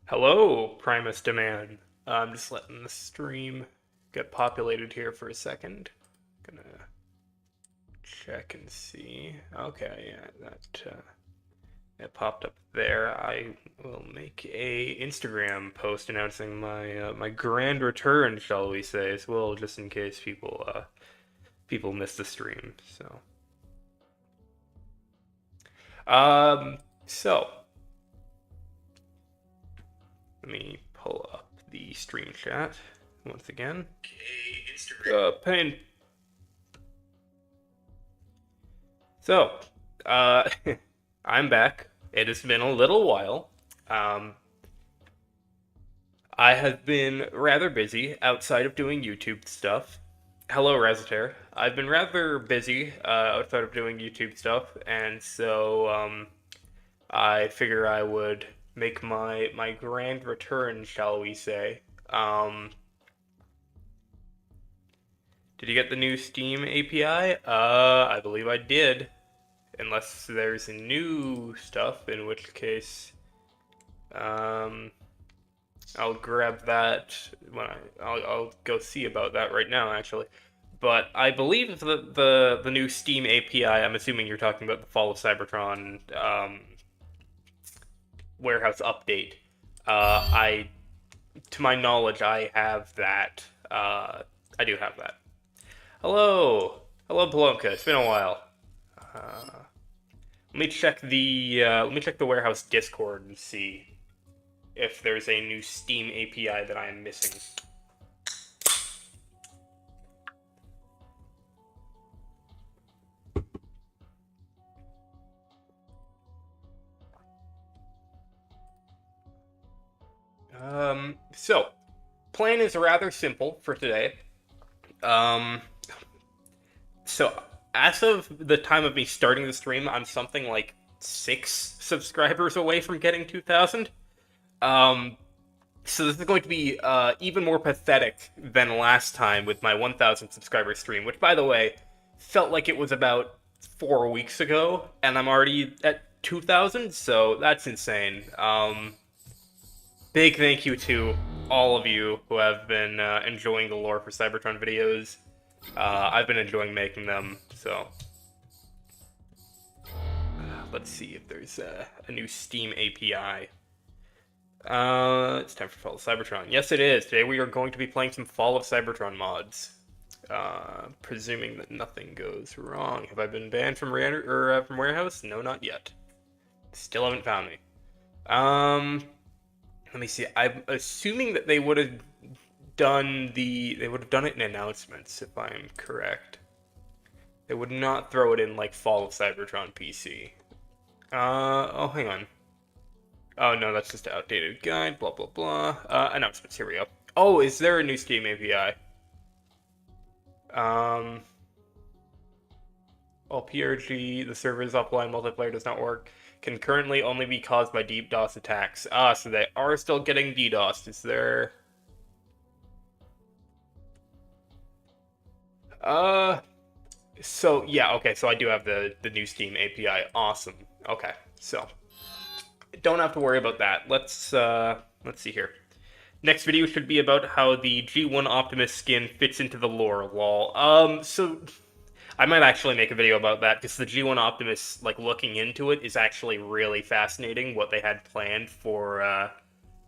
Hello, Primus Demand. I'm just letting the stream get populated here for a second. Gonna check and see. Okay, yeah, that popped up there. I will make a Instagram post announcing my grand return, shall we say, as well, just in case people miss the stream. Um, so let me pull up the stream chat once again. Pain. So, uh, I'm back. It has been a little while. Um, I have been rather busy outside of doing YouTube stuff. Hello, Reseter. I've been rather busy outside of doing YouTube stuff, and so I figure I would make my grand return, shall we say. Did you get the new Steam API? I believe I did. Unless there's new stuff, in which case, I'll grab that when I'll go see about that right now, actually. But I believe the new Steam API. I'm assuming you're talking about the Fall of Cybertron warehouse update. I, to my knowledge, I have that. I do have that. Hello, Palomka. It's been a while. Let me check the warehouse Discord and see if there's a new Steam API that I am missing. So plan is rather simple for today. Um, so as of the time of me starting the stream, I'm something like 6 subscribers away from getting 2,000. Um, so this is going to be even more pathetic than last time with my 1,000 subscriber stream, which, by the way, felt like it was about 4 weeks ago, and I'm already at 2,000, so that's insane. Big thank you to all of you who have been enjoying the lore for Cybertron videos. I've been enjoying making them, so let's see if there's a new Steam API. It's time for Fall of Cybertron. Yes, it is. Today we are going to be playing some Fall of Cybertron mods. Presuming that nothing goes wrong. Have I been banned from from Warehouse? No, not yet. Still haven't found me. Let me see. I'm assuming that they would have done it in announcements, if I'm correct. They would not throw it in like Fall of Cybertron PC. Oh, hang on. Oh no, that's just an outdated guide, blah blah blah. Announcements, here we go. Oh, is there a new Steam API? While PRG, the server's offline multiplayer does not work, can currently only be caused by deep DOS attacks. So they are still getting DDoSed. Is there... So, yeah, okay, so I do have the new Steam API. Awesome. Okay, so... Don't have to worry about that. Let's see here. Next video should be about how the G1 Optimus skin fits into the lore, lol. So... I might actually make a video about that, because the G1 Optimus, like, looking into it is actually really fascinating, what they had planned for,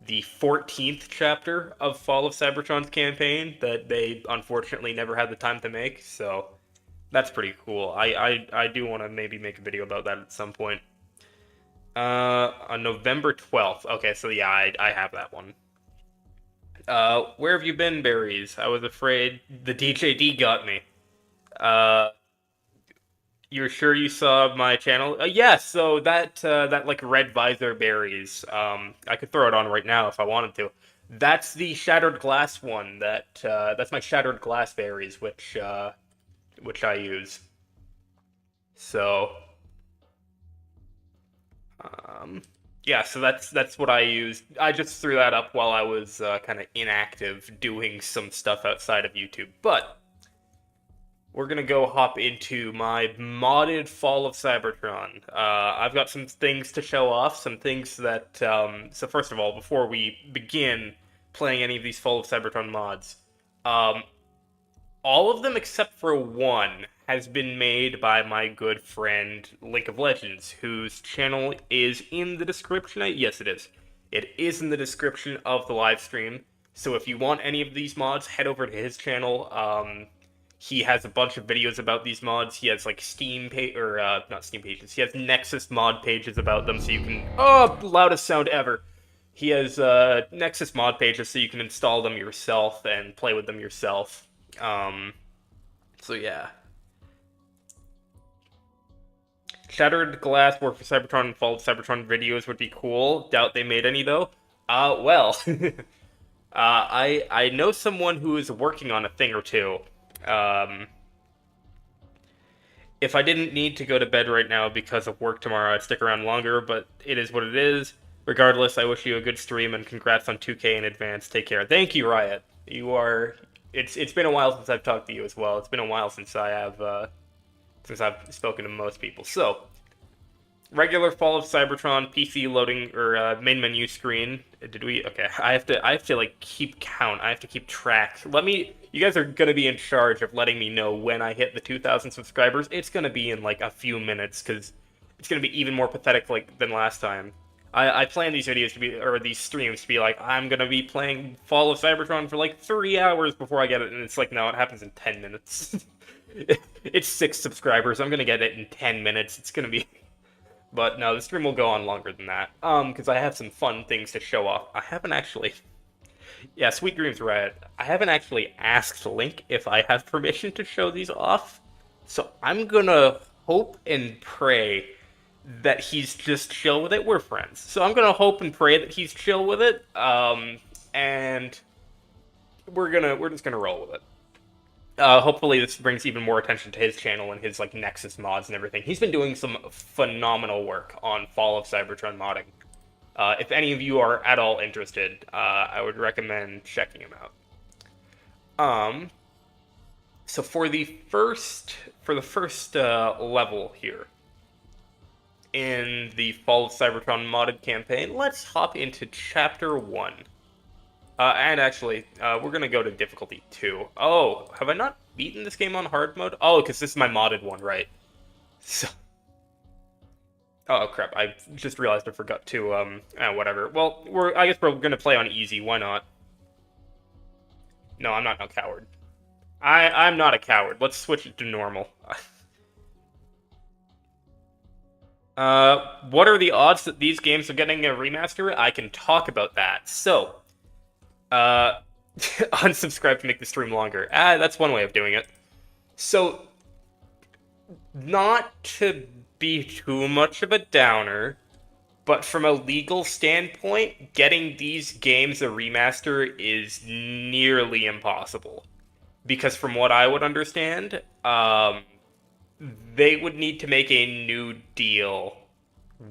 the 14th chapter of Fall of Cybertron's campaign that they unfortunately never had the time to make, so that's pretty cool. I do want to maybe make a video about that at some point. On November 12th. Okay, so yeah, I have that one. Where have you been, Berries? I was afraid the DJD got me. You're sure you saw my channel? Yes, yeah, so that like red visor berries. I could throw it on right now if I wanted to. That's the shattered glass one. That's my shattered glass berries, which I use. So, yeah, so that's what I used. I just threw that up while I was kind of inactive doing some stuff outside of YouTube. But we're gonna go hop into my modded Fall of Cybertron. I've got some things to show off, some things that. So first of all, before we begin playing any of these Fall of Cybertron mods, um, all of them except for one has been made by my good friend Link of Legends, whose channel is in the description. Yes, it is. It is in the description of the live stream. So if you want any of these mods, head over to his channel. He has a bunch of videos about these mods. He has like Steam page or not Steam pages. He has Nexus mod pages about them, so you can loudest sound ever. He has Nexus mod pages, so you can install them yourself and play with them yourself. So yeah. Shattered Glass War for Cybertron and Fall of Cybertron videos would be cool. Doubt they made any though. Well, I know someone who is working on a thing or two. If I didn't need to go to bed right now because of work tomorrow, I'd stick around longer, but it is what it is. Regardless, I wish you a good stream and congrats on 2K in advance. Take care. Thank you, Riot. You are... It's been a while since I've talked to you as well. It's been a while since I've spoken to most people. So, regular Fall of Cybertron PC loading or main menu screen. Did we? Okay, I have to like keep count. I have to keep track. You guys are gonna be in charge of letting me know when I hit the 2,000 subscribers. It's gonna be in like a few minutes because it's gonna be even more pathetic than last time. I plan these videos to be, or these streams to be like, I'm gonna be playing Fall of Cybertron for like 3 hours before I get it, and it's like, no, it happens in 10 minutes. It's 6 subscribers, I'm gonna get it in 10 minutes, it's gonna be... But no, the stream will go on longer than that, because I have some fun things to show off. I haven't actually... Yeah, Sweet Dreams Riot. I haven't actually asked Link if I have permission to show these off, so I'm gonna hope and pray that he's just chill with it. We're friends, so I'm gonna hope and pray that he's chill with it. And we're just gonna roll with it. Hopefully this brings even more attention to his channel and his like Nexus mods and everything. He's been doing some phenomenal work on Fall of Cybertron modding. If any of you are at all interested, I would recommend checking him out. So for the first level here, in the Fall of Cybertron modded campaign, let's hop into Chapter 1. And actually, we're going to go to difficulty 2. Oh, have I not beaten this game on hard mode? Oh, because this is my modded one, right? So... Oh, crap, I just realized I forgot to, whatever. Well, I guess we're going to play on easy, why not? No, I'm not no coward. I'm not a coward. Let's switch it to normal. What are the odds that these games are getting a remaster? I can talk about that. So, unsubscribe to make the stream longer. That's one way of doing it. So, not to be too much of a downer, but from a legal standpoint, getting these games a remaster is nearly impossible. Because from what I would understand, they would need to make a new deal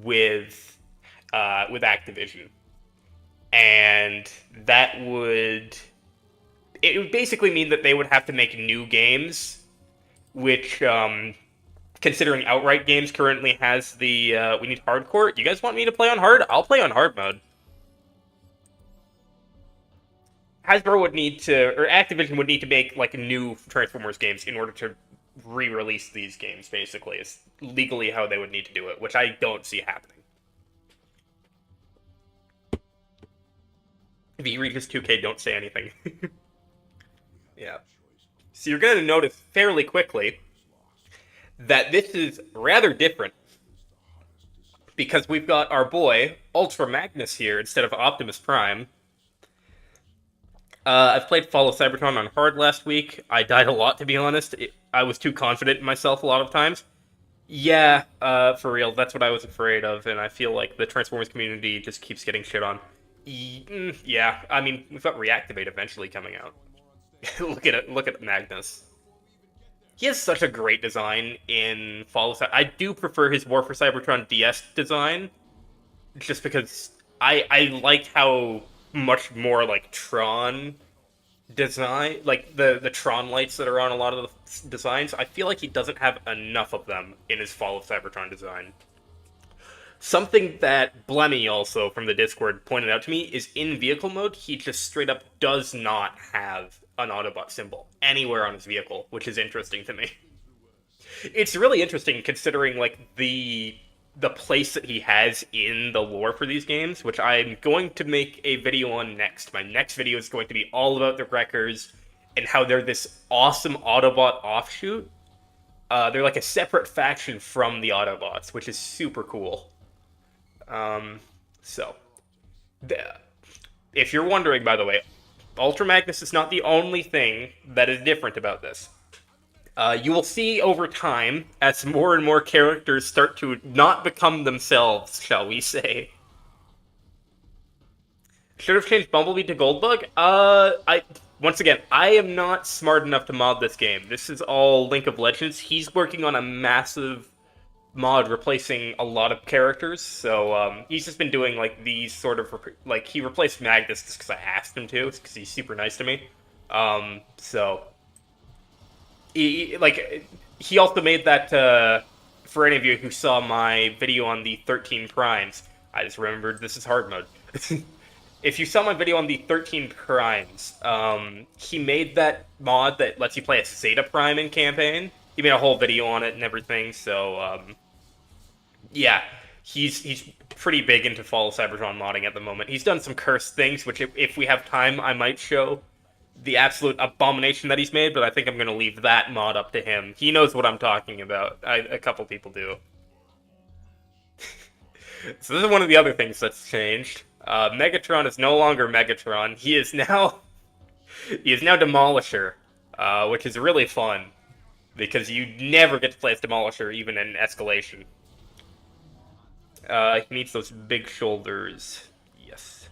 with Activision, and it would basically mean that they would have to make new games, which, considering Outright Games currently has the we need hardcore. You guys want me to play on hard? I'll play on hard mode. Hasbro would need to, or Activision would need to make like new Transformers games in order to re-release these games, basically. It's legally how they would need to do it, which I don't see happening. If you read his 2K, don't say anything. Yeah. So you're going to notice fairly quickly that this is rather different, because we've got our boy, Ultra Magnus here, instead of Optimus Prime. I've played Fall of Cybertron on hard last week. I died a lot, to be honest. I was too confident in myself a lot of times. Yeah, for real, that's what I was afraid of, and I feel like the Transformers community just keeps getting shit on. Yeah, I mean, we've got Reactivate eventually coming out. Look at Magnus. He has such a great design in Fall of Cybertron. I do prefer his War for Cybertron DS design, just because I liked how much more like Tron design, like the Tron lights that are on a lot of the designs. I feel like he doesn't have enough of them in his Fall of Cybertron design. Something that Blemmy also from the Discord pointed out to me is in vehicle mode, he just straight up does not have an Autobot symbol anywhere on his vehicle, which is interesting to me. It's really interesting considering like the place that he has in the lore for these games, which I'm going to make a video on next. My next video is going to be all about the Wreckers and how they're this awesome Autobot offshoot. They're like a separate faction from the Autobots, which is super cool. So, if you're wondering, by the way, Ultra Magnus is not the only thing that is different about this. You will see over time as more and more characters start to not become themselves, shall we say. Should have changed Bumblebee to Goldbug? Once again, I am not smart enough to mod this game. This is all Link of Legends. He's working on a massive mod replacing a lot of characters, so he's just been doing like these sort of like he replaced Magnus just because I asked him to, because he's super nice to me. So he also made that for any of you who saw my video on the 13 primes. I just remembered this is hard mode. If you saw my video on the 13 primes, he made that mod that lets you play a Zeta Prime in campaign. He made a whole video on it and everything, so yeah, he's pretty big into Fall of Cybertron modding at the moment. He's done some cursed things, which if we have time, I might show the absolute abomination that he's made, but I think I'm going to leave that mod up to him. He knows what I'm talking about. A couple people do. So this is one of the other things that's changed. Megatron is no longer Megatron. He is now Demolisher, which is really fun because you never get to play as Demolisher even in Escalation. He needs those big shoulders. Yes.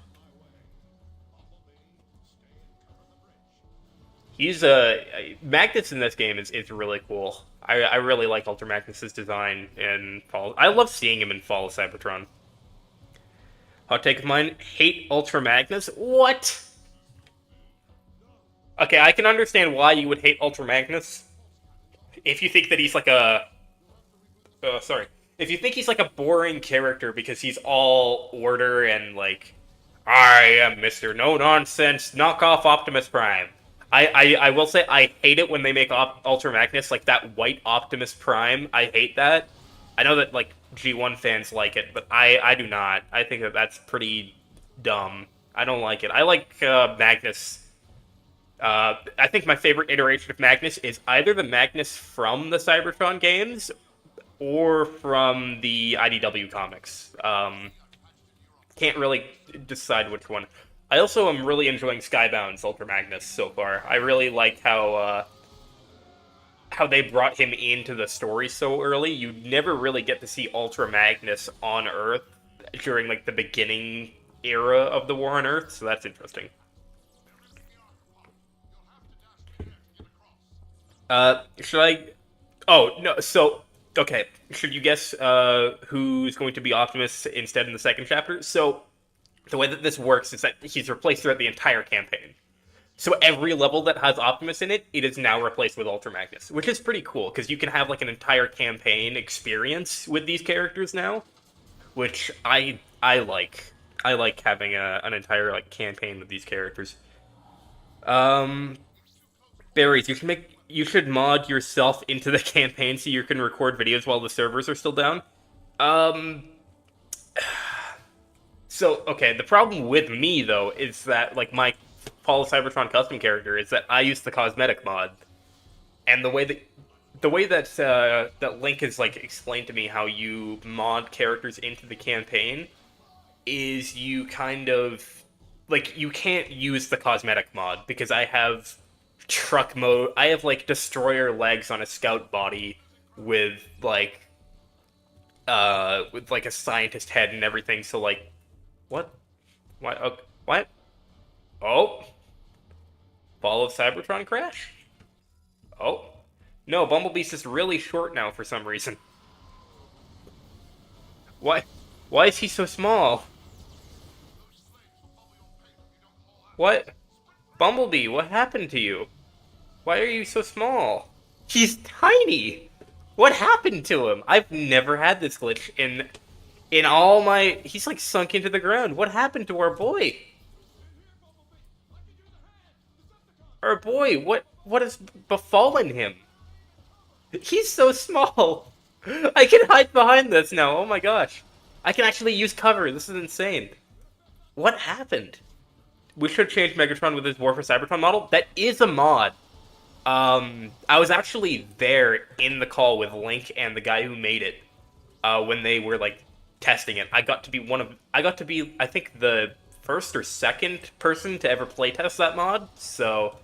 He's Magnus in this game is really cool. I really like Ultra Magnus's design in Fall. I love seeing him in Fall of Cybertron. Hot take of mine: hate Ultra Magnus. What? Okay, I can understand why you would hate Ultra Magnus if you think that he's like a. Sorry. If you think he's like a boring character because he's all order and like, I am Mr. No Nonsense, knock off Optimus Prime. I will say I hate it when they make Ultra Magnus like that white Optimus Prime. I hate that. I know that like G1 fans like it, but I do not. I think that that's pretty dumb. I don't like it. I like Magnus. I think my favorite iteration of Magnus is either the Magnus from the Cybertron games or from the IDW comics. Can't really decide which one. I also am really enjoying Skybound's Ultra Magnus so far. I really like how they brought him into the story so early. You never really get to see Ultra Magnus on Earth during like the beginning era of the War on Earth, so that's interesting. Should I? Oh no. So okay. Should you guess who's going to be Optimus instead in the second chapter? So the way that this works is that he's replaced throughout the entire campaign. So every level that has Optimus in it, it is now replaced with Ultra Magnus, which is pretty cool because you can have like an entire campaign experience with these characters now, which I like. I like having an entire like campaign with these characters. Berries, you should mod yourself into the campaign so you can record videos while the servers are still down. So, okay, the problem with me, though, is that, like, my Fall of Cybertron custom character is that I use the cosmetic mod. And the way that Link has, like, explained to me how you mod characters into the campaign is you kind of, like, you can't use the cosmetic mod because I have truck mode. I have, like, destroyer legs on a scout body with, like, a scientist head and everything, so, like, what? What? Okay. What? Oh. Fall of Cybertron crash? Oh. No, Bumblebee's just really short now for some reason. Why? Why is he so small? What? Bumblebee, what happened to you? Why are you so small? He's tiny! What happened to him? I've never had this glitch in all my... He's like sunk into the ground. What happened to our boy? Our boy, what has befallen him? He's so small. I can hide behind this now. Oh my gosh. I can actually use cover. This is insane. What happened? We should change Megatron with his War for Cybertron model. That is a mod. I was actually there in the call with Link and the guy who made it when they were like testing it. I got to be I think the first or second person to ever playtest that mod. So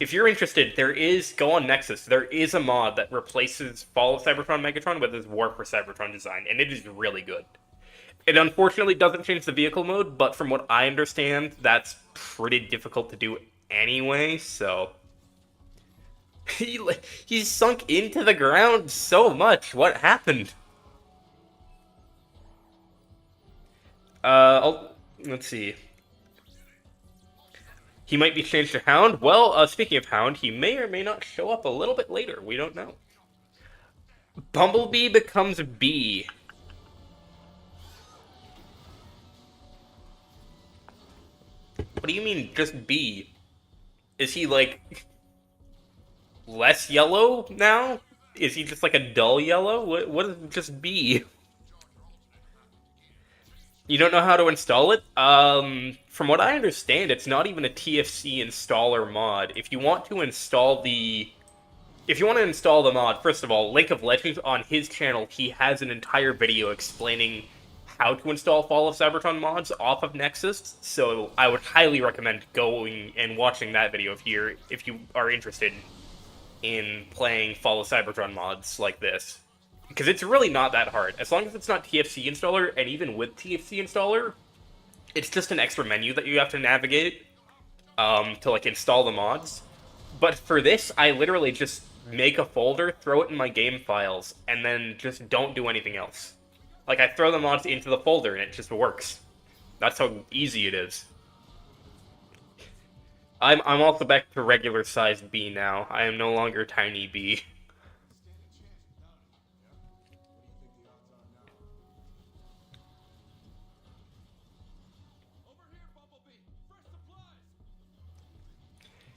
if you're interested, go on Nexus. There is a mod that replaces Fall of Cybertron Megatron with his War for Cybertron design, and it is really good. It unfortunately doesn't change the vehicle mode, but from what I understand, that's pretty difficult to do anyway, so... He's sunk into the ground so much. What happened? Let's see. He might be changed to Hound. Well, speaking of Hound, he may or may not show up a little bit later. We don't know. Bumblebee becomes Bee. What do you mean, just Bee? Is he, like, less yellow now? Is he just, like, a dull yellow? What is just Bee? You don't know how to install it? From what I understand, it's not even a TFC installer mod. If you want to install the mod, first of all, Link of Legends, on his channel, he has an entire video explaining how to install Fall of Cybertron mods off of Nexus, so I would highly recommend going and watching that video if you are interested in playing Fall of Cybertron mods like this. Because it's really not that hard. As long as it's not TFC installer, and even with TFC installer, it's just an extra menu that you have to navigate to like install the mods. But for this, I literally just make a folder, throw it in my game files, and then just don't do anything else. Like, I throw the mods into the folder, and it just works. That's how easy it is. I'm also back to regular sized Bee now. I am no longer tiny Bee.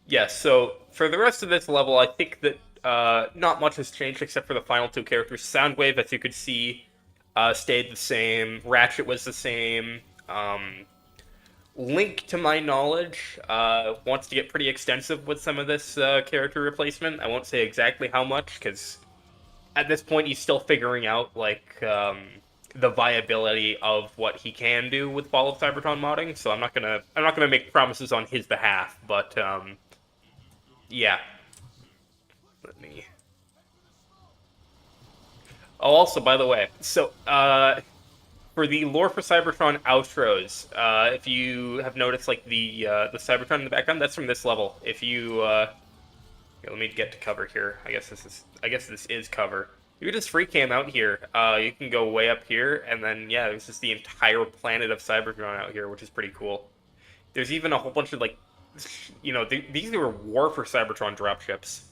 Yes, so for the rest of this level, I think that not much has changed except for the final two characters. Soundwave, as you could see, stayed the same. Ratchet was the same. Link, to my knowledge, wants to get pretty extensive with some of this character replacement. I won't say exactly how much, because at this point he's still figuring out, like, the viability of what he can do with Fall of Cybertron modding, so I'm not gonna make promises on his behalf, but, yeah. Let me... Oh, also, by the way, so, for the Lore for Cybertron outros, if you have noticed, like, the Cybertron in the background, that's from this level. If you, here, let me get to cover here. I guess this is cover. You just free cam out here. You can go way up here, and then, yeah, there's just the entire planet of Cybertron out here, which is pretty cool. There's even a whole bunch of, like, you know, these were War for Cybertron dropships.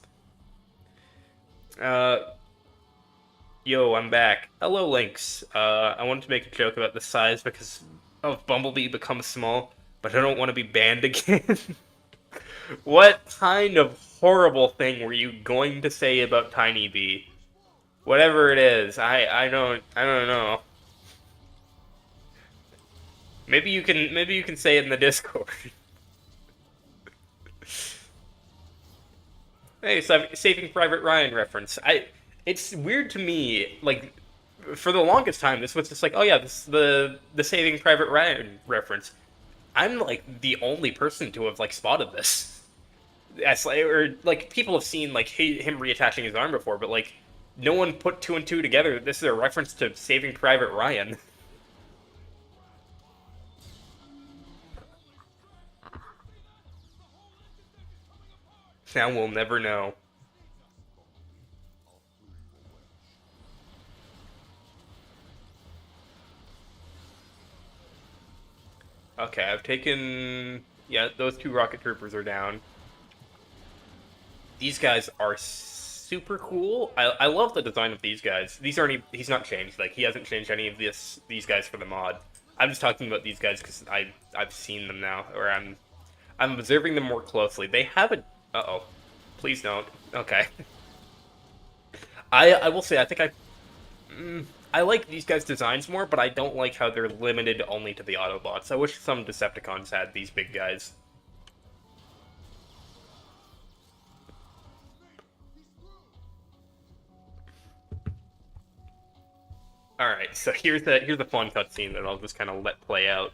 Yo, I'm back. Hello, Lynx. I wanted to make a joke about the size because of Bumblebee becomes small, but I don't want to be banned again. What kind of horrible thing were you going to say about Tiny Bee? Whatever it is, I don't know. Maybe you can say it in the Discord. Hey, Saving Private Ryan reference. It's weird to me, like, for the longest time, this was just like, oh yeah, this is the Saving Private Ryan reference. I'm, like, the only person to have, like, spotted this. Or, like, people have seen, like, him reattaching his arm before, but, like, no one put two and two together. This is a reference to Saving Private Ryan. Now we'll never know. Okay, I've taken Yeah, those two rocket troopers are down. These guys are super cool. I love the design of these guys. These aren't he's not changed. Like he hasn't changed any of these guys for the mod. I'm just talking about these guys because I've seen them now, or I'm observing them more closely. They have a uh-oh. Please don't. Okay. I will say I like these guys' designs more, but I don't like how they're limited only to the Autobots. I wish some Decepticons had these big guys. All right, so here's a fun cutscene that I'll just kind of let play out,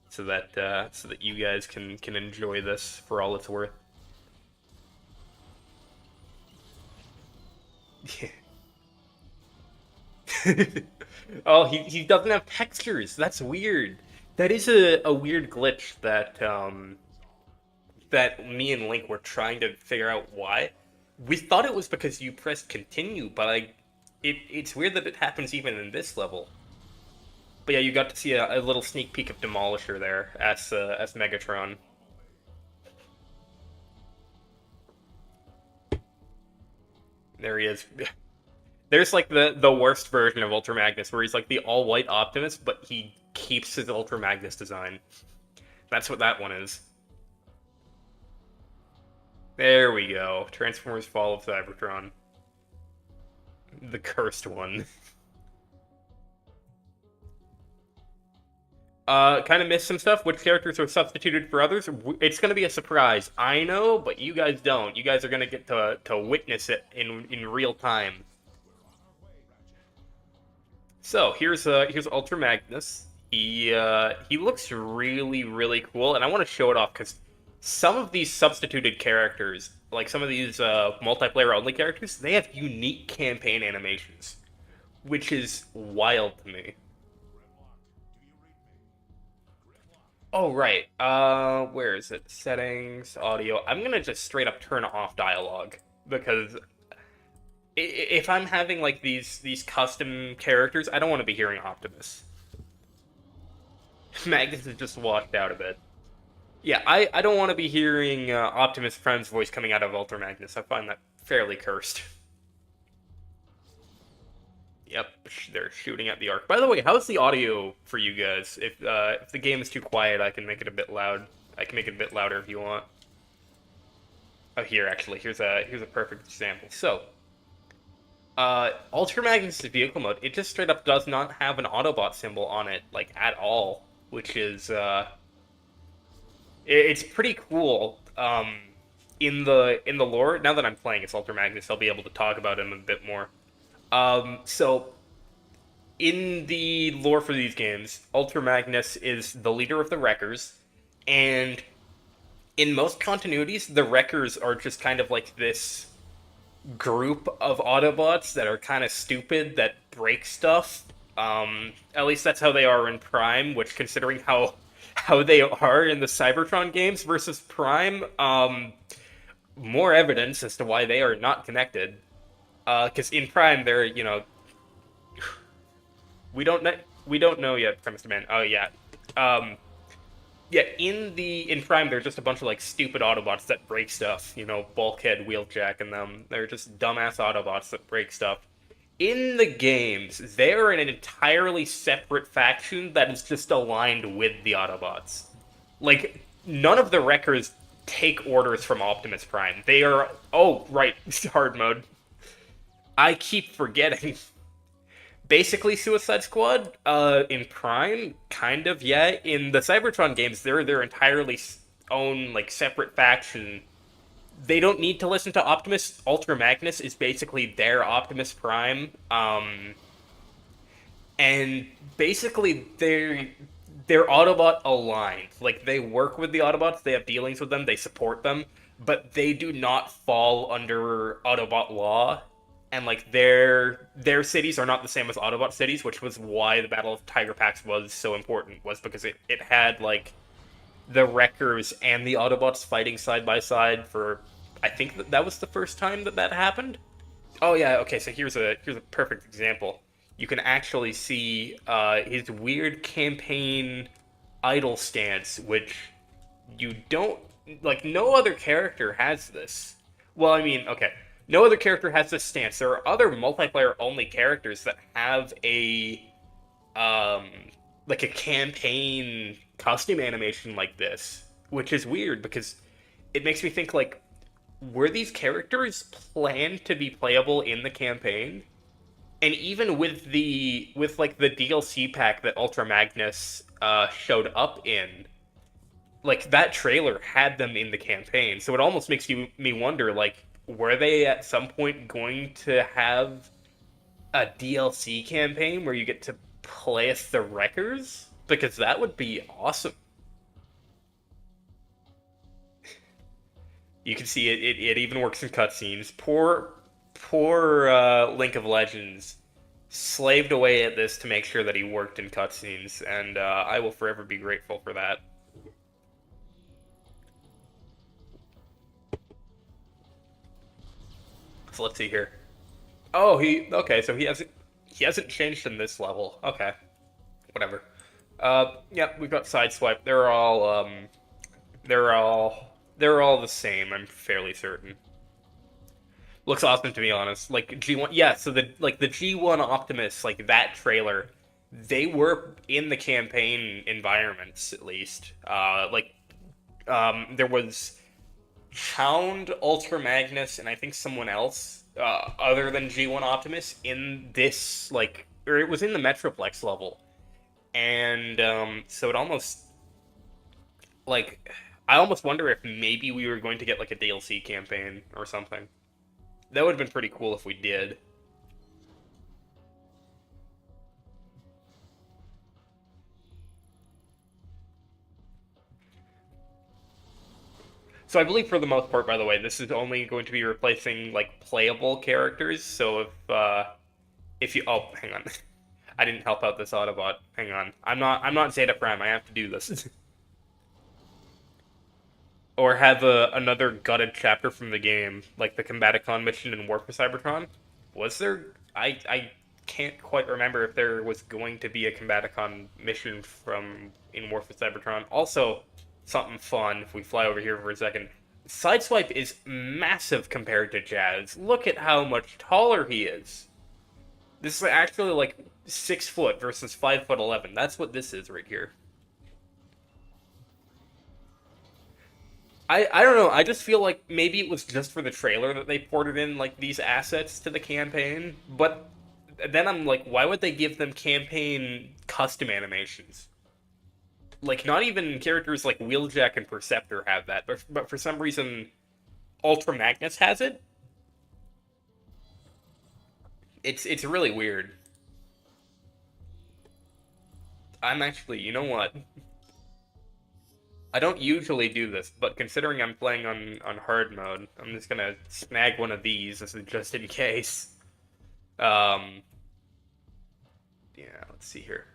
so that you guys can enjoy this for all it's worth. Oh, he doesn't have textures. That's weird. That is a weird glitch that me and Link were trying to figure out why. We thought it was because you pressed continue, but it's weird that it happens even in this level. But yeah, you got to see a little sneak peek of Demolisher there as Megatron. There he is. There's like the worst version of Ultra Magnus, where he's like the all white Optimus, but he keeps his Ultra Magnus design. That's what that one is. There we go. Transformers Fall of Cybertron. The cursed one. Kind of missed some stuff. Which characters are substituted for others? It's gonna be a surprise. I know, but you guys don't. You guys are gonna get to witness it in real time. So here's Ultra Magnus. He looks really cool, and I want to show it off because some of these substituted characters, like some of these multiplayer only characters, they have unique campaign animations, which is wild to me. Oh right, where is it? Settings, audio. I'm gonna just straight up turn off dialogue because if I'm having like these custom characters, I don't want to be hearing Optimus. Magnus is just washed out a bit. Yeah, I don't want to be hearing Optimus Prime's voice coming out of Ultra Magnus. I find that fairly cursed. Yep, they're shooting at the arc. By the way, how's the audio for you guys? If the game is too quiet, I can make it a bit loud. I can make it a bit louder if you want. Oh, here actually, here's a perfect example. So, Ultra Magnus' vehicle mode, it just straight up does not have an Autobot symbol on it, like at all, which is it's pretty cool. In the lore, now that I'm playing as Ultra Magnus, I'll be able to talk about him a bit more. So in the lore for these games, Ultra Magnus is the leader of the Wreckers, and in most continuities, the Wreckers are just kind of like this group of Autobots that are kind of stupid that break stuff. At least that's how they are in Prime, which considering how they are in the Cybertron games versus Prime, more evidence as to why they are not connected. Because in Prime, they're we don't know yet, Premise Demand. Oh yeah, yeah. In Prime, they're just a bunch of like stupid Autobots that break stuff. Bulkhead, Wheeljack, and them. They're just dumbass Autobots that break stuff. In the games, they're an entirely separate faction that is just aligned with the Autobots. Like none of the Wreckers take orders from Optimus Prime. They are right, hard mode. I keep forgetting. Basically, Suicide Squad, in Prime, kind of, yeah. In the Cybertron games, they're their entirely own, like, separate faction. They don't need to listen to Optimus. Ultra Magnus is basically their Optimus Prime. And basically, they're Autobot aligned. Like, they work with the Autobots, they have dealings with them, they support them, but they do not fall under Autobot law. And like their cities are not the same as Autobot cities, which was why the Battle of Tiger Pax was so important, was because it had like the Wreckers and the Autobots fighting side by side for, I think that was the first time that happened. Oh yeah, okay, so here's a perfect example. You can actually see his weird campaign idle stance, which you don't like no other character has this. Well, I mean, okay, no other character has this stance. There are other multiplayer only characters that have um like a campaign costume animation like this, which is weird because it makes me think like were these characters planned to be playable in the campaign? And even with like the DLC pack that Ultra Magnus showed up in, like that trailer had them in the campaign, so it almost makes me wonder like were they at some point going to have a DLC campaign where you get to play as the Wreckers? Because that would be awesome. You can see it even works in cutscenes. Poor Link of Legends slaved away at this to make sure that he worked in cutscenes, and I will forever be grateful for that. So let's see here. Oh, okay, so he hasn't changed in this level. Okay, whatever. Yeah, we've got Sideswipe. They're all the same. I'm fairly certain. Looks awesome to be honest. Like G1, yeah. So the G1 Optimus, like that trailer, they were in the campaign environments at least. There was Hound, Ultra Magnus, and I think someone else other than G1 Optimus in this or it was in the Metroplex level, and so it almost like I almost wonder if maybe we were going to get like a DLC campaign or something. That would have been pretty cool if we did. So I believe for the most part, by the way, this is only going to be replacing like playable characters. So if you hang on, I didn't help out this Autobot. Hang on, I'm not Zeta Prime. I have to do this. Or have another gutted chapter from the game, like the Combaticon mission in War for Cybertron. Was there? I can't quite remember if there was going to be a Combaticon mission from in War for Cybertron. Also, something fun if we fly over here for a second. Sideswipe is massive compared to Jazz. Look at how much taller he is. This is actually like 6 foot versus 5'11". That's what this is right here. I don't know. I just feel like maybe it was just for the trailer that they ported in like these assets to the campaign. But then I'm like, why would they give them campaign custom animations? Like, not even characters like Wheeljack and Perceptor have that, but for some reason, Ultra Magnus has it. It's really weird. I'm actually, you know what? I don't usually do this, but considering I'm playing on hard mode, I'm just gonna snag one of these just in case. Um, yeah, let's see here.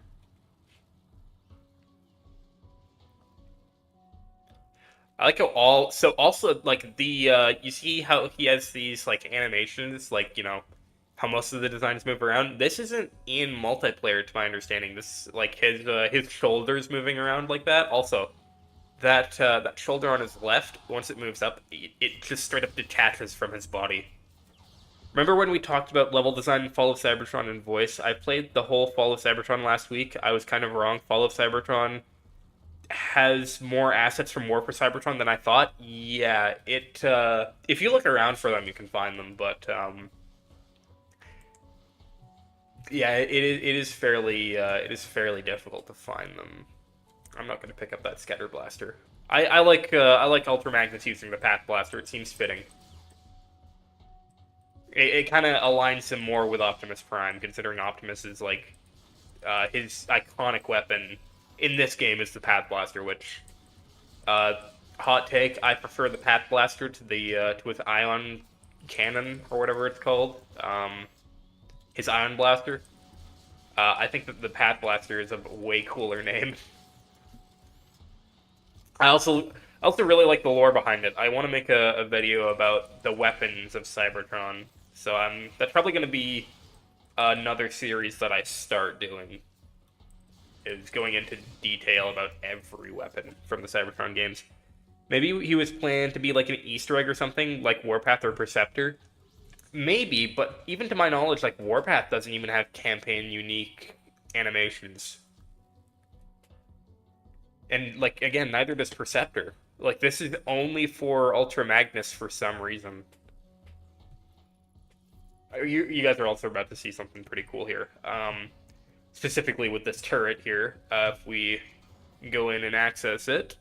I like how all so also like the you see how he has these like animations like how most of the designs move around. This isn't in multiplayer to my understanding. This like his shoulders moving around like that. Also, that shoulder on his left, once it moves up, it just straight up detaches from his body. Remember when we talked about level design in Fall of Cybertron and voice? I played the whole Fall of Cybertron last week. I was kind of wrong. Fall of Cybertron has more assets from War for Cybertron than I thought. Yeah, it if you look around for them, you can find them, but yeah, it is fairly difficult to find them. I'm not going to pick up that scatter blaster. I like Ultra Magnus using the path blaster. It seems fitting. It kind of aligns him more with Optimus Prime, considering Optimus is like his iconic weapon in this game is the path blaster. Which, hot take, I prefer the path blaster to the to his ion cannon or whatever it's called. His ion blaster. I think that the path blaster is a way cooler name. I also really like the lore behind it. I want to make a video about the weapons of Cybertron. So that's probably going to be another series that I start doing. Is going into detail about every weapon from the Cybertron games. Maybe he was planned to be like an Easter egg or something, like Warpath or Perceptor. Maybe, but even to my knowledge, like Warpath doesn't even have campaign unique animations. And like again, neither does Perceptor. Like this is only for Ultra Magnus for some reason. You guys are also about to see something pretty cool here. Specifically with this turret here. If we go in and access it,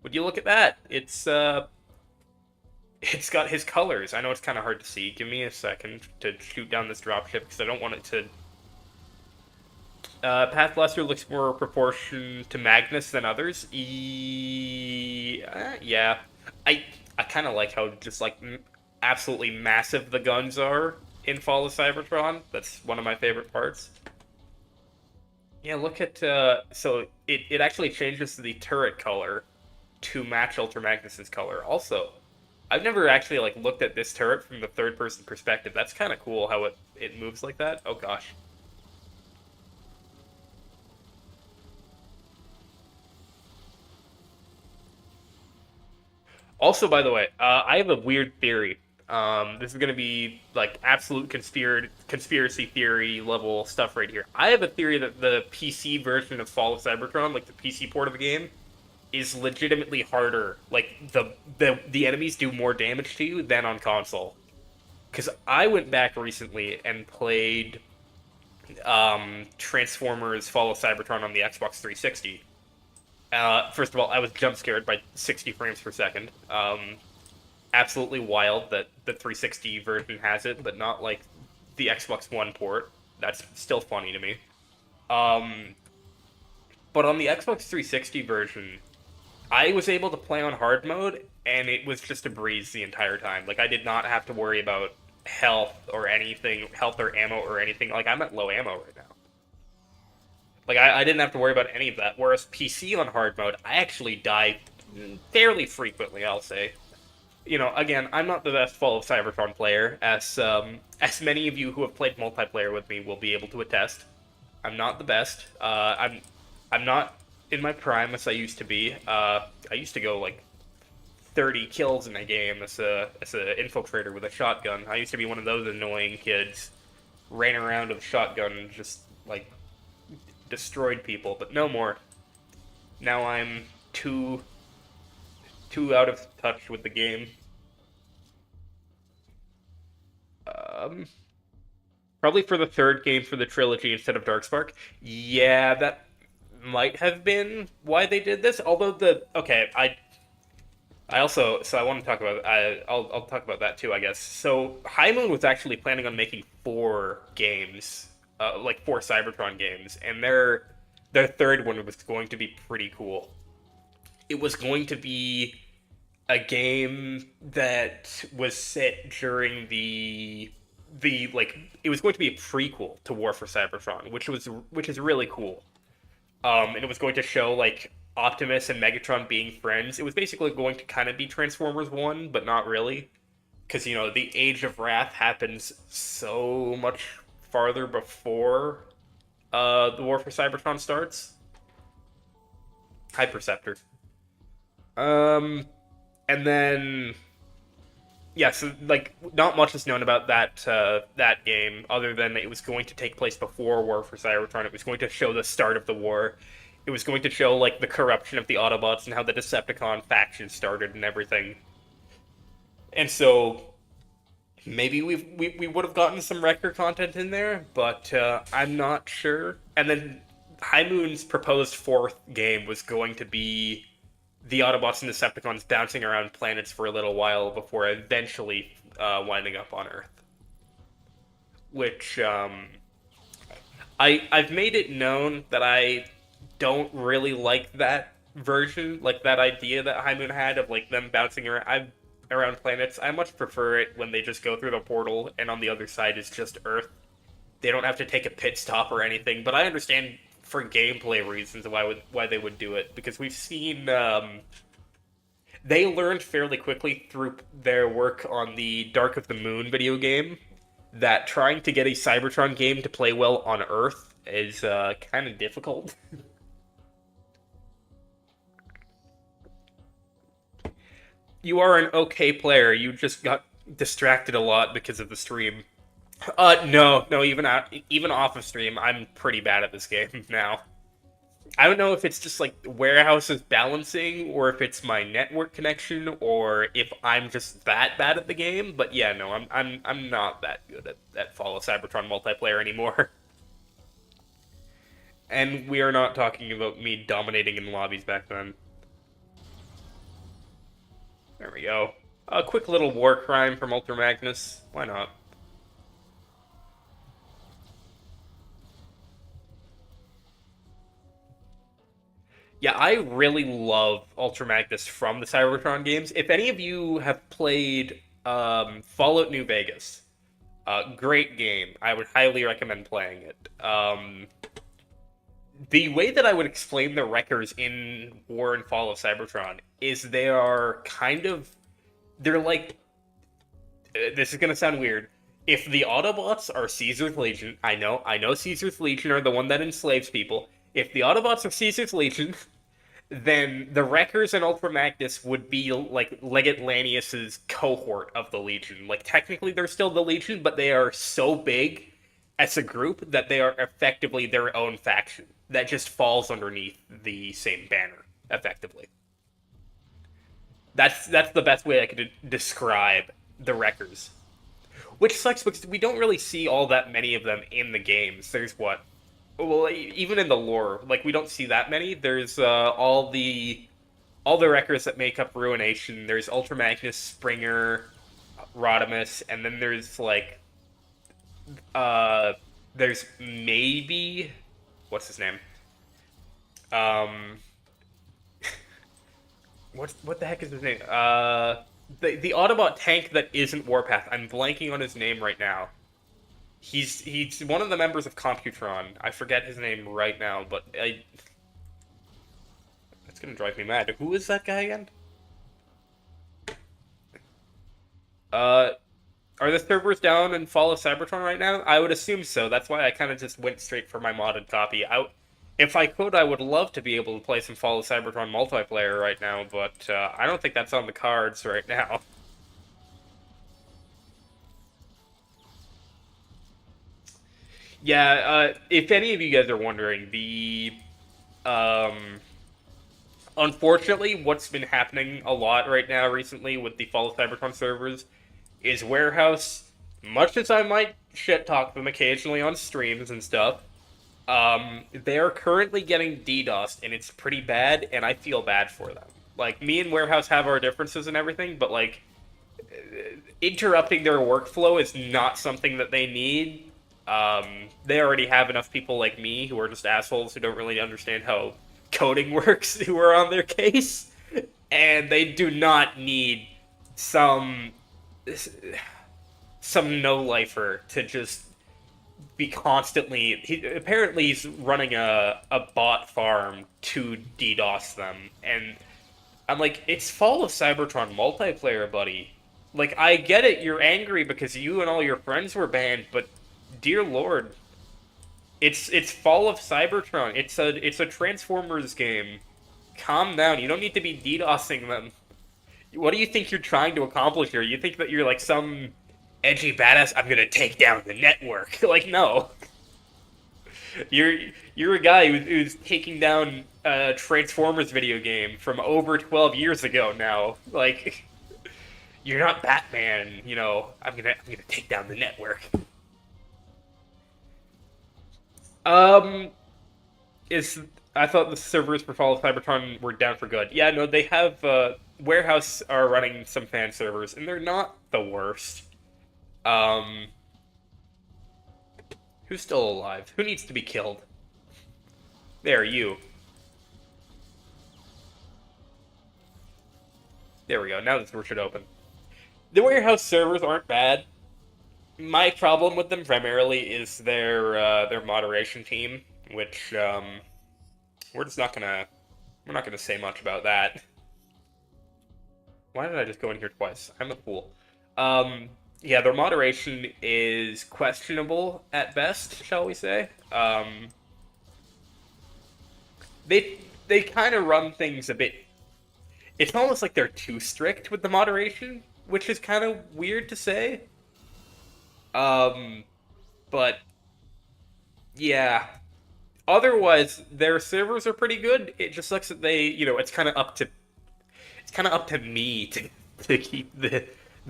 would you look at that? It's got his colors. I know it's kind of hard to see. Give me a second to shoot down this dropship because I don't want it to. Path Blaster looks more proportion to Magnus than others. Yeah, I kind of like how just like absolutely massive the guns are in Fall of Cybertron. That's one of my favorite parts. Yeah, look at so it actually changes the turret color to match Ultra Magnus's color. Also, I've never actually like looked at this turret from the third person perspective. That's kind of cool how it moves like that. Oh gosh. Also, by the way, I have a weird theory. This is going to be like absolute conspiracy theory level stuff right here. I have a theory that the PC version of Fall of Cybertron, like the PC port of the game, is legitimately harder. Like the enemies do more damage to you than on console. Because I went back recently and played Transformers Fall of Cybertron on the Xbox 360. First of all, I was jump scared by 60 frames per second. Absolutely wild that the 360 version has it, but not like the Xbox One port. That's still funny to me. Um, but on the Xbox 360 version, I was able to play on hard mode, and it was just a breeze the entire time. Like I did not have to worry about health or anything, health or ammo or anything. Like I'm at low ammo right now. Like I didn't have to worry about any of that. Whereas PC on hard mode, I actually die fairly frequently. I'll say. You know, again, I'm not the best Fall of Cybertron player, as many of you who have played multiplayer with me will be able to attest. I'm not the best. I'm not in my prime as I used to be. I used to go like 30 kills in a game as a infiltrator with a shotgun. I used to be one of those annoying kids, ran around with a shotgun and just like destroyed people. But no more. Now I'm too out of touch with the game. Um, Probably for the third game for the trilogy instead of Darkspark. Yeah, that might have been why they did this. Although the okay, I also so I want to talk about I'll talk about that too. I guess so. High Moon was actually planning on making four games, like four Cybertron games, and their third one was going to be pretty cool. It was going to be a game that was set during the like it was going to be a prequel to War for Cybertron, which is really cool. And it was going to show like Optimus and Megatron being friends. It was basically going to kind of be Transformers 1, but not really. Because, you know, the Age of Wrath happens so much farther before the War for Cybertron starts. Hi, Perceptor. Um, and then yeah, so like not much is known about that game other than it was going to take place before War for Cybertron. It was going to show the start of the war. It was going to show like the corruption of the Autobots and how the Decepticon faction started and everything. And so maybe we would have gotten some record content in there, but I'm not sure. And then High Moon's proposed fourth game was going to be the Autobots and Decepticons bouncing around planets for a little while before eventually winding up on Earth. Which I've made it known that I don't really like that version, like that idea that High Moon had of like them bouncing around planets. I much prefer it when they just go through the portal and on the other side is just Earth. They don't have to take a pit stop or anything. But I understand for gameplay reasons why they would do it, because we've seen they learned fairly quickly through their work on the Dark of the Moon video game that trying to get a Cybertron game to play well on Earth is kind of difficult. You are an okay player. You just got distracted a lot because of the stream. No, even off of stream, I'm pretty bad at this game now. I don't know if it's just like warehouse is balancing, or if it's my network connection, or if I'm just that bad at the game. But yeah, no, I'm not that good at Fall of Cybertron multiplayer anymore. And we are not talking about me dominating in lobbies back then. There we go. A quick little war crime from Ultra Magnus. Why not? Yeah, I really love Ultra Magnus from the Cybertron games. If any of you have played Fallout New Vegas, great game. I would highly recommend playing it. The way that I would explain the wreckers in War and Fall of Cybertron is they are kind of they're like this is gonna sound weird. If the Autobots are Caesar's Legion, I know Caesar's Legion are the one that enslaves people. If the Autobots are Caesar's Legion, then the Wreckers and Ultra Magnus would be like Legate Lanius's cohort of the Legion. Like technically they're still the Legion, but they are so big as a group that they are effectively their own faction that just falls underneath the same banner, effectively. That's the best way I could describe the Wreckers. Which sucks because we don't really see all that many of them in the games. There's what? Well, even in the lore, like we don't see that many. There's all the Wreckers that make up Ruination. There's Ultra Magnus, Springer, Rodimus, and then there's like uh there's maybe what's his name? Um what the heck is his name? The Autobot tank that isn't Warpath. I'm blanking on his name right now. He's one of the members of Computron. I forget his name right now, but that's gonna drive me mad. Who is that guy again? Uh, are the servers down in Fall of Cybertron right now? I would assume so. That's why I kind of just went straight for my modded copy. If I could, I would love to be able to play some Fall of Cybertron multiplayer right now, but I don't think that's on the cards right now. Yeah, if any of you guys are wondering, um, unfortunately, what's been happening a lot right now recently with the Fall of Cybertron servers is Warehouse, much as I might shit talk them occasionally on streams and stuff, they're currently getting DDoSed, and it's pretty bad, and I feel bad for them. Like, me and Warehouse have our differences and everything, but, like, interrupting their workflow is not something that they need. They already have enough people like me who are just assholes who don't really understand how coding works who are on their case, and they do not need some no-lifer to just be constantly. Apparently, he's running a bot farm to DDoS them, and I'm like, it's Fall of Cybertron multiplayer, buddy. Like, I get it, you're angry because you and all your friends were banned, but dear lord, it's Fall of Cybertron. It's a Transformers game. Calm down. You don't need to be DDoSing them. What do you think you're trying to accomplish here? You think that you're like some edgy badass? I'm gonna take down the network. Like, no. You're a guy who's taking down a Transformers video game from over 12 years ago now. Like, you're not Batman. You know, I'm gonna take down the network. Um, is I thought the servers for Fall of Cybertron were down for good. Yeah, no, they have Warehouse are running some fan servers, and they're not the worst. Um, who's still alive? Who needs to be killed? There, you. There we go. Now the door should open. The Warehouse servers aren't bad. My problem with them primarily is their moderation team, which we're just not gonna we're not gonna say much about that. Why did I just go in here twice? I'm a fool. Yeah, their moderation is questionable at best, shall we say? They kind of run things a bit. It's almost like they're too strict with the moderation, which is kind of weird to say. Um, but yeah. Otherwise, their servers are pretty good. It just sucks that it's kind of up to me to keep the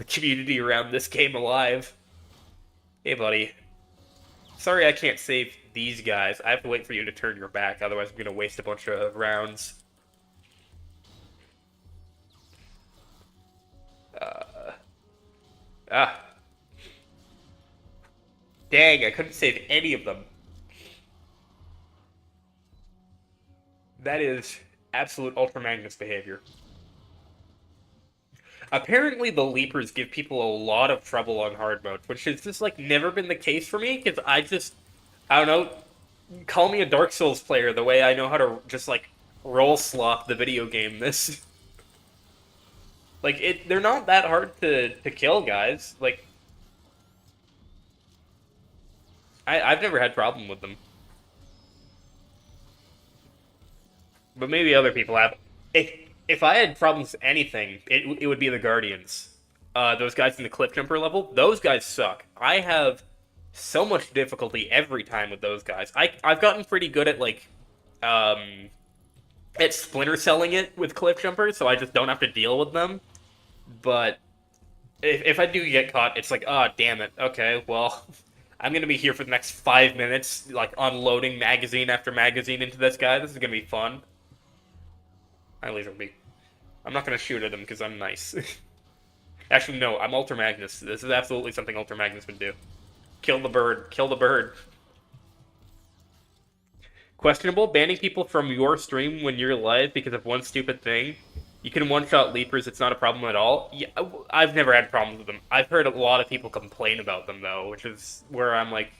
community around this game alive. Hey, buddy. Sorry I can't save these guys. I have to wait for you to turn your back, otherwise I'm gonna waste a bunch of rounds. Uh, ah, dang! I couldn't save any of them. That is absolute Ultra Magnus behavior. Apparently, the Leapers give people a lot of trouble on hard mode, which has just like never been the case for me. Because I don't know, call me a Dark Souls player the way I know how to just like roll slop the video game. This they're not that hard to kill, guys. Like I've never had problem with them, but maybe other people have. If I had problems with anything, it would be the Guardians. Those guys in the cliff jumper level, those guys suck. I have so much difficulty every time with those guys. I've gotten pretty good at um at splinter selling it with cliff jumpers, so I just don't have to deal with them. But if I do get caught, it's like, oh damn it. Okay, well, I'm gonna be here for the next 5 minutes, like unloading magazine after magazine into this guy. This is gonna be fun. I leave him be. I'm not gonna shoot at him because I'm nice. Actually, no, I'm Ultra Magnus. This is absolutely something Ultra Magnus would do. Kill the bird. Kill the bird. Questionable, banning people from your stream when you're live because of one stupid thing. You can one-shot Leapers, it's not a problem at all. Yeah, I've never had problems with them. I've heard a lot of people complain about them, though, which is where I'm like,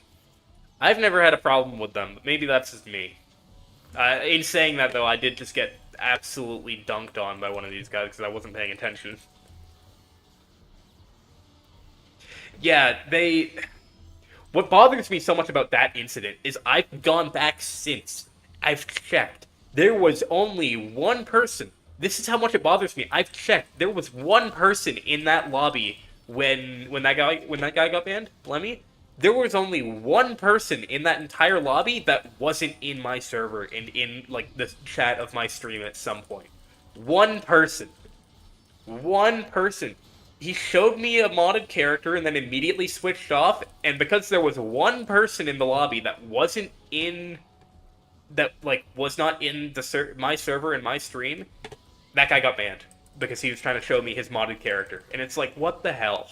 I've never had a problem with them, but maybe that's just me. In saying that, though, I did just get absolutely dunked on by one of these guys because I wasn't paying attention. Yeah, What bothers me so much about that incident is I've gone back since. I've checked. There was only one person. This is how much it bothers me. I've checked. There was one person in that lobby when that guy got banned, Lemmy. There was only one person in that entire lobby that wasn't in my server and in like the chat of my stream at some point. One person. One person. He showed me a modded character and then immediately switched off, and because there was one person in the lobby that wasn't in was not in my server and my stream, that guy got banned because he was trying to show me his modded character. And it's like, what the hell?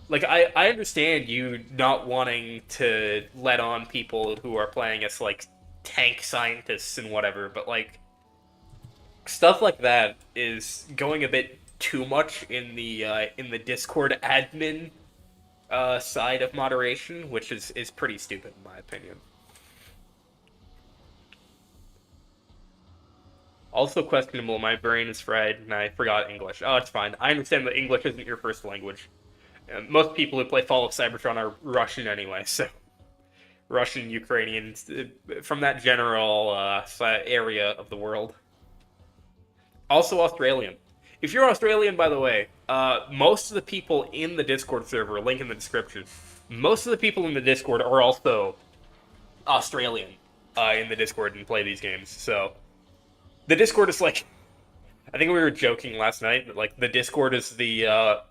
Like, I understand you not wanting to let on people who are playing as like tank scientists and whatever, but like stuff like that is going a bit too much in the Discord admin side of moderation, which is pretty stupid in my opinion. Also questionable, my brain is fried and I forgot English. Oh, it's fine. I understand that English isn't your first language. Most people who play Fall of Cybertron are Russian anyway, so Russian, Ukrainian, from that general area of the world. Also Australian. If you're Australian, by the way, most of the people in the Discord server, link in the description, most of the people in the Discord are also Australian in the Discord and play these games. So the Discord is like, I think we were joking last night that like the Discord is the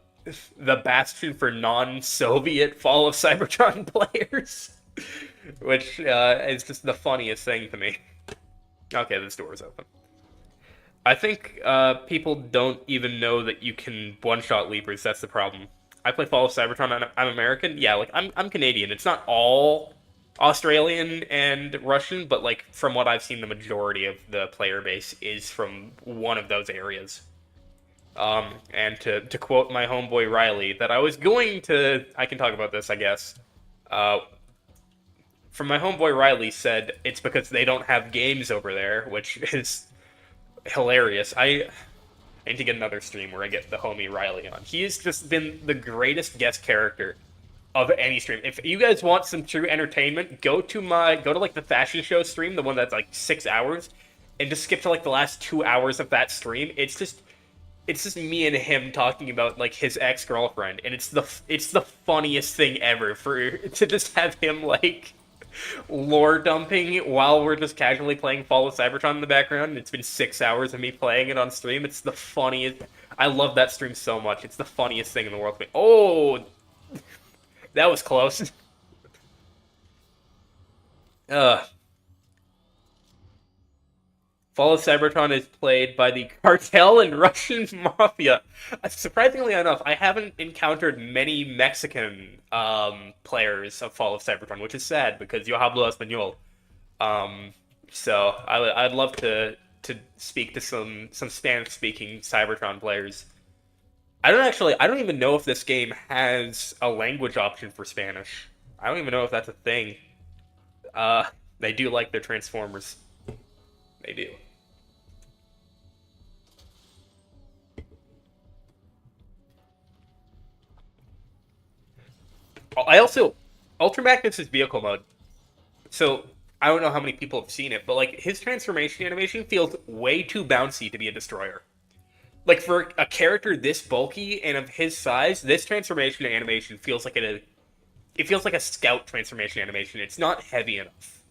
bastion for non-Soviet Fall of Cybertron players, which is just the funniest thing to me. Okay, this door is open. I think people don't even know that you can one-shot Leapers. That's the problem. I play Fall of Cybertron. I'm American. Yeah, like I'm Canadian. It's not all Australian and Russian, but like from what I've seen, the majority of the player base is from one of those areas. And to quote my homeboy Riley, that I can talk about this, I guess. From my homeboy Riley said it's because they don't have games over there, which is hilarious. I need to get another stream where I get the homie Riley on. He's just been the greatest guest character of any stream. If you guys want some true entertainment, go to like the fashion show stream, the one that's like 6 hours. and just skip to like the last 2 hours of that stream. It's just me and him talking about like his ex girlfriend, and it's the funniest thing ever for to just have him like lore dumping while we're just casually playing Fall of Cybertron in the background. And it's been 6 hours of me playing it on stream. It's the funniest. I love that stream so much. It's the funniest thing in the world. Oh, that was close. Uh, Fall of Cybertron is played by the cartel and Russian mafia. Surprisingly enough, I haven't encountered many Mexican players of Fall of Cybertron, which is sad because yo hablo español. Um, so I'd love to speak to some Spanish speaking Cybertron players. I don't even know if this game has a language option for Spanish. I don't even know if that's a thing. Uh, they do like their Transformers. They do. I also Ultra Magnus' vehicle mode. So I don't know how many people have seen it, but like his transformation animation feels way too bouncy to be a destroyer. Like for a character this bulky and of his size, this transformation animation feels like it feels like a scout transformation animation. It's not heavy enough.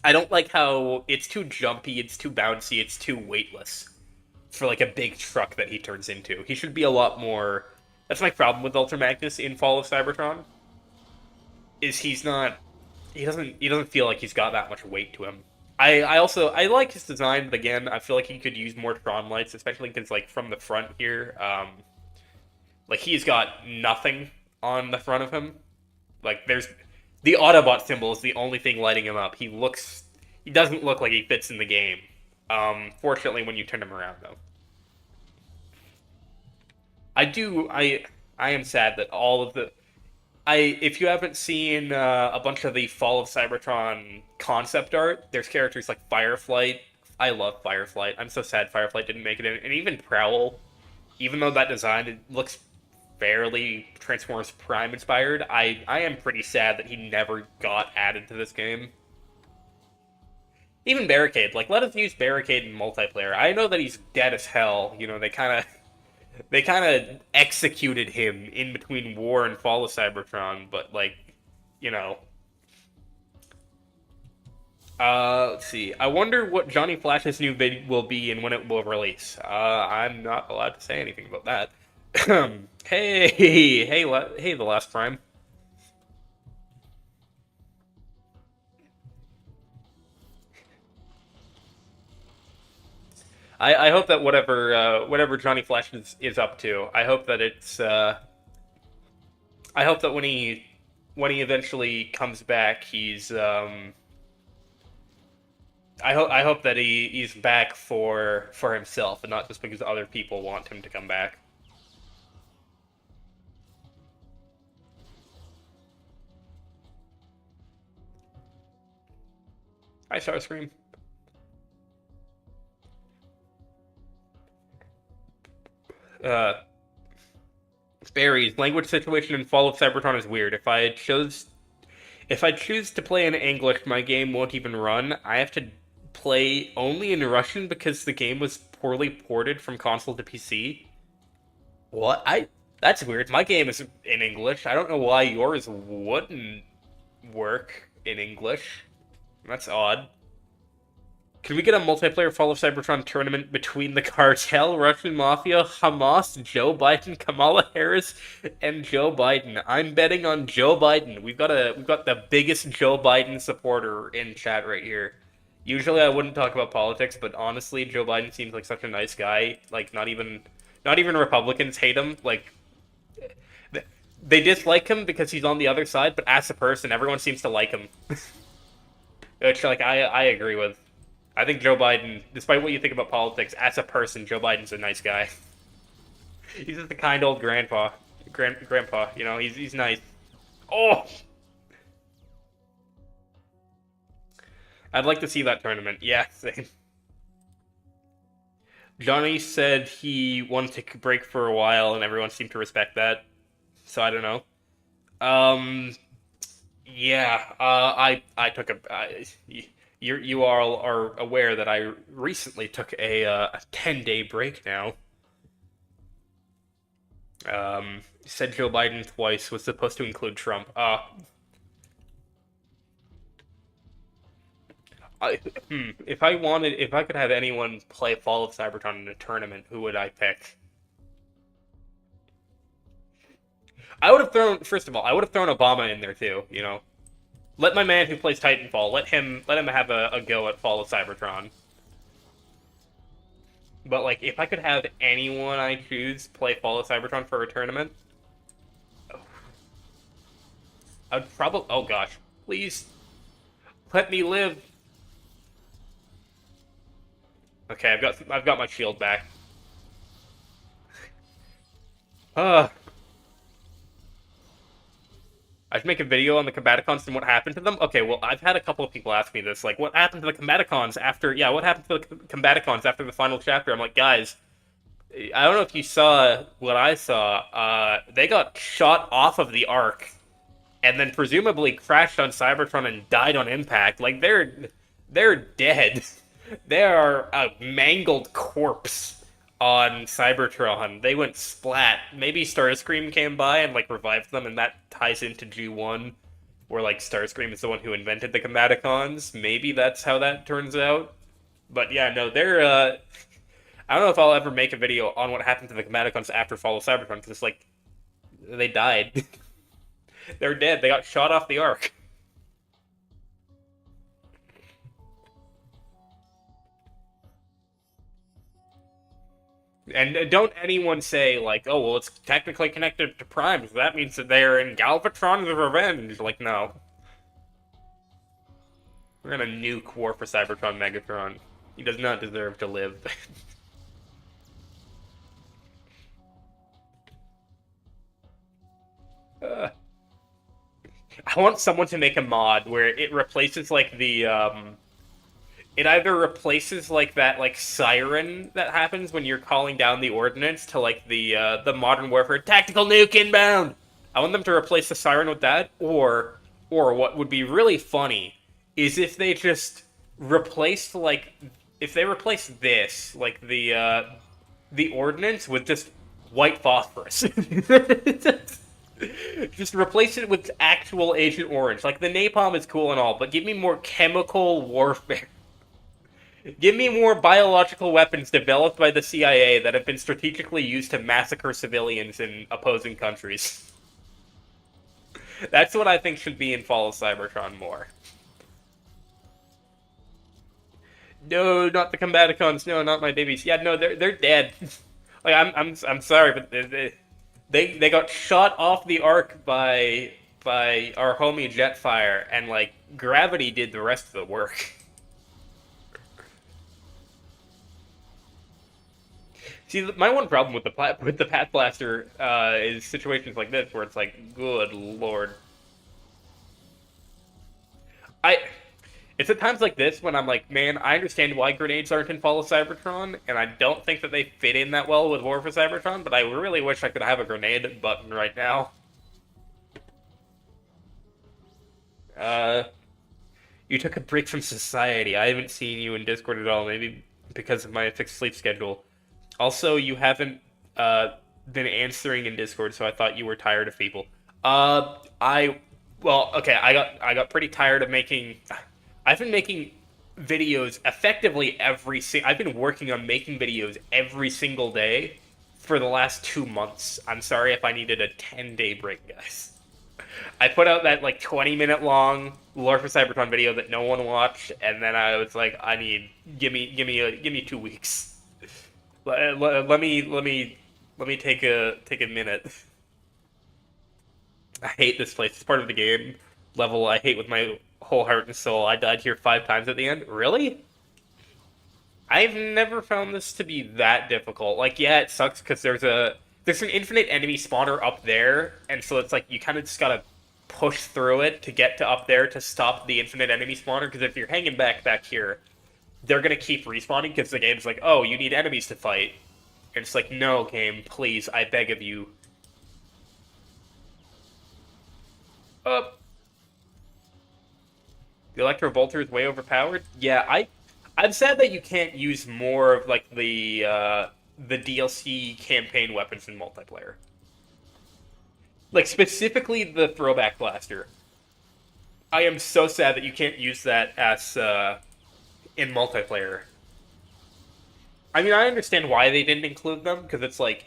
I don't like how it's too jumpy, it's too bouncy, it's too weightless for like a big truck that he turns into. He should be a lot more. That's my problem with Ultra Magnus in Fall of Cybertron. Is he doesn't feel like he's got that much weight to him. I like his design, but again, I feel like he could use more Tron lights, especially because like from the front here, like he's got nothing on the front of him. Like there's the Autobot symbol is the only thing lighting him up. He doesn't look like he fits in the game. Fortunately, when you turn him around though, I do I am sad that all of the if you haven't seen a bunch of the Fall of Cybertron concept art, there's characters like Fireflight. I love Fireflight. I'm so sad Fireflight didn't make it in, and even Prowl. Even though that design it looks fairly Transformers Prime inspired, I am pretty sad that he never got added to this game. Even Barricade, like let us use Barricade in multiplayer. I know that he's dead as hell. You know they kind of executed him in between War and Fall of Cybertron, but like, you know, let's see. I wonder what Johnny Flash's new vid will be and when it will release. I'm not allowed to say anything about that. Hey, the last prime. I hope that whatever Johnny Flash is up to, I hope that when he eventually comes back, I hope that he's back for himself and not just because other people want him to come back. Hi, Starscream. Uh, Barry's language situation in Fall of Cybertron is weird. If I choose to play in English, my game won't even run. I have to play only in Russian because the game was poorly ported from console to PC. What? That's weird. My game is in English. I don't know why yours wouldn't work in English. That's odd. Can we get a multiplayer Fall of Cybertron tournament between the cartel, Russian mafia, Hamas, Joe Biden, Kamala Harris, and Joe Biden? I'm betting on Joe Biden. We've got the biggest Joe Biden supporter in chat right here. Usually I wouldn't talk about politics, but honestly, Joe Biden seems like such a nice guy. Like not even Republicans hate him. Like they dislike him because he's on the other side, but as a person, everyone seems to like him. Which like I agree with. I think Joe Biden, despite what you think about politics, as a person, Joe Biden's a nice guy. He's just a kind old grandpa. You know, he's nice. Oh, I'd like to see that tournament. Yeah, same. Johnny said he wanted to take a break for a while, and everyone seemed to respect that. So I don't know. Um, yeah. I took a. You all are aware that I recently took a 10-day break now. Said Joe Biden twice, was supposed to include Trump. I, if I could have anyone play Fall of Cybertron in a tournament, who would I pick? I would have thrown, first of all, I would have thrown Obama in there too. You know, let my man who plays Titanfall, let him have a go at Fall of Cybertron. But like, if I could have anyone I choose play Fall of Cybertron for a tournament, I'd probably. Oh gosh, please let me live. Okay, I've got my shield back. Uh, I should make a video on the Combaticons and what happened to them. Okay, well, I've had a couple of people ask me this, like, what happened to the Combaticons after? Yeah, what happened to the Combaticons after the final chapter? I'm like, guys, I don't know if you saw what I saw. They got shot off of the Ark, and then presumably crashed on Cybertron and died on impact. Like they're dead. They are a mangled corpse on Cybertron. They went splat. Maybe Starscream came by and like revived them, and that ties into G1, where like Starscream is the one who invented the Combaticons. Maybe that's how that turns out. But yeah, no, they're. I don't know if I'll ever make a video on what happened to the Combaticons after Fall of Cybertron, because it's like they died. They're dead. They got shot off the Ark. And don't anyone say, like, oh, well, it's technically connected to Prime, so that means that they're in Galvatron's revenge. Like, no. We're gonna nuke War for Cybertron Megatron. He does not deserve to live. I want someone to make a mod where it replaces, like, it either replaces like that like siren that happens when you're calling down the ordnance to like the Modern Warfare tactical nuke inbound. I want them to replace the siren with that, or what would be really funny is if they just replaced like if they replace this like the ordnance with just white phosphorus. Just replace it with actual Agent Orange. Like the napalm is cool and all, but give me more chemical warfare. Give me more biological weapons developed by the CIA that have been strategically used to massacre civilians in opposing countries. That's what I think should be in Fall of Cybertron more. No, not the Combaticons. No, not my babies. Yeah, no, they're dead. Like I'm sorry, but they got shot off the Ark by our homie Jetfire, and like gravity did the rest of the work. See, my one problem with the Path Blaster is situations like this where it's like, good lord. It's at times like this when I'm like, man, I understand why grenades aren't in Fall of Cybertron, and I don't think that they fit in that well with War for Cybertron, but I really wish I could have a grenade button right now. You took a break from society. I haven't seen you in Discord at all, maybe because of my fixed sleep schedule. Also, you haven't been answering in Discord, so I thought you were tired of people. Okay, I got pretty tired of making. I've been making videos effectively I've been working on making videos every single day for the last 2 months. I'm sorry if I needed a 10-day break, guys. I put out that like 20-minute long Lore for Cybertron video that no one watched, and then I was like, give me 2 weeks. Let me take a minute. I hate this place. It's part of the game level. I hate with my whole heart and soul. I died here 5 times at the end. Really? I've never found this to be that difficult. Like, yeah, it sucks because there's an infinite enemy spawner up there, and so it's like you kind of just gotta push through it to get to up there to stop the infinite enemy spawner. Because if you're hanging back here, they're gonna keep respawning because the game's like, oh, you need enemies to fight. And it's like, no, game, please, I beg of you. The Electro-Volter is way overpowered? Yeah, I'm sad that you can't use more of, like, the DLC campaign weapons in multiplayer. Like, specifically the Throwback Blaster. I am so sad that you can't use that as, in multiplayer. I mean, I understand why they didn't include them, because it's like,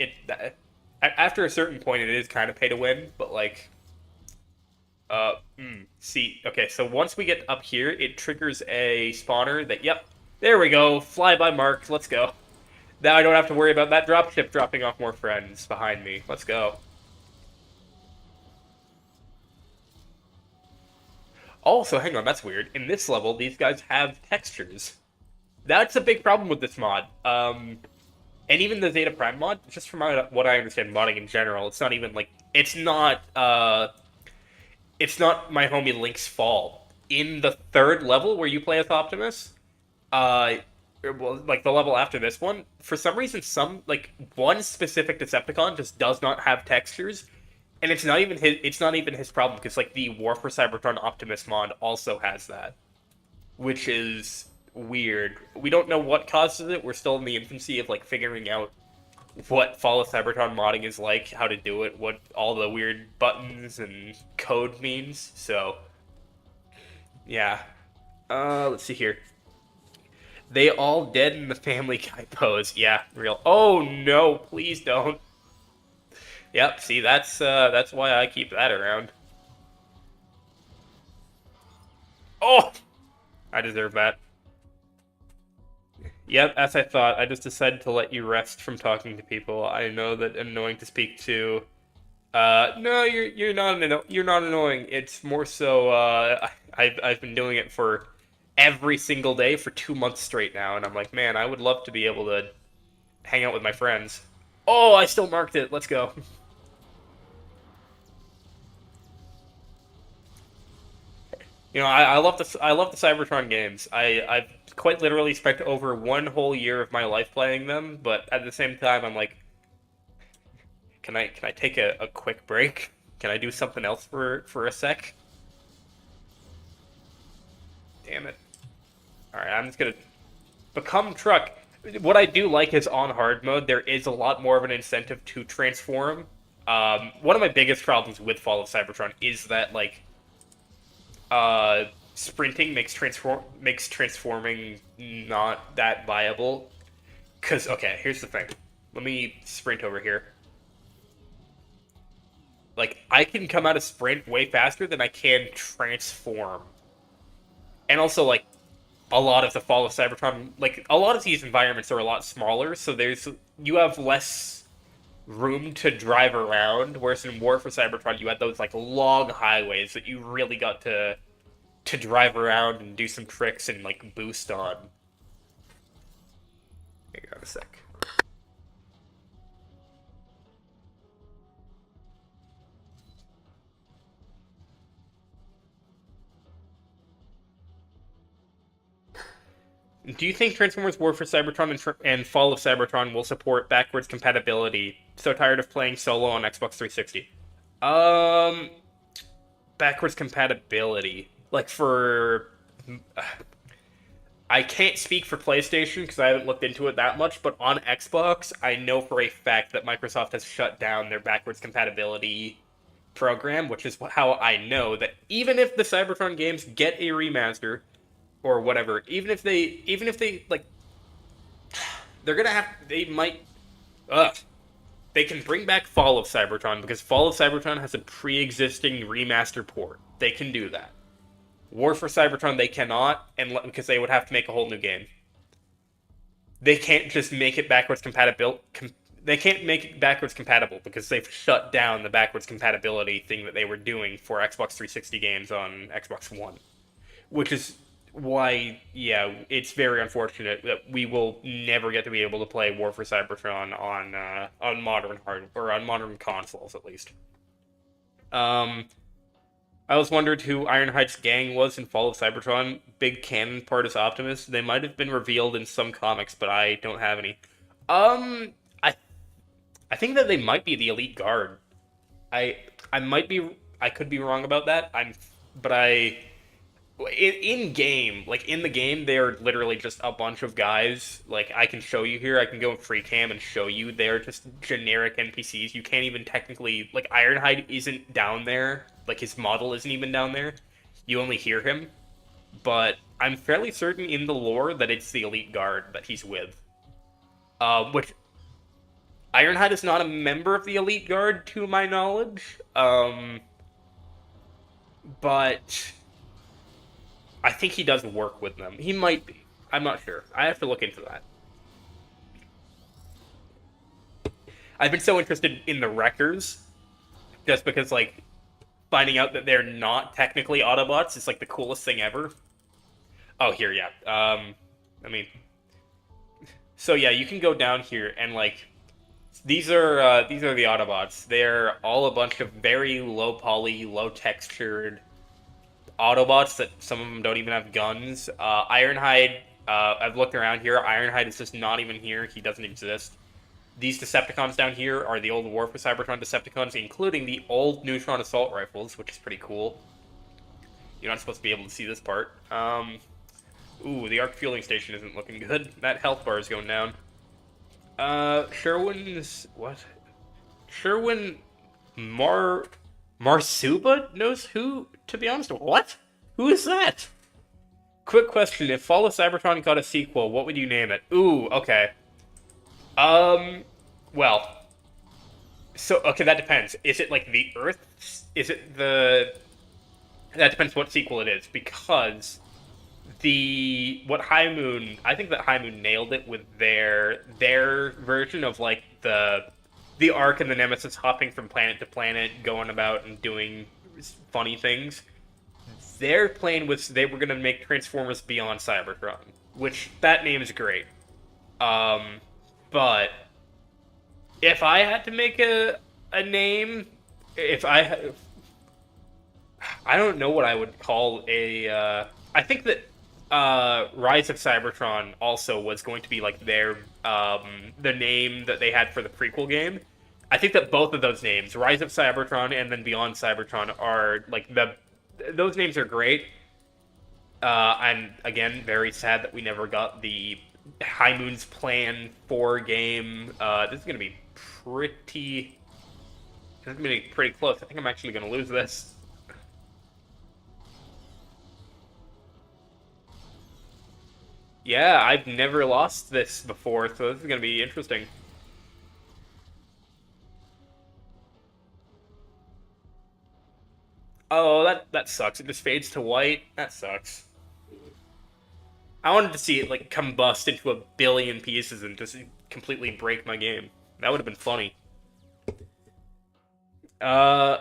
after a certain point, it is kind of pay to win, but, like, see, okay, so once we get up here, it triggers a spawner that, yep, there we go, flyby marked, let's go. Now I don't have to worry about that dropship dropping off more friends behind me. Let's go. Also, hang on, that's weird. In this level, these guys have textures. That's a big problem with this mod. And even the Zeta Prime mod, just from what I understand modding in general, it's not even like it's not my homie Link's fault. In the third level where you play as Optimus, uh, well, like the level after this one, for some reason, one specific Decepticon just does not have textures, and it's not even his problem because like the War for Cybertron Optimus mod also has that, which is weird. We don't know what causes it. We're still in the infancy of like figuring out what Fall of Cybertron modding is like, how to do it, what all the weird buttons and code means. So, yeah. Let's see here. They all dead in the Family Guy pose. Yeah, real. Oh no, please don't. Yep, see that's why I keep that around. Oh, I deserve that. Yep, as I thought, I just decided to let you rest from talking to people. I know that I'm annoying to speak to. No, you're not annoying. It's more so I've been doing it for every single day for 2 months straight now, and I'm like, man, I would love to be able to hang out with my friends. Oh, I still marked it. Let's go. You know, I love the Cybertron games. I've quite literally spent over one whole year of my life playing them, but at the same time, I'm like, can I take a quick break? Can I do something else for a sec? Damn it! All right, I'm just gonna become truck. What I do like is on hard mode, there is a lot more of an incentive to transform. One of my biggest problems with Fall of Cybertron is that like sprinting makes transforming not that viable. Cause okay, here's the thing. Let me sprint over here. Like I can come out of sprint way faster than I can transform. And also like a lot of the Fall of Cybertron, like a lot of these environments are a lot smaller, so you have less room to drive around. Whereas in War for Cybertron, you had those like long highways that you really got to drive around and do some tricks and like boost on. Hang on a sec. Do you think Transformers War for Cybertron and Fall of Cybertron will support backwards compatibility? So tired of playing solo on Xbox 360. Um, backwards compatibility. Like for I can't speak for PlayStation because I haven't looked into it that much, but on Xbox, I know for a fact that Microsoft has shut down their backwards compatibility program, which is how I know that even if the Cybertron games get a remaster or whatever, even if they like they're gonna have they might ugh, they can bring back Fall of Cybertron because Fall of Cybertron has a pre-existing remaster port. They can do that. War for Cybertron they cannot, and because they would have to make a whole new game. They can't just make it backwards compatible. They can't make it backwards compatible because they've shut down the backwards compatibility thing that they were doing for Xbox 360 games on Xbox One, which is why, yeah, it's very unfortunate that we will never get to be able to play War for Cybertron on modern hard or on modern consoles at least. Um, I always wondered who Ironhide's gang was in Fall of Cybertron. Big canon part is Optimus. They might have been revealed in some comics, but I don't have any. Um, I I think that they might be the Elite Guard. I I might be I could be wrong about that. But in game, like in the game, they're literally just a bunch of guys. Like I can show you here. I can go in free cam and show you. They're just generic NPCs. You can't even technically like Ironhide isn't down there. Like his model isn't even down there. You only hear him. But I'm fairly certain in the lore that it's the Elite Guard that he's with. Which Ironhide is not a member of the Elite Guard to my knowledge. But I think he does work with them. He might be. I'm not sure. I have to look into that. I've been so interested in the Wreckers, just because, like, finding out that they're not technically Autobots is, like, the coolest thing ever. Oh, here, yeah. I mean... So, yeah, you can go down here, and, like, these are the Autobots. They're all a bunch of very low-poly, low-textured Autobots that some of them don't even have guns. Ironhide, I've looked around here. Ironhide is just not even here. He doesn't exist. These Decepticons down here are the old War for Cybertron Decepticons, including the old Neutron Assault Rifles, which is pretty cool. You're not supposed to be able to see this part. Ooh, the arc fueling station isn't looking good. That health bar is going down. Sherwin's... What? Sherwin... Marsuba knows who... To be honest, what? Who is that? Quick question, if Fall of Cybertron got a sequel, what would you name it? Ooh, okay. Well. So, okay, that depends. Is it, like, the Earth? Is it the... That depends what sequel it is, because... What High Moon... I think that High Moon nailed it with their version of, like, the Ark and the Nemesis hopping from planet to planet, going about and doing funny things. Their plan was they were going to make Transformers Beyond Cybertron, which that name is great. But if I had to make a name, I don't know what I would call a. I think that Rise of Cybertron also was going to be like their the name that they had for the prequel game. I think that both of those names, Rise of Cybertron and then Beyond Cybertron, are like those names are great. I'm again very sad that we never got the High Moon's Plan 4 game. This is gonna be pretty. This is gonna be pretty close. I think I'm actually gonna lose this. Yeah, I've never lost this before, so this is gonna be interesting. Oh, that sucks. It just fades to white. That sucks. I wanted to see it like combust into a billion pieces and just completely break my game. That would have been funny. Uh,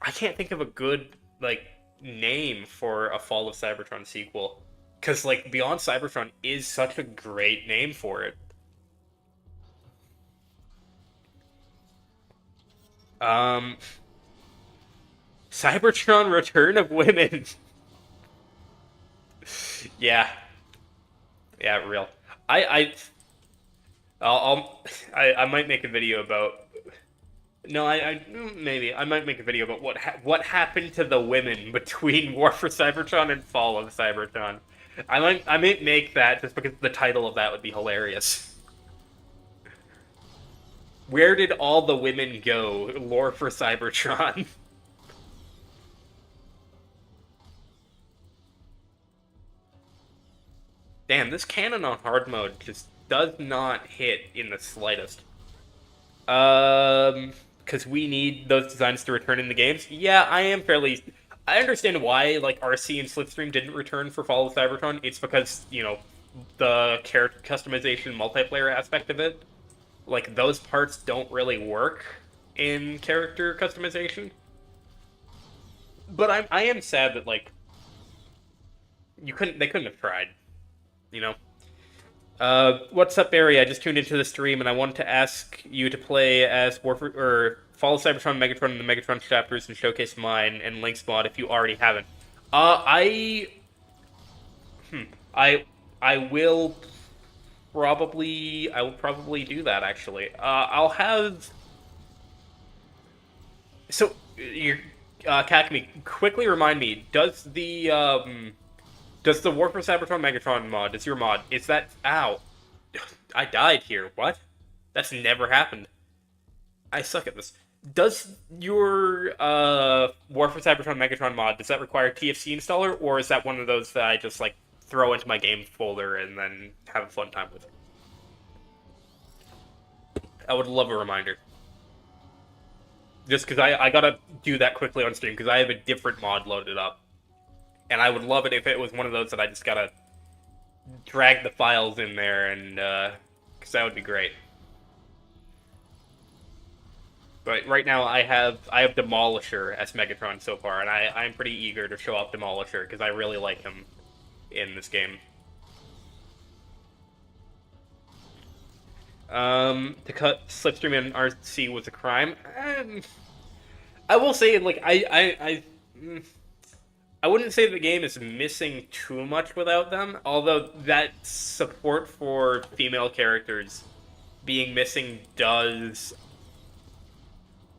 I can't think of a good like name for a Fall of Cybertron sequel, because like Beyond Cybertron is such a great name for it. Um, Cybertron: Return of Women. Yeah, yeah, real. I, I, I might make a video about. No, maybe I might make a video about what happened to the women between War for Cybertron and Fall of Cybertron. I might make that just because the title of that would be hilarious. Where did all the women go? Lore for Cybertron. Damn, this cannon on hard mode just does not hit in the slightest. Because we need those designs to return in the games. Yeah, I am fairly. I understand why like RC and Slipstream didn't return for Fall of Cybertron. It's because the character customization multiplayer aspect of it. Like those parts don't really work in character customization. But I am sad that like they couldn't have tried. You know. What's up, Barry? I just tuned into the stream and I wanted to ask you to play as Warfare or Fall of Cybertron, Megatron, and the Megatron chapters and showcase mine and Link's mod if you already haven't. I will probably do that actually. I'll have. So you're Kakami, quickly remind me, does the War for Cybertron Megatron mod, is your mod, is that... Ow. I died here. What? That's never happened. I suck at this. Does your War for Cybertron Megatron mod, does that require TFC installer, or is that one of those that I just, like, throw into my game folder and then have a fun time with? I would love a reminder. Just because I gotta do that quickly on stream, because I have a different mod loaded up. And I would love it if it was one of those that I just gotta drag the files in there, and, because that would be great. But right now I have Demolisher as Megatron so far, and I'm pretty eager to show off Demolisher, because I really like him in this game. To cut Slipstream and RC was a crime. I will say, like, I wouldn't say the game is missing too much without them, although that support for female characters being missing does...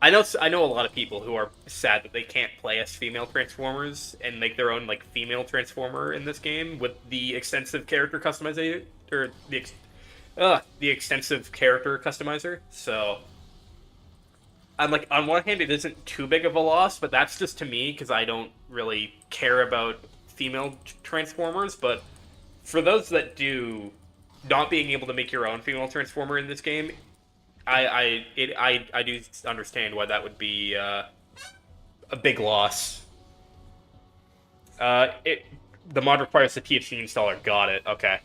I know a lot of people who are sad that they can't play as female Transformers and make their own, like, female Transformer in this game with the extensive character customization, or the extensive character customizer. So I'm like, on one hand, it isn't too big of a loss, but that's just to me because I don't really care about female Transformers. But for those that do, not being able to make your own female Transformer in this game, I do understand why that would be a big loss. The mod requires the TFC installer. Got it. Okay.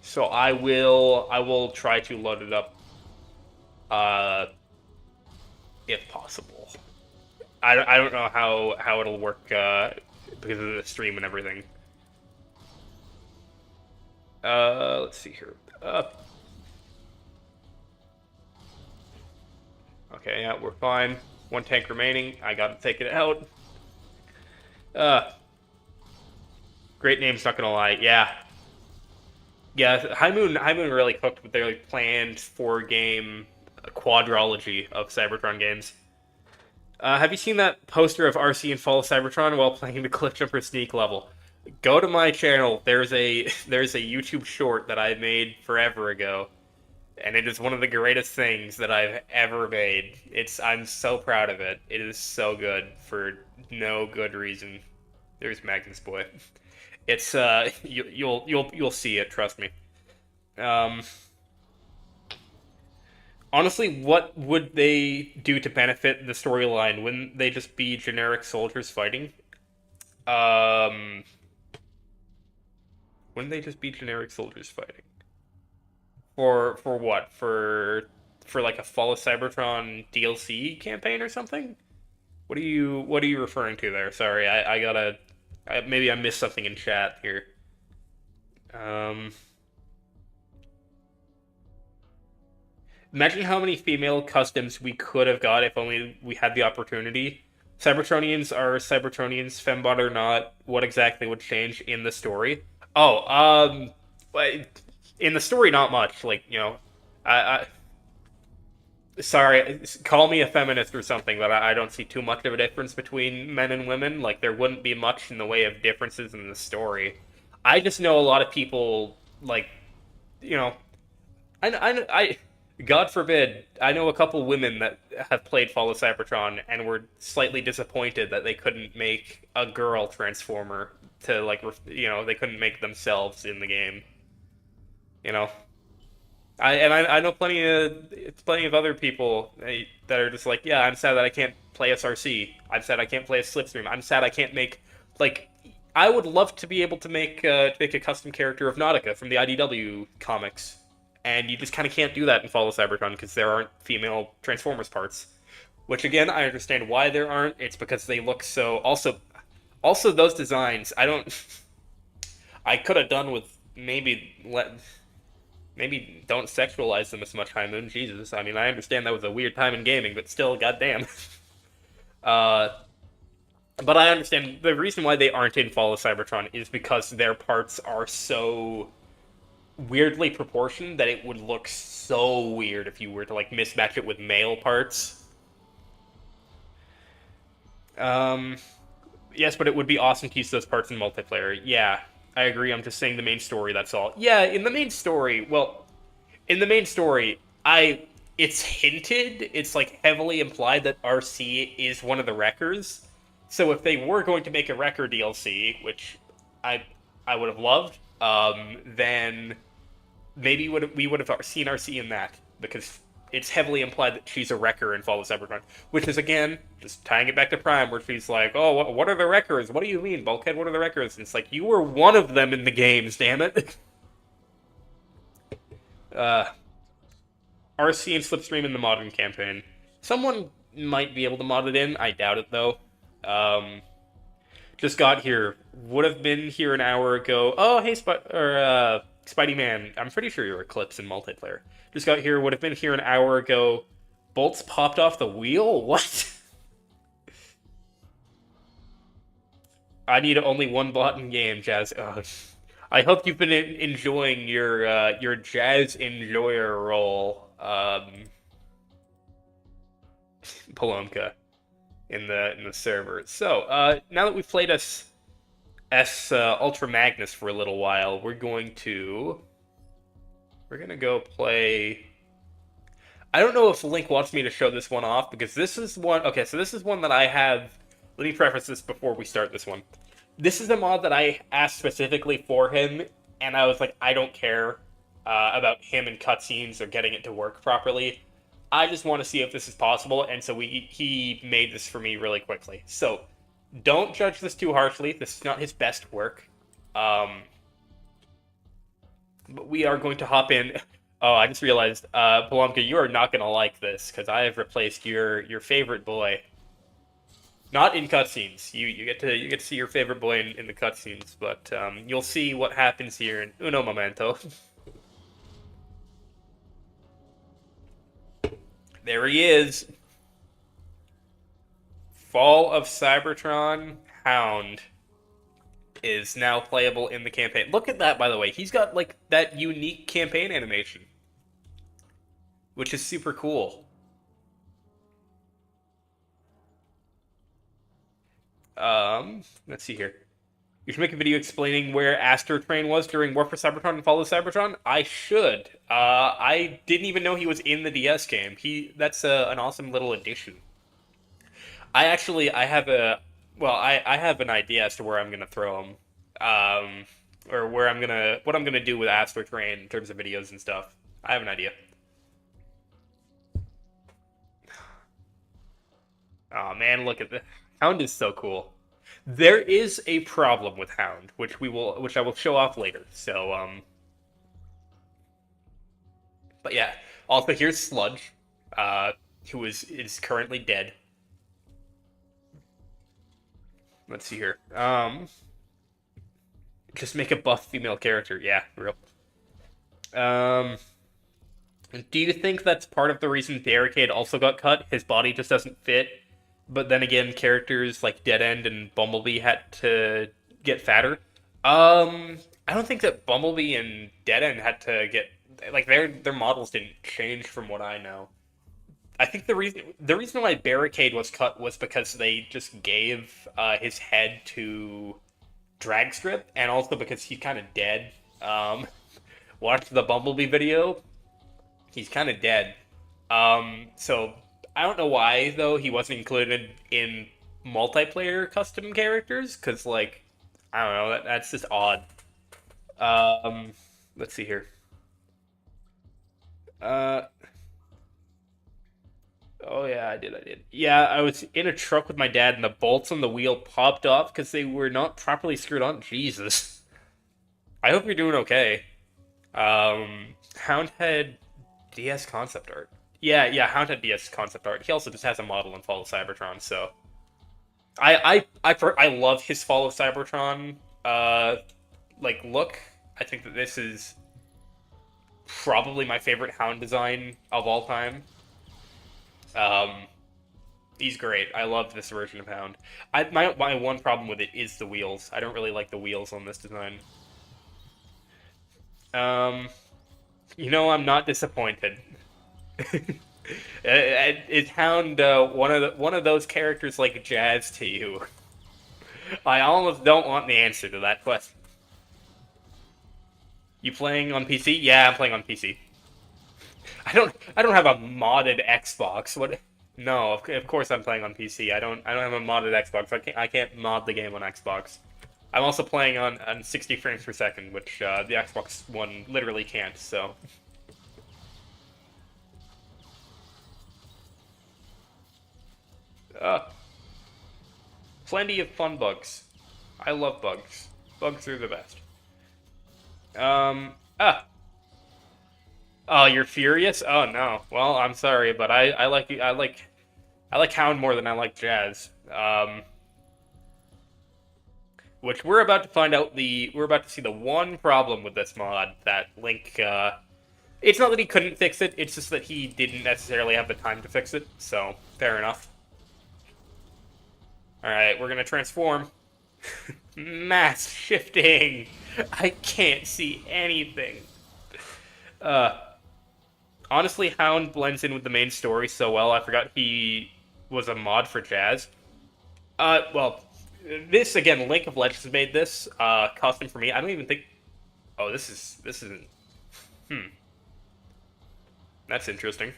So I will try to load it up, if possible. I don't know how it'll work because of the stream and everything. Let's see here. Okay, yeah, we're fine. One tank remaining. I gotta take it out. Great names, not gonna lie. Yeah. Yeah, High Moon really cooked with their planned 4-game quadrology of Cybertron games. Have you seen that poster of RC and Fall of Cybertron while playing the Cliffjumper Sneak level? Go to my channel. There's a YouTube short that I made forever ago, and it is one of the greatest things that I've ever made. I'm so proud of it. It is so good for no good reason. There's Magnus Boy. It's you'll see it. Trust me. Honestly, what would they do to benefit the storyline? Wouldn't they just be generic soldiers fighting? Wouldn't they just be generic soldiers fighting? For what? For like a Fall of Cybertron DLC campaign or something? What are you referring to there? Sorry, maybe I missed something in chat here. Imagine how many female customs we could have got if only we had the opportunity. Cybertronians are Cybertronians, fembot or not. What exactly would change in the story? Oh, in the story, not much. Like, you know, sorry, call me a feminist or something, but I don't see too much of a difference between men and women. Like, there wouldn't be much in the way of differences in the story. I just know a lot of people, like, you know, God forbid, I know a couple women that have played Fall of Cybertron and were slightly disappointed that they couldn't make a girl Transformer to, like, you know, they couldn't make themselves in the game. You know? I know plenty of other people that are just like, yeah, I'm sad that I can't play SRC. I'm sad I can't play a Slipstream. I'm sad I can't make, like, I would love to be able to make a custom character of Nautica from the IDW comics. And you just kind of can't do that in Fall of Cybertron because there aren't female Transformers parts. Which, again, I understand why there aren't. It's because they look so... Also, those designs, I could have done with maybe don't sexualize them as much, High Moon. Jesus, I mean, I understand that was a weird time in gaming, but still, goddamn. But I understand the reason why they aren't in Fall of Cybertron is because their parts are so weirdly proportioned that it would look so weird if you were to, like, mismatch it with male parts. Um, yes, but it would be awesome to use those parts in multiplayer. Yeah, I agree. I'm just saying the main story. That's all. Yeah, in the main story. Well, in the main story, it's hinted. It's like heavily implied that RC is one of the wreckers. So if they were going to make a wrecker DLC, which I I would have loved, then maybe we would have seen RC in that because it's heavily implied that she's a wrecker in Fall of Cybertron, which is again just tying it back to Prime, where she's like, "Oh, what are the wreckers? What do you mean, Bulkhead? What are the wreckers?" And it's like you were one of them in the games, damn it. uh, RC and Slipstream in the modern campaign. Someone might be able to mod it in. I doubt it though. Um, just got here. Would have been here an hour ago. Oh, hey, Spidey Man. I'm pretty sure you're Eclipse in multiplayer. Just got here. Would have been here an hour ago. Bolts popped off the wheel? What? I need only one bot in game, Jazz. I hope you've been enjoying your Jazz enjoyer role, Palomka, in the server. So now that we've played Ultra Magnus for a little while, we're gonna go play. I don't know if Link wants me to show this one off because this is one. Okay, so this is one that I have. Let me preface this before we start this one. This is a mod that I asked specifically for him, and I was like, I don't care about him and cutscenes or getting it to work properly. I just want to see if this is possible, and so he made this for me really quickly. So don't judge this too harshly. This is not his best work. But we are going to hop in. Oh, I just realized, Palomka, you are not going to like this because I have replaced your favorite boy. Not in cutscenes. You get to see your favorite boy in the cutscenes, but you'll see what happens here in uno momento. There he is. Fall of Cybertron Hound is now playable in the campaign. Look at that, by the way. He's got like that unique campaign animation, which is super cool. Let's see here. You should make a video explaining where Astrotrain was during War for Cybertron and Fall of Cybertron. I should. I didn't even know he was in the DS game. That's an awesome little addition. I have I have an idea as to where I'm gonna throw him, or what I'm gonna do with Astrotrain in terms of videos and stuff. I have an idea. Oh man, look at the Hound is so cool. There is a problem with Hound, which I will show off later. So, but yeah. Also, here's Sludge, who is currently dead. Let's see here. Just make a buff female character. Yeah, real. Um, do you think that's part of the reason Barricade also got cut? His body just doesn't fit. But then again, characters like Dead End and Bumblebee had to get fatter. I don't think that Bumblebee and Dead End had to get like their models didn't change from what I know. I think the reason why Barricade was cut was because they just gave his head to Dragstrip, and also because he's kind of dead. Watch the Bumblebee video; he's kind of dead. So I don't know why though he wasn't included in multiplayer custom characters, because like I don't know, that's just odd. Um, let's see here. Uh, Oh yeah, I did. Yeah, I was in a truck with my dad, and the bolts on the wheel popped off because they were not properly screwed on. Jesus. I hope you're doing okay. Hound had DS concept art. Yeah, Hound had DS concept art. He also just has a model in Fall of Cybertron. So I love his Fall of Cybertron like look. I think that this is probably my favorite Hound design of all time. Um, he's great. I love this version of Hound. My one problem with it is the wheels. I don't really like the wheels on this design. Um, I'm not disappointed. Is Hound one of those characters like Jazz to you? I almost don't want the answer to that question. You playing on PC? Yeah, I'm playing on PC. I don't have a modded Xbox. What? No, of course I'm playing on PC. I don't have a modded Xbox. I can't mod the game on Xbox. I'm also playing on 60 frames per second, which the Xbox One literally can't. So, uh, plenty of fun bugs. I love bugs. Bugs are the best. Ah. Oh, you're furious? Oh no. Well, I'm sorry, but I like Hound more than I like Jazz. Which we're about to find out we're about to see the one problem with this mod that Link it's not that he couldn't fix it, it's just that he didn't necessarily have the time to fix it. So, fair enough. All right, we're going to transform. Mass shifting. I can't see anything. Uh Honestly, Hound blends in with the main story so well. I forgot he was a mod for Jazz. Well, this again, Link of Legends made this custom for me. I don't even think. Oh, this isn't. Hmm, that's interesting.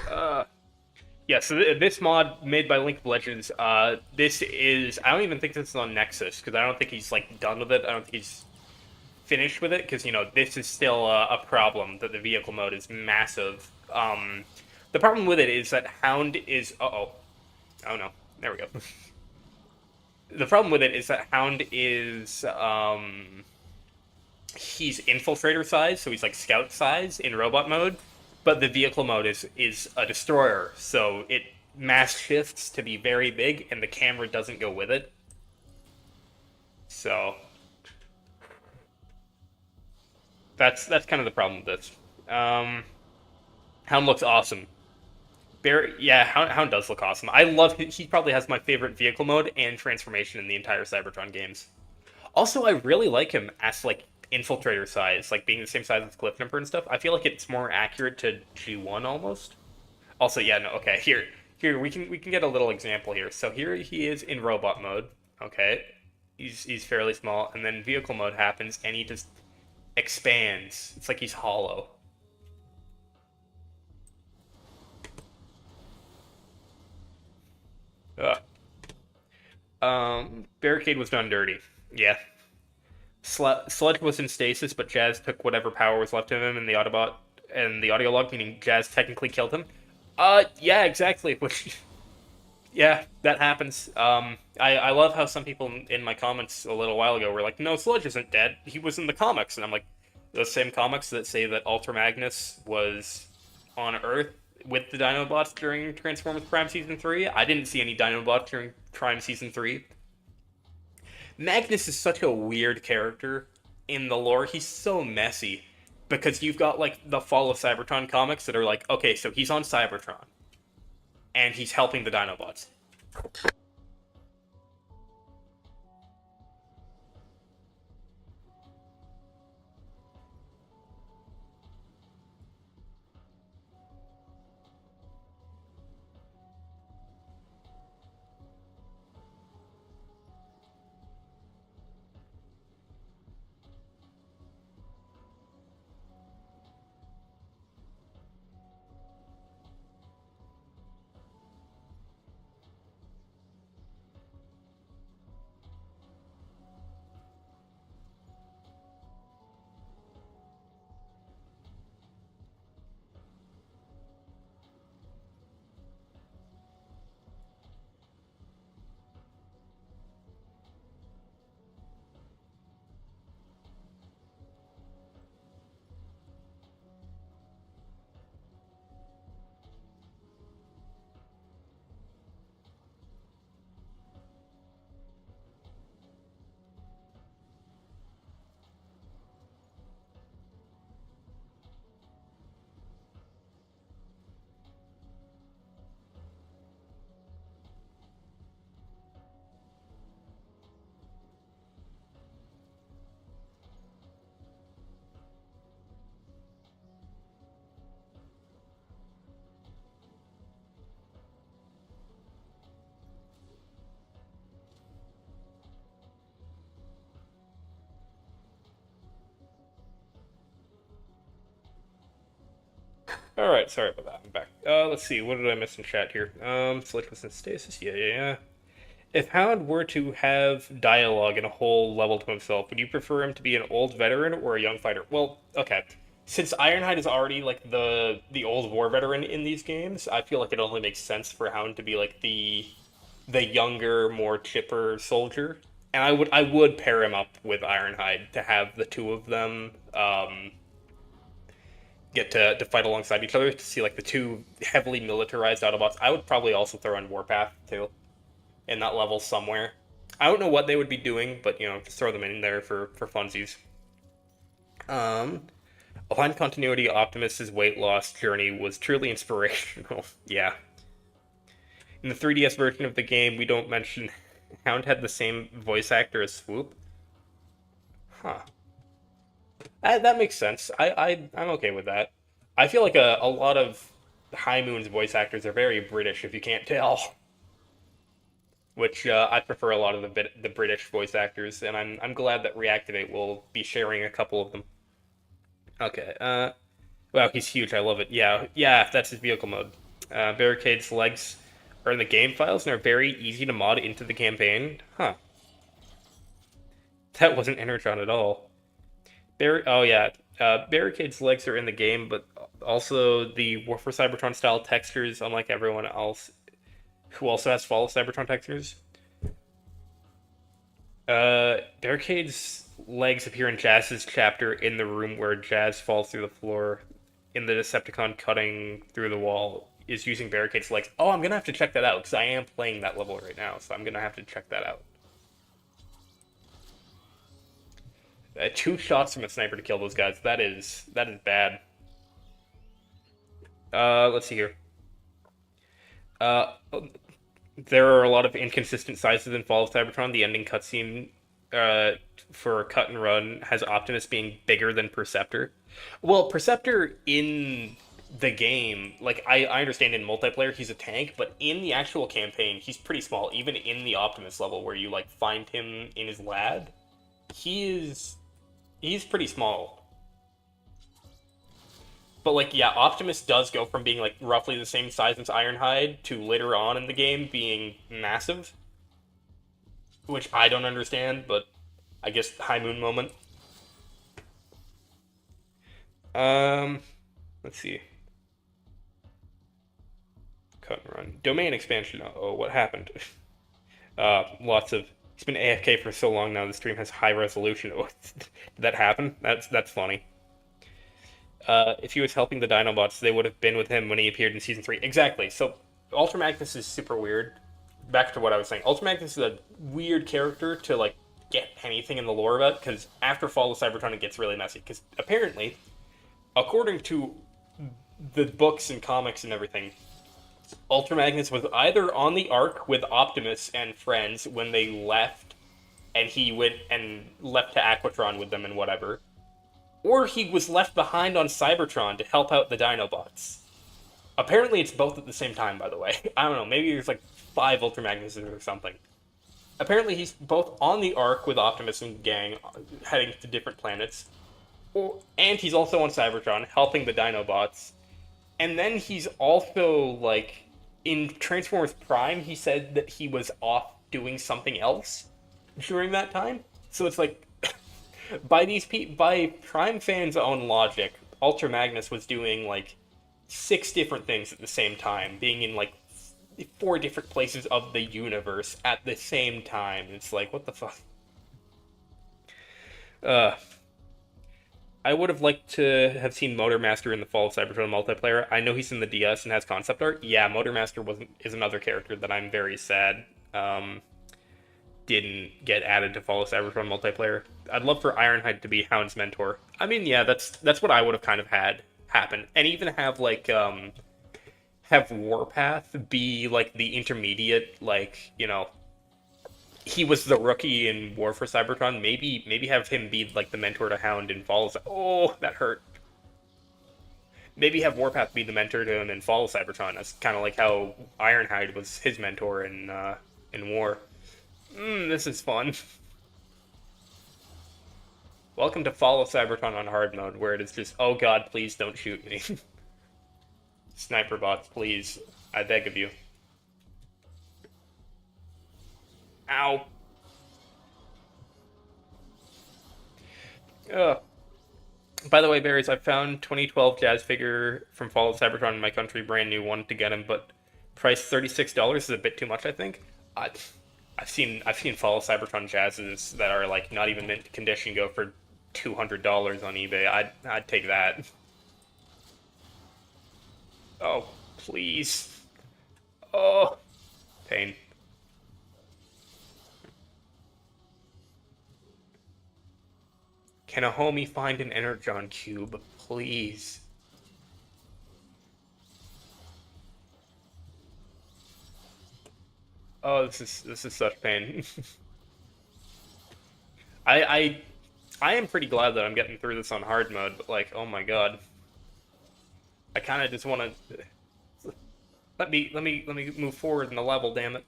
Uh, yeah. So this mod made by Link of Legends. This is. I don't even think this is on Nexus because I don't think he's like done with it. I don't think he's finished with it because this is still a problem that the vehicle mode is massive. The problem with it is that Hound is. Oh no. There we go. The problem with it is that Hound is he's infiltrator size, so he's like scout size in robot mode, but the vehicle mode is a destroyer, so it mass shifts to be very big, and the camera doesn't go with it. So that's kind of the problem with this. Hound looks awesome. Yeah, Hound does look awesome. I love. He probably has my favorite vehicle mode and transformation in the entire Cybertron games. Also, I really like him as like infiltrator size, like being the same size as Cliffnumper and stuff. I feel like it's more accurate to G1 almost. Also, yeah, no, okay, here we can get a little example here. So here he is in robot mode. Okay, he's fairly small, and then vehicle mode happens, and he just expands. It's like he's hollow. Ugh. Barricade was done dirty. Yeah, Sludge was in stasis, but Jazz took whatever power was left of him in the Autobot and the audio log, meaning Jazz technically killed him. Yeah, exactly. Which, yeah, that happens. I love how some people in my comments a little while ago were like, "No, Sludge isn't dead. He was in the comics," and I'm like, those same comics that say that Ultra Magnus was on Earth with the Dinobots during Transformers Prime Season 3. I didn't see any Dinobots during Prime Season 3. Magnus is such a weird character in the lore. He's so messy because you've got like the Fall of Cybertron comics that are like, okay, so he's on Cybertron and he's helping the Dinobots. Alright, sorry about that. I'm back. Let's see, what did I miss in chat here? Selectless and stasis, yeah. If Hound were to have dialogue and a whole level to himself, would you prefer him to be an old veteran or a young fighter? Well, okay. Since Ironhide is already like the old war veteran in these games, I feel like it only makes sense for Hound to be like the younger, more chipper soldier. And I would pair him up with Ironhide to have the two of them get to fight alongside each other to see like the two heavily militarized Autobots. I would probably also throw in Warpath too in that level somewhere. I don't know what they would be doing, but just throw them in there for funsies. Behind continuity, Optimus's weight loss journey was truly inspirational. Yeah. In the 3DS version of the game, we don't mention Hound had the same voice actor as Swoop. Huh. That makes sense. I'm okay with that. I feel like a lot of High Moon's voice actors are very British, if you can't tell. Which I prefer a lot of the British voice actors, and I'm glad that Reactivate will be sharing a couple of them. Okay. Wow, he's huge. I love it. Yeah. That's his vehicle mode. Barricade's legs are in the game files and are very easy to mod into the campaign. Huh. That wasn't Energon at all. Oh yeah. Barricade's legs are in the game, but also the War for Cybertron style textures, unlike everyone else who also has Fall of Cybertron textures. Barricade's legs appear in Jazz's chapter in the room where Jazz falls through the floor in the Decepticon cutting through the wall is using Barricade's legs. Oh, I'm gonna have to check that out because I am playing that level right now, so I'm gonna have to check that out. 2 shots from a sniper to kill those guys. That is bad. Let's see here. There are a lot of inconsistent sizes in Fall of Cybertron. The ending cutscene for Cut and Run has Optimus being bigger than Perceptor. Well, Perceptor in the game, like I understand in multiplayer he's a tank, but in the actual campaign he's pretty small. Even in the Optimus level where you like find him in his lab, he's pretty small. But like, yeah, Optimus does go from being like roughly the same size as Ironhide to later on in the game being massive, which I don't understand, but I guess High Moon moment. Let's see. Cut and run. Domain expansion. Oh, what happened? Lots of. He's been AFK for so long now. The stream has high resolution. Oh, did that happen? That's funny. If he was helping the Dinobots, they would have been with him when he appeared in Season 3. Exactly. So, Ultra Magnus is super weird. Back to what I was saying. Ultra Magnus is a weird character to, like, get anything in the lore about, because after Fall of Cybertron, it gets really messy. Because apparently, according to the books and comics and everything, Ultra Magnus was either on the Ark with Optimus and friends when they left, and he went and left to Aquatron with them and whatever, or he was left behind on Cybertron to help out the Dinobots. Apparently it's both at the same time, by the way. I don't know, maybe there's like 5 Ultra Magnuses or something. Apparently he's both on the Ark with Optimus and gang, heading to different planets, and he's also on Cybertron, helping the Dinobots. And then he's also, like, in Transformers Prime, he said that he was off doing something else during that time. So it's like, by Prime fans' own logic, Ultra Magnus was doing, like, 6 different things at the same time, being in, like, 4 different places of the universe at the same time. It's like, what the fuck? I would have liked to have seen Motormaster in the Fall of Cybertron multiplayer. I know he's in the DS and has concept art. Yeah, Motormaster is another character that I'm very sad didn't get added to Fall of Cybertron multiplayer. I'd love for Ironhide to be Hound's mentor. I mean, yeah, that's what I would have kind of had happen, and even have like have Warpath be like the intermediate, like, you know, he was the rookie in War for Cybertron. Maybe have him be like the mentor to Hound in Fall of... Oh, that hurt. Maybe have Warpath be the mentor to him in Fall of Cybertron. That's kind of like how Ironhide was his mentor in War. This is fun. Welcome to Fall of Cybertron on hard mode, where it is just, oh god, please don't shoot me. Sniper bots, please. I beg of you. Ow. Ugh. By the way, Berries, I found 2012 Jazz figure from Fall of Cybertron in my country, brand new one to get him, but price $36 is a bit too much, I think. I, I've seen Fall of Cybertron Jazzes that are like not even mint condition go for $200 on eBay. I'd take that. Oh, please. Oh, pain. Can a homie find an Energon cube, please? Oh, this is such pain. I I I am pretty glad that I'm getting through this on hard mode, but like, oh my god, I kind of just want to let me move forward in the level. Damn it.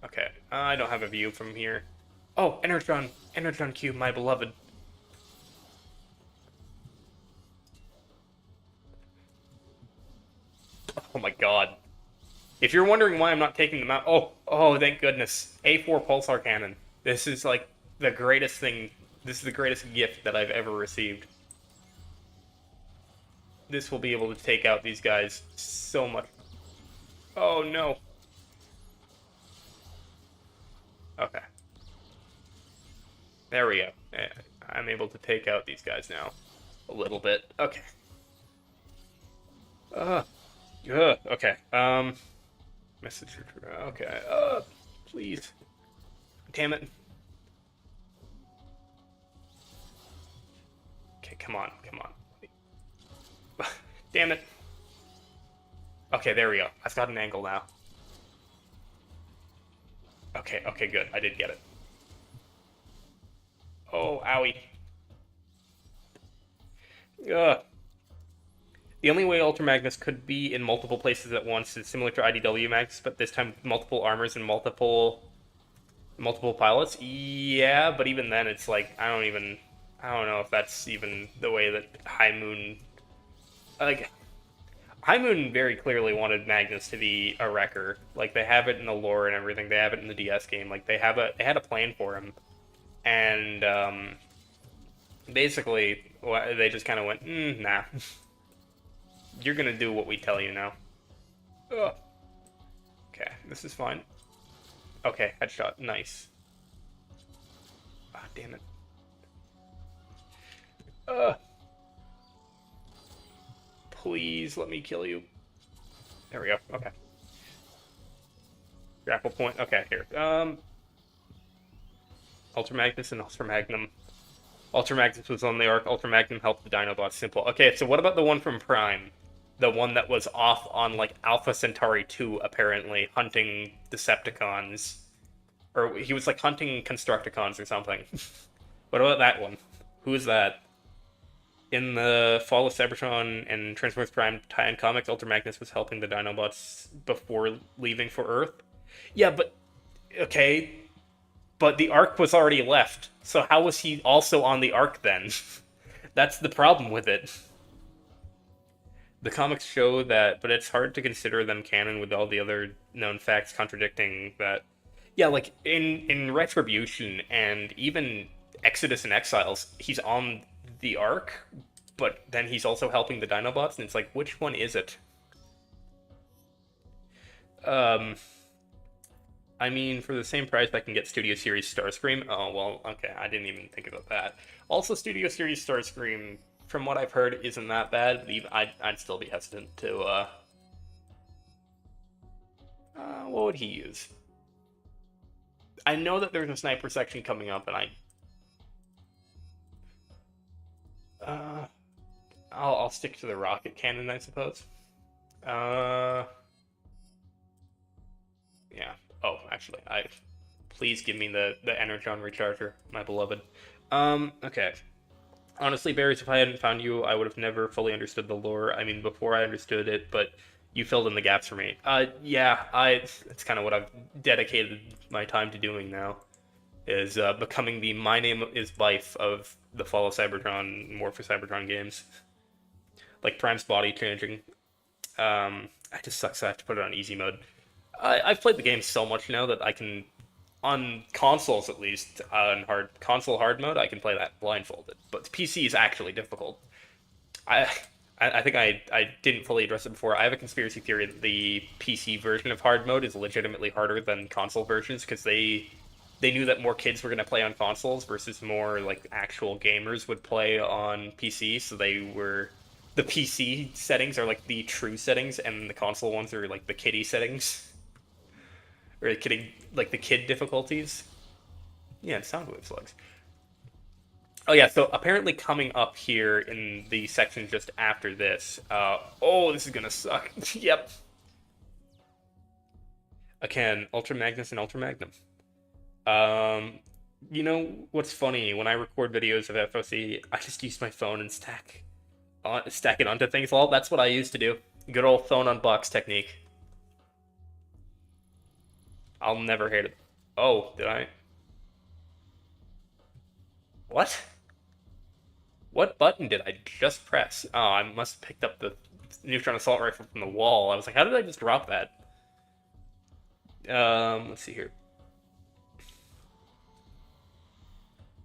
Okay, I don't have a view from here. Oh, Energon cube, my beloved. Oh my god. If you're wondering why I'm not taking them out, oh, thank goodness. A4 pulsar cannon. This is like the greatest thing. This is the greatest gift that I've ever received. This will be able to take out these guys so much. Oh no. Okay. There we go. I'm able to take out these guys now. A little bit. Okay. Uh, okay. Message. Okay. Please. Damn it. Okay, come on. Damn it. Okay, there we go. I've got an angle now. Okay, good. I did get it. Oh, owie. Ugh. The only way Ultra Magnus could be in multiple places at once is similar to IDW Max, but this time multiple armors and multiple pilots. Yeah, but even then, it's like I don't know if that's even the way that High Moon. Like, High Moon very clearly wanted Magnus to be a wrecker. Like, they have it in the lore and everything. They have it in the DS game. Like, they had a plan for him, and basically they just kind of went, nah. You're gonna do what we tell you now. Ugh. Okay, this is fine. Okay, headshot. Nice. Ah, damn it. Please let me kill you. There we go. Okay. Grapple point. Okay, here. Ultra Magnus and Ultra Magnum. Ultra Magnus was on the Arc. Ultra Magnum helped the Dinobots. Simple. Okay, so what about the one from Prime? The one that was off on like Alpha Centauri 2, apparently, hunting Decepticons. Or he was like hunting Constructicons or something. What about that one? Who is that? In the Fall of Cybertron and Transformers Prime tie-in comics, Ultra Magnus was helping the Dinobots before leaving for Earth. Yeah, but okay, but the Ark was already left, so how was he also on the Ark then? That's the problem with it. The comics show that, but it's hard to consider them canon with all the other known facts contradicting that. Yeah, like in Retribution and even Exodus and Exiles, he's on the Ark, but then he's also helping the Dinobots, and it's like, which one is it? I mean, for the same price, I can get Studio Series Starscream. Oh, well, okay, I didn't even think about that. Also, Studio Series Starscream, from what I've heard, isn't that bad. I'd still be hesitant to, what would he use? I know that there's a sniper section coming up, and I'll stick to the rocket cannon, I suppose. Yeah. Oh, actually, please give me the Energon recharger, my beloved. Okay. Honestly, Barrys, if I hadn't found you, I would have never fully understood the lore. I mean, before I understood it, but you filled in the gaps for me. Yeah, it's kind of what I've dedicated my time to doing now, is becoming the My Name is Life of the Fall of Cybertron, more for Cybertron games. Like Prime's body changing. I just suck, so I have to put it on easy mode. I've played the game so much now that I can, on consoles at least, on console hard mode, I can play that blindfolded. But PC is actually difficult. I I think I didn't fully address it before. I have a conspiracy theory that the PC version of hard mode is legitimately harder than console versions because they knew that more kids were going to play on consoles versus more like actual gamers would play on PC. So the PC settings are like the true settings, and the console ones are like the kiddie settings or the kid difficulties. Yeah, sound wave slugs. Oh yeah, so apparently coming up here in the section just after this, oh, this is gonna suck. Yep. Again, Ultra Magnus and Ultra Magnum. Um, you know what's funny? When I record videos of FOC, I just use my phone and stack it onto things. Well, that's what I used to do. Good old phone on box technique. I'll never hate it. Oh, did I? What? What button did I just press? Oh, I must have picked up the neutron assault rifle from the wall. I was like, how did I just drop that? Let's see here.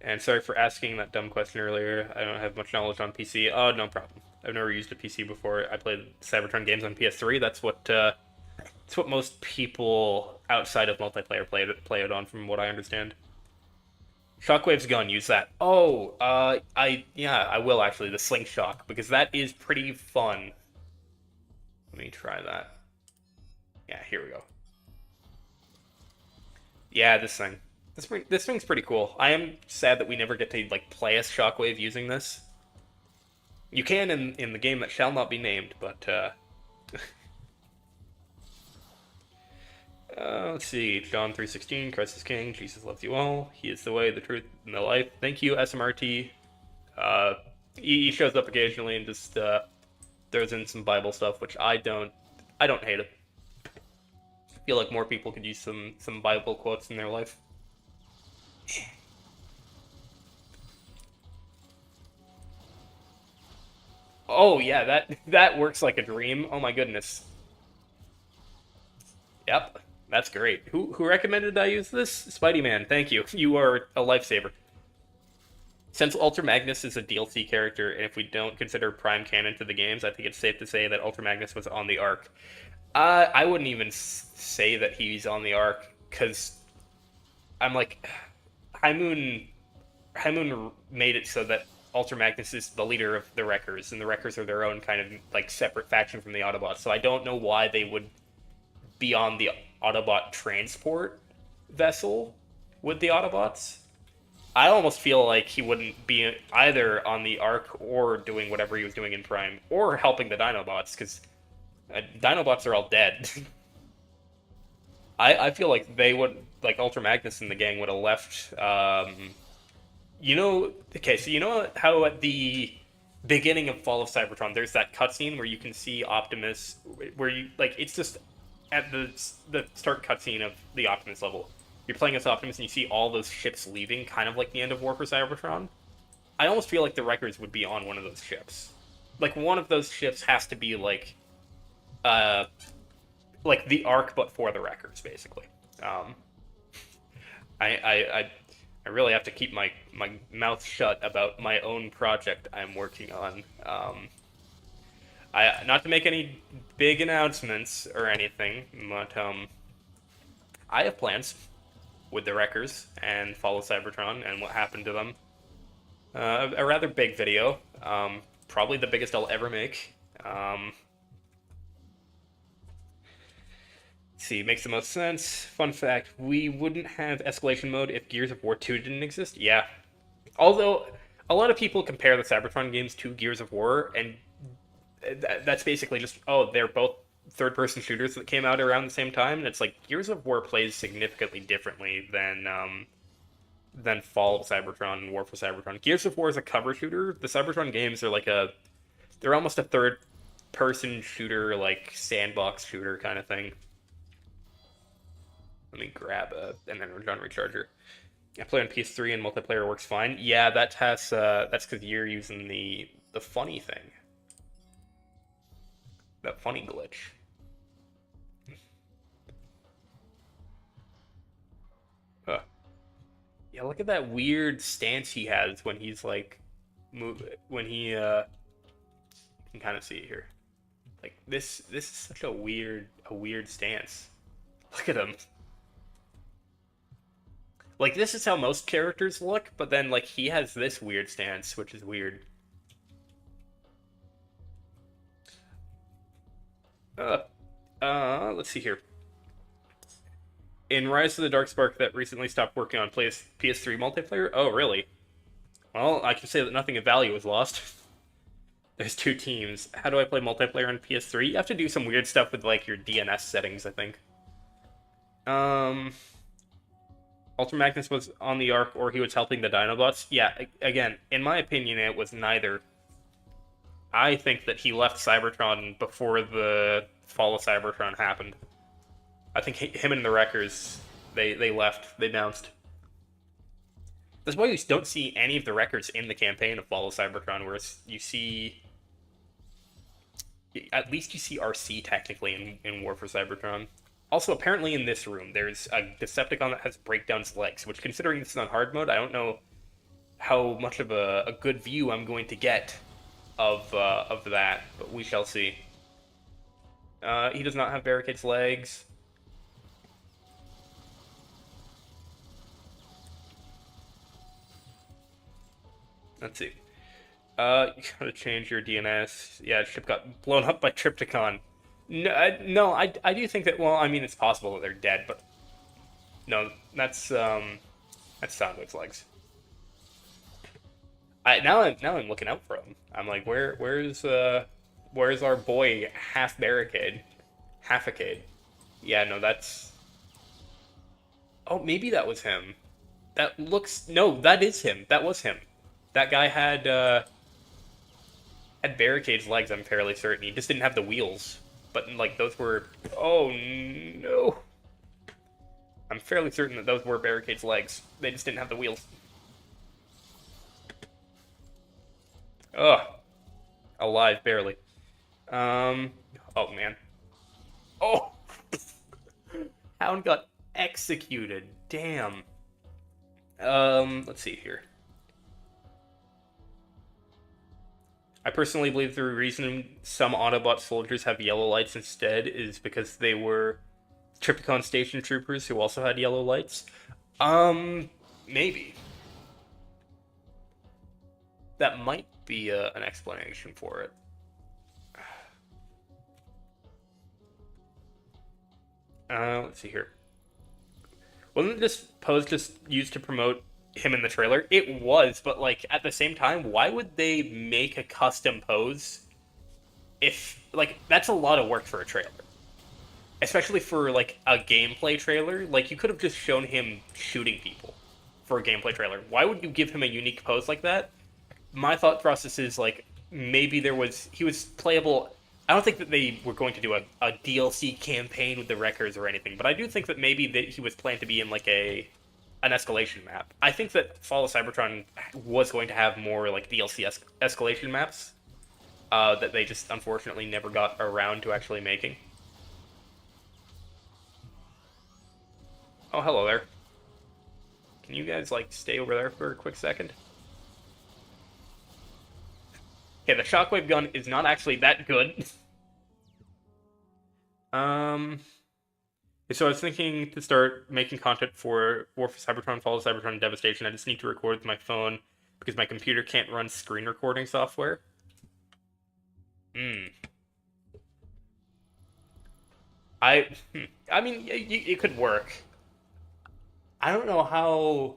And sorry for asking that dumb question earlier. I don't have much knowledge on PC. Oh, no problem. I've never used a PC before. I played Cybertron games on PS3. That's what most people outside of multiplayer play it on, from what I understand. Shockwave's gun, use that. Oh, I will actually, the slingshot, because that is pretty fun. Let me try that. Yeah, here we go. Yeah, this thing. This thing's pretty cool. I am sad that we never get to like play as Shockwave using this. You can in the game that shall not be named, but let's see. John 3:16, Christ is King, Jesus loves you all. He is the way, the truth, and the life. Thank you, SMRT. He shows up occasionally and just throws in some Bible stuff, which I don't hate it. I feel like more people could use some Bible quotes in their life. Oh yeah, that works like a dream. Oh my goodness. Yep, that's great. Who recommended I use this? Spidey Man, thank you. You are a lifesaver. Since Ultra Magnus is a DLC character, and if we don't consider Prime canon to the games, I think it's safe to say that Ultra Magnus was on the Ark. I wouldn't even say that he's on the Ark, because I'm like, High Moon, High Moon made it so that Ultra Magnus is the leader of the Wreckers, and the Wreckers are their own kind of like separate faction from the Autobots. So I don't know why they would be on the Autobot transport vessel with the Autobots. I almost feel like he wouldn't be either on the Ark or doing whatever he was doing in Prime, or helping the Dinobots, because Dinobots are all dead. I feel like they would, like Ultra Magnus and the gang would have left. Okay, so you know how at the beginning of Fall of Cybertron, there's that cutscene where you can see Optimus, where you like it's just at the start cutscene of the Optimus level. You're playing as Optimus and you see all those ships leaving, kind of like the end of War for Cybertron. I almost feel like the Wreckers would be on one of those ships. Like one of those ships has to be uh, like the Ark, but for the Wreckers, basically. Um, I really have to keep my mouth shut about my own project I'm working on. I not to make any big announcements or anything, but I have plans with the Wreckers and Follow Cybertron and what happened to them. A rather big video, probably the biggest I'll ever make. See, makes the most sense. Fun fact, we wouldn't have escalation mode if Gears of War 2 didn't exist. Yeah. Although, a lot of people compare the Cybertron games to Gears of War, and that's basically just, oh, they're both third-person shooters that came out around the same time, and it's like, Gears of War plays significantly differently than Fall of Cybertron and War for Cybertron. Gears of War is a cover shooter. The Cybertron games are they're almost a third-person shooter, like, sandbox shooter kind of thing. Let me grab an energon recharger. I play on PS3 and multiplayer works fine. Yeah, that's because you're using the funny thing. That funny glitch. Huh. Yeah, look at that weird stance he has when he's like move when he you can kind of see it here. Like this is such a weird stance. Look at him. Like this is how most characters look, but then like he has this weird stance, which is weird. Uh, let's see here. In Rise of the Darkspark that recently stopped working on PS3 multiplayer? Oh, really? Well, I can say that nothing of value was lost. There's two teams. How do I play multiplayer on PS3? You have to do some weird stuff with like your DNS settings, I think. Um, Ultra Magnus was on the Ark or he was helping the Dinobots. Yeah, again, in my opinion, it was neither. I think that he left Cybertron before the fall of Cybertron happened. I think him and the Wreckers, they left. They bounced. That's why you don't see any of the Wreckers in the campaign of Fall of Cybertron, whereas you see... At least you see RC technically in War for Cybertron. Also, apparently in this room, there's a Decepticon that has Breakdown's legs, which considering this is on hard mode, I don't know how much of a good view I'm going to get of that, but we shall see. He does not have Barricade's legs. Let's see. You gotta change your DNS. Yeah, ship got blown up by Trypticon. No, I do think that. Well, I mean, it's possible that they're dead, but no, that's Soundwave's legs. Now I'm looking out for him. I'm like, where's our boy half barricade, half-acade? Yeah, no, that's. Oh, maybe that was him. That looks no, that is him. That was him. That guy had Barricade's legs, I'm fairly certain. He just didn't have the wheels. But, like, those were... Oh, no. I'm fairly certain that those were Barricade's legs. They just didn't have the wheels. Ugh. Alive, barely. Oh, man. Oh! Hound got executed. Damn. Let's see here. I personally believe the reason some Autobot soldiers have yellow lights instead is because they were Trypticon station troopers who also had yellow lights. Maybe. That might be an explanation for it. Let's see here. Wasn't this pose just used to promote him in the trailer? It was, but like at the same time, why would they make a custom pose if like that's a lot of work for a trailer? Especially for like a gameplay trailer. Like you could have just shown him shooting people for a gameplay trailer. Why would you give him a unique pose like that? My thought process is like maybe he was playable. I don't think that they were going to do a DLC campaign with the Wreckers or anything, but I do think that maybe that he was planned to be in like an escalation map. I think that Fall of Cybertron was going to have more like DLC escalation maps that they just unfortunately never got around to actually making. Oh, hello there. Can you guys like stay over there for a quick second? Okay, the shockwave gun is not actually that good. So I was thinking to start making content for War for Cybertron, Fall of Cybertron, Devastation. I just need to record with my phone because my computer can't run screen recording software. I mean, it could work. I don't know how.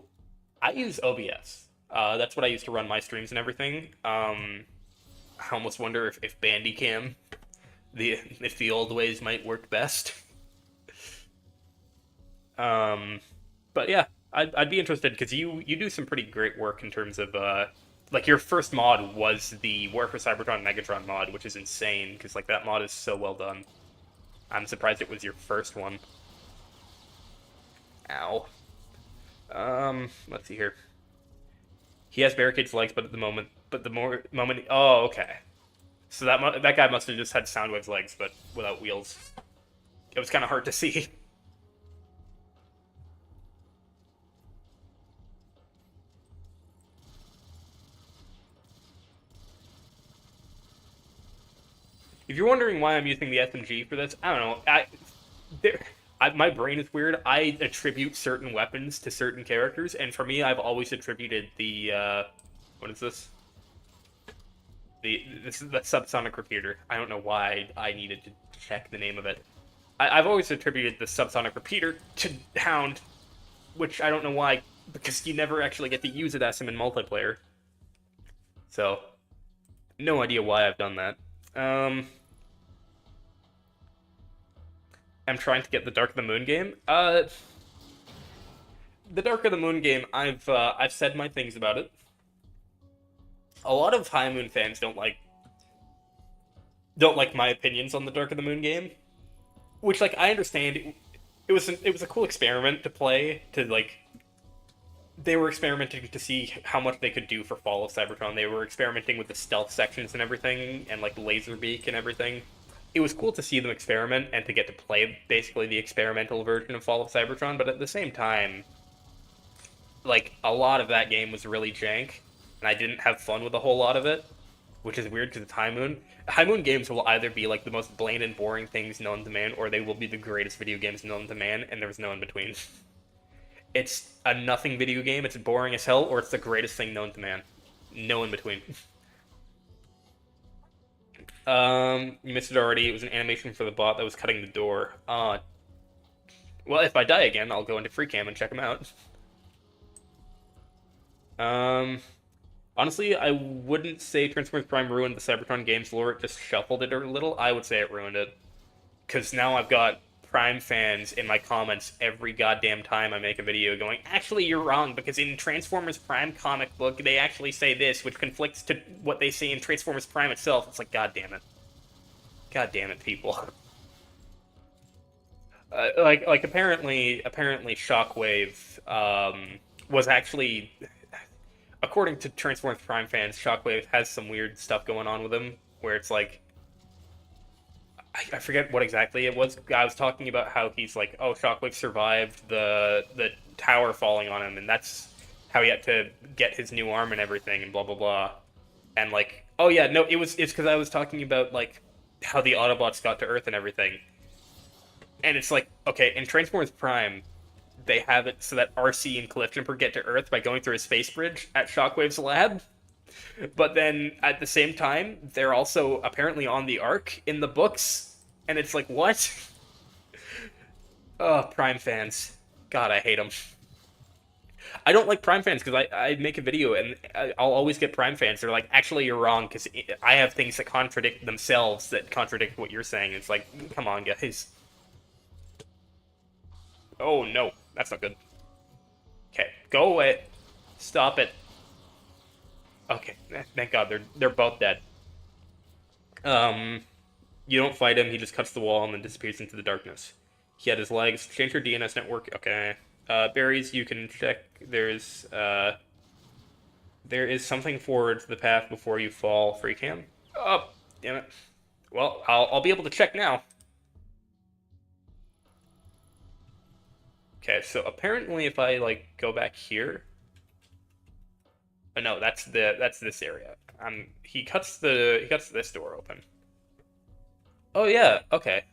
I use OBS. That's what I use to run my streams and everything. I almost wonder if Bandicam, if the old ways might work best. But yeah, I'd be interested because you do some pretty great work in terms of like your first mod was the War for Cybertron Megatron mod, which is insane because like that mod is so well done. I'm surprised it was your first one. Ow. Let's see here. He has Barricade's legs, but at the moment, oh, okay. So that guy must have just had Soundwave's legs, but without wheels. It was kind of hard to see. If you're wondering why I'm using the SMG for this, I don't know. My brain is weird. I attribute certain weapons to certain characters, and for me, I've always attributed the what is this? This is the subsonic repeater. I don't know why I needed to check the name of it. I've always attributed the subsonic repeater to Hound, which I don't know why, because you never actually get to use it as him in multiplayer. So, no idea why I've done that. I'm trying to get the Dark of the Moon game. The Dark of the Moon game, I've said my things about it. A lot of High Moon fans don't like my opinions on the Dark of the Moon game, which, like, I understand. It was a cool experiment to play. They were experimenting to see how much they could do for Fall of Cybertron. They were experimenting with the stealth sections and everything, and like Laserbeak and everything. It was cool to see them experiment and to get to play basically the experimental version of Fall of Cybertron. But at the same time, like, a lot of that game was really jank, and I didn't have fun with a whole lot of it, which is weird because it's High Moon. High Moon games will either be like the most bland and boring things known to man, or they will be the greatest video games known to man, and there's no in between. It's a nothing video game, it's boring as hell, or it's the greatest thing known to man. No in between. You missed it already. It was an animation for the bot that was cutting the door. Well, if I die again, I'll go into free cam and check them out. Honestly, I wouldn't say Transformers Prime ruined the Cybertron games lore, it just shuffled it a little. I would say it ruined it. Because now I've got Prime fans in my comments every goddamn time I make a video going, actually, you're wrong, because in Transformers Prime comic book, they actually say this, which conflicts to what they say in Transformers Prime itself. It's like, god damn it. God damn it, people. Apparently Shockwave, was actually, according to Transformers Prime fans, Shockwave has some weird stuff going on with him, where it's like, I forget what exactly it was. I was talking about how he's like, oh, Shockwave survived the tower falling on him, and that's how he had to get his new arm and everything, and blah blah blah. And like, oh yeah, no, it's because I was talking about like how the Autobots got to Earth and everything. And it's like, okay, in Transformers Prime, they have it so that RC and Cliff Jumper get to Earth by going through a space bridge at Shockwave's lab. But then, at the same time, they're also apparently on the Ark in the books, and it's like, what? Oh, Prime fans. God, I hate them. I don't like Prime fans, because I make a video, and I'll always get Prime fans. They're like, actually, you're wrong, because I have things that contradict themselves that contradict what you're saying. It's like, come on, guys. Oh, no. That's not good. Okay, go away. Stop it. Okay, thank God, they're both dead. You don't fight him, he just cuts the wall and then disappears into the darkness. He had his legs. Change your DNS network. Okay. Berries, you can check. There is something forward to the path before you fall. Free cam. Oh, damn it. Well, I'll be able to check now. Okay, so apparently if I, like, go back here... Oh, no, that's this area. He cuts this door open. Oh yeah, okay.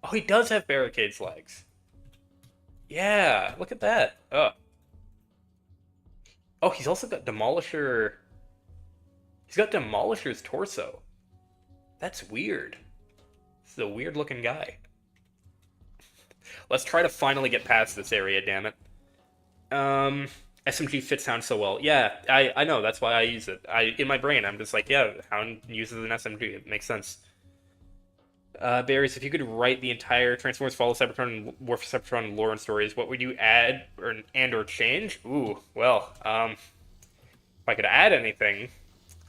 Oh, he does have Barricade's legs. Yeah, look at that. Oh, he's also got Demolisher. He's got Demolisher's torso. That's weird. This is a weird looking guy. Let's try to finally get past this area, damn it. SMG fits Hound so well. Yeah, I know, that's why I use it. In my brain, I'm just like, yeah, Hound uses an SMG. It makes sense. Barrys, if you could write the entire Transformers Fall of Cybertron and War for Cybertron lore and stories, what would you add or change? Ooh, well, if I could add anything,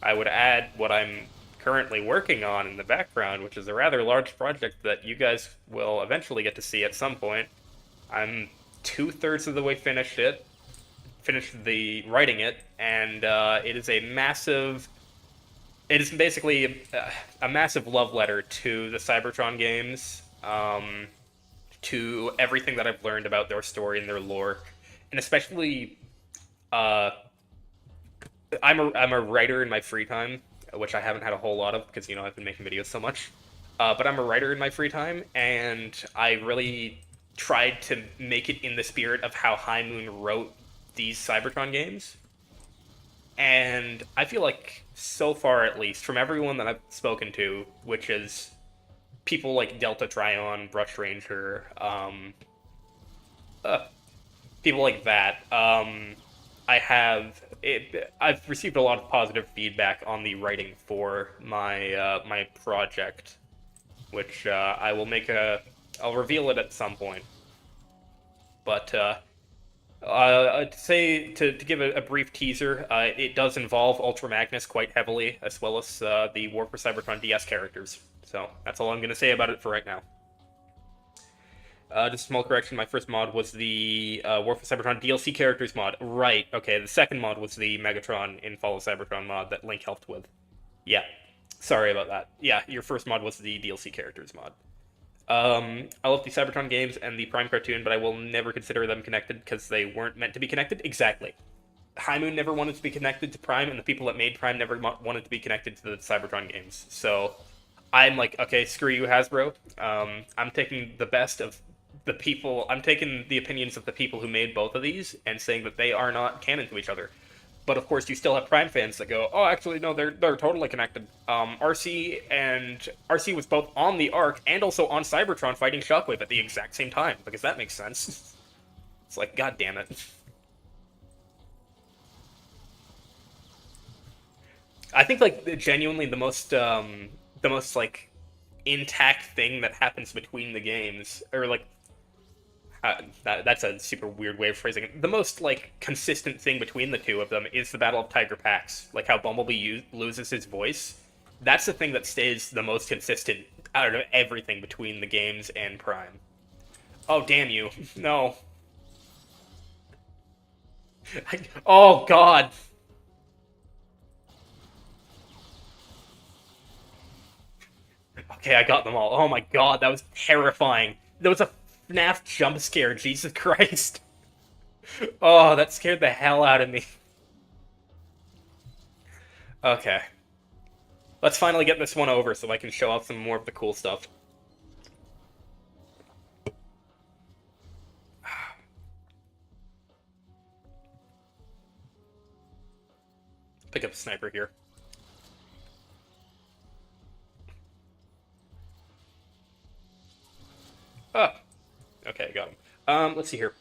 I would add what I'm currently working on in the background, which is a rather large project that you guys will eventually get to see at some point. I'm 2/3 of the way finished writing it, and it is a massive it is basically a massive love letter to the Cybertron games, to everything that I've learned about their story and their lore, and especially, uh, I'm a writer in my free time, which I haven't had a whole lot of because I've been making videos so much. But I'm a writer in my free time, and I really tried to make it in the spirit of how High Moon wrote these Cybertron games. And I feel like, so far at least, from everyone that I've spoken to, which is people like Delta Tryon, Brush Ranger, uh, people like that, I've received a lot of positive feedback on the writing for my project, which I'll reveal it at some point. But to give a brief teaser, it does involve Ultra Magnus quite heavily, as well as the War for Cybertron DS characters. So that's all I'm going to say about it for right now. Just a small correction, my first mod was the War for Cybertron DLC characters mod. Right, okay, the second mod was the Megatron in Fall of Cybertron mod that Link helped with. Yeah, sorry about that. Yeah, your first mod was the DLC characters mod. I love the Cybertron games and the Prime cartoon, but I will never consider them connected because they weren't meant to be connected. Exactly. High Moon never wanted to be connected to Prime, and the people that made Prime never wanted to be connected to the Cybertron games. So I'm like, okay, screw you, Hasbro. I'm taking the best of the people. I'm taking the opinions of the people who made both of these and saying that they are not canon to each other. But of course, you still have Prime fans that go, "Oh, actually, no, they're totally connected." RC was both on the Ark and also on Cybertron fighting Shockwave at the exact same time because that makes sense. It's like, god damn it. I think like genuinely the most like intact thing that happens between the games, or like that's a super weird way of phrasing it. The most like consistent thing between the two of them is the Battle of Tiger Pax. Like how Bumblebee loses his voice. That's the thing that stays the most consistent out of everything between the games and Prime. Oh damn you! No. Oh god. Okay, I got them all. Oh my god, that was terrifying. There was a FNAF jump scare. Jesus Christ. Oh, that scared the hell out of me. Okay. Let's finally get this one over so I can show off some more of the cool stuff. Pick up a sniper here. Oh, okay, I got him. Let's see here.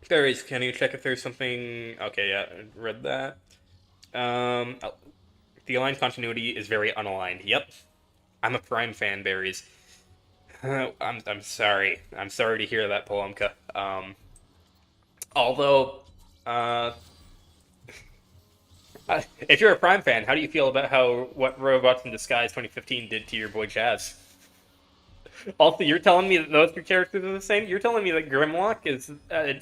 There is. Can you check if there's something? Okay, yeah, I read that. Oh, the aligned continuity is very unaligned. Yep, I'm a Prime fan, Berries. I'm sorry. I'm sorry to hear that, Palomka. Although, uh, if you're a Prime fan, how do you feel about what Robots in Disguise 2015 did to your boy Jazz? Also, you're telling me that those two characters are the same? You're telling me that Grimlock is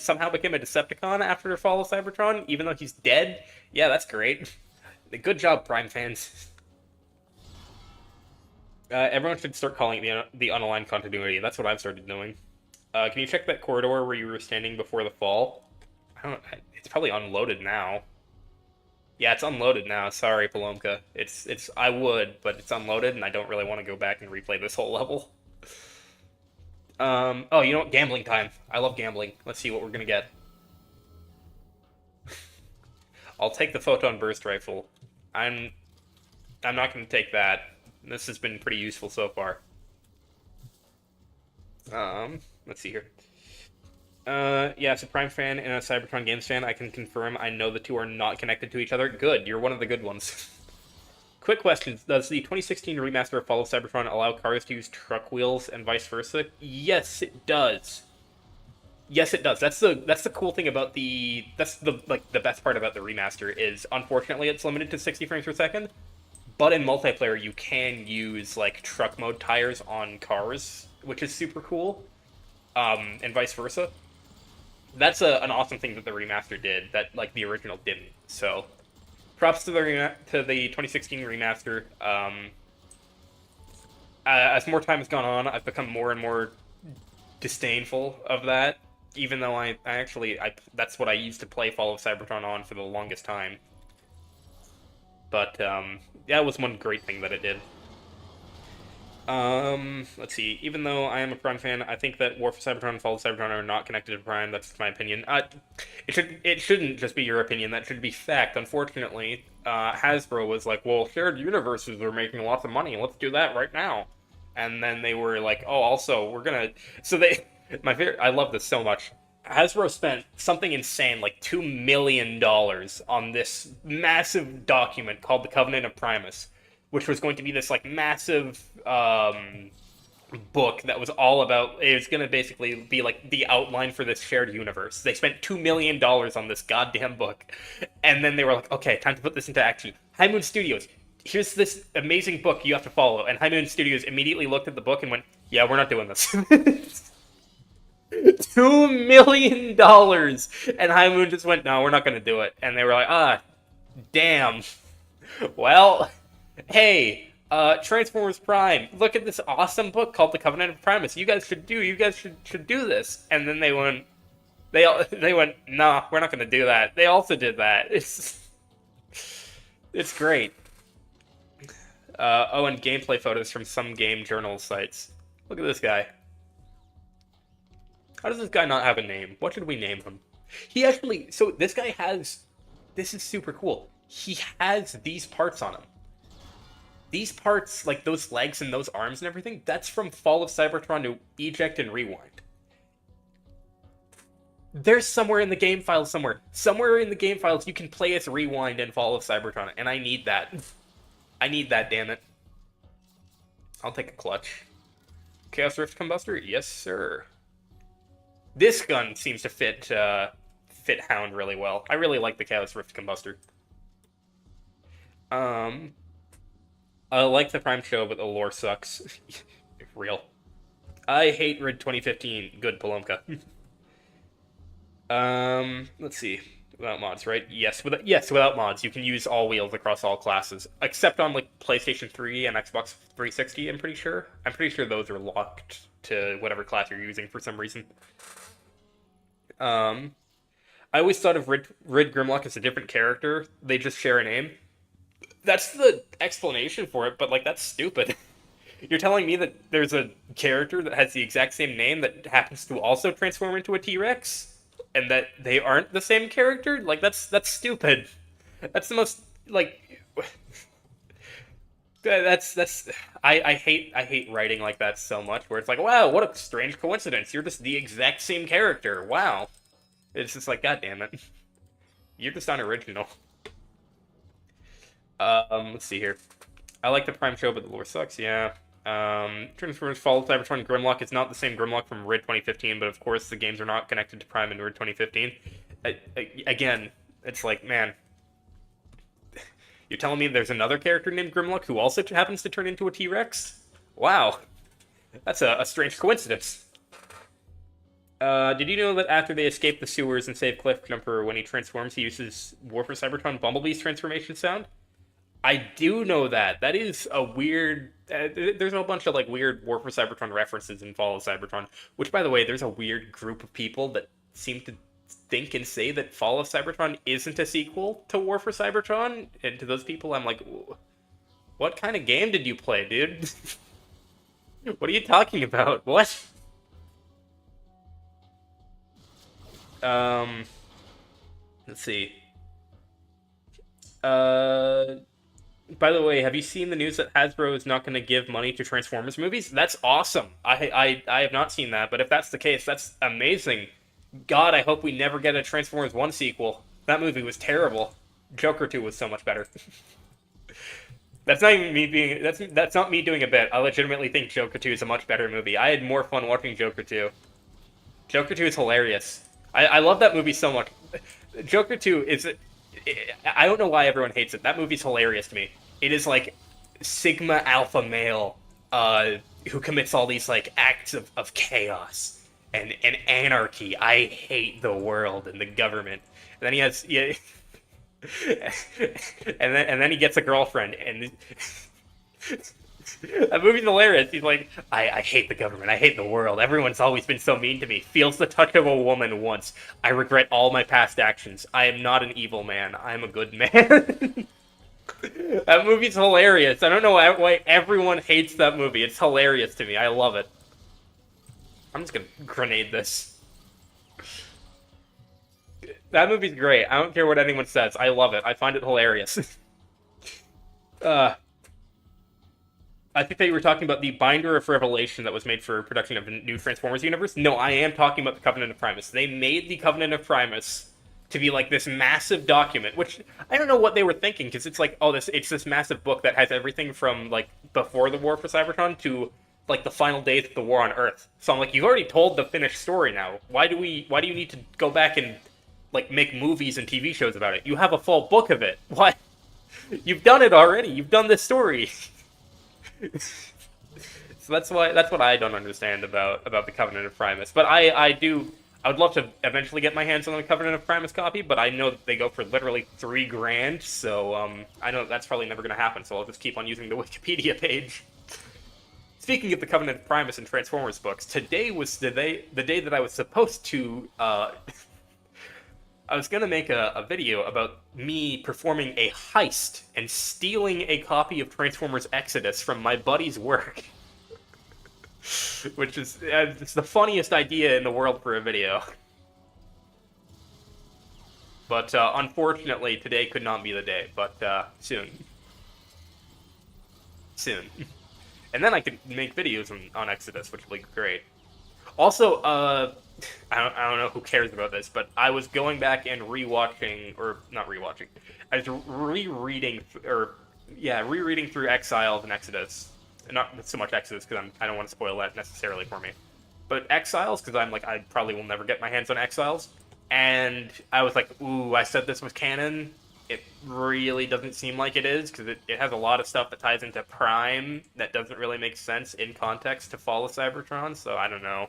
somehow became a Decepticon after Fall of Cybertron, even though he's dead? Yeah, that's great. Good job, Prime fans. Everyone should start calling it the unaligned continuity. That's what I've started doing. Can you check that corridor where you were standing before the fall? I don't. It's probably unloaded now. Yeah, it's unloaded now. Sorry, Palomka. It's. I would, but it's unloaded, and I don't really want to go back and replay this whole level. Oh, you know what? Gambling time. I love gambling. Let's see what we're gonna get. I'll take the photon burst rifle. I'm. I'm not gonna take that. This has been pretty useful so far. Let's see here. Yeah, as a Prime fan and a Cybertron Games fan, I can confirm I know the two are not connected to each other. Good, you're one of the good ones. Quick question, does the 2016 remaster of Fall of Cybertron allow cars to use truck wheels and vice versa? Yes, it does. Yes, it does. That's the cool thing about that's the best part about the remaster is unfortunately it's limited to 60 frames per second, but in multiplayer you can use like truck mode tires on cars, which is super cool. And vice versa. That's an awesome thing that the remaster did that like the original didn't. So props to the 2016 remaster. As more time has gone on, I've become more and more disdainful of that. Even though I actually that's what I used to play Fall of Cybertron on for the longest time. But that was one great thing that it did. Let's see. Even though I am a Prime fan, I think that War for Cybertron and Fall of Cybertron are not connected to Prime. That's my opinion. It shouldn't just be your opinion. That should be fact. Unfortunately, Hasbro was like, "Well, shared universes are making lots of money. Let's do that right now." And then they were like, "Oh, also, we're gonna." So they, my favorite. I love this so much. Hasbro spent something insane, like $2 million, on this massive document called the Covenant of Primus, which was going to be this like massive book that was all about. It was going to basically be like the outline for this shared universe. They spent $2 million on this goddamn book, and then they were like, "Okay, time to put this into action." High Moon Studios, here's this amazing book you have to follow, and High Moon Studios immediately looked at the book and went, "Yeah, we're not doing this." $2 million, and High Moon just went, "No, we're not going to do it." And they were like, "Ah, damn. Well, hey, Transformers Prime, look at this awesome book called The Covenant of Primus. You guys should do this." And then they went, "No, we're not going to do that." They also did that. It's great. Oh, and gameplay photos from some game journal sites. Look at this guy. How does this guy not have a name? What should we name him? He actually... So this guy has... This is super cool. He has these parts on him. These parts, like those legs and those arms and everything, that's from Fall of Cybertron to Eject and Rewind. There's somewhere in the game files somewhere. Somewhere in the game files you can play as Rewind and Fall of Cybertron, and I need that. I need that, damn it. I'll take a clutch. Chaos Rift Combustor? Yes, sir. This gun seems to fit Hound really well. I really like the Chaos Rift Combustor. I like the Prime show, but the lore sucks. Real. I hate Rid 2015. Good, Palomka. Let's see. Without mods, right? Yes, without mods. You can use all wheels across all classes. Except on, like, PlayStation 3 and Xbox 360, I'm pretty sure. I'm pretty sure those are locked to whatever class you're using for some reason. I always thought of Rid Grimlock as a different character. They just share a name. That's the explanation for it, but, like, that's stupid. You're telling me that there's a character that has the exact same name that happens to also transform into a T-Rex? And that they aren't the same character? Like, that's stupid. That's the most, like... I hate writing like that so much, where it's like, wow, what a strange coincidence. You're just the exact same character. Wow. It's just like, god damn it. You're just unoriginal. Let's see here. I like the Prime show, but the lore sucks, yeah. Transformers Fall of Cybertron Grimlock is not the same Grimlock from Rid 2015, but of course the games are not connected to Prime in Rid 2015. Again, it's like, man... You're telling me there's another character named Grimlock who also happens to turn into a T-Rex? Wow. That's a strange coincidence. Did you know that after they escape the sewers and save Cliffjumper, when he transforms, he uses War for Cybertron Bumblebee's transformation sound? I do know that. That is a weird... there's a bunch of, like, weird War for Cybertron references in Fall of Cybertron. Which, by the way, there's a weird group of people that seem to think and say that Fall of Cybertron isn't a sequel to War for Cybertron, and to those people I'm like, what kind of game did you play, dude? What are you talking about? What? Let's see. By the way, have you seen the news that Hasbro is not going to give money to Transformers movies? That's awesome. I have not seen that, but if that's the case, that's amazing. God, I hope we never get a Transformers 1 sequel. That movie was terrible. Joker 2 was so much better. That's not even me being... That's not me doing a bit. I legitimately think Joker 2 is a much better movie. I had more fun watching Joker 2. Joker 2 is hilarious. I love that movie so much. Joker 2 is... I don't know why everyone hates it. That movie's hilarious to me. It is like Sigma Alpha male who commits all these like acts of chaos and anarchy. I hate the world and the government. And then he has and then he gets a girlfriend, and that movie's hilarious. He's like, I hate the government. I hate the world. Everyone's always been so mean to me. Feels the touch of a woman once. I regret all my past actions. I am not an evil man. I am a good man. That movie's hilarious. I don't know why everyone hates that movie. It's hilarious to me. I love it. I'm just gonna grenade this. That movie's great. I don't care what anyone says. I love it. I find it hilarious. uh, I think that you were talking about the Binder of Revelation that was made for production of the new Transformers universe. No, I am talking about the Covenant of Primus. They made the Covenant of Primus to be like this massive document, which I don't know what they were thinking, because it's like, oh, it's this massive book that has everything from like before the War for Cybertron to like the final days of the War on Earth. So I'm like, you've already told the finished story now. Why do you need to go back and like make movies and TV shows about it? You have a full book of it. Why? You've done it already. You've done this story. So that's what I don't understand about the Covenant of Primus. But I would love to eventually get my hands on the Covenant of Primus copy, but I know that they go for literally $3,000, so I know that's probably never going to happen. So I'll just keep on using the Wikipedia page. Speaking of the Covenant of Primus and Transformers books, today was the day that I was supposed to. I was going to make a video about me performing a heist and stealing a copy of Transformers Exodus from my buddy's work. Which is it's the funniest idea in the world for a video. But unfortunately, today could not be the day, but soon. Soon. And then I could make videos on Exodus, which would be great. Also, I don't know who cares about this, but I was going back and rewatching, or not rewatching, I was rereading through Exiles and Exodus. Not so much Exodus, because I don't want to spoil that necessarily for me. But Exiles, because I'm like, I probably will never get my hands on Exiles. And I was like, ooh, I said this was canon. It really doesn't seem like it is, because it has a lot of stuff that ties into Prime that doesn't really make sense in context to Fall of Cybertron, so I don't know.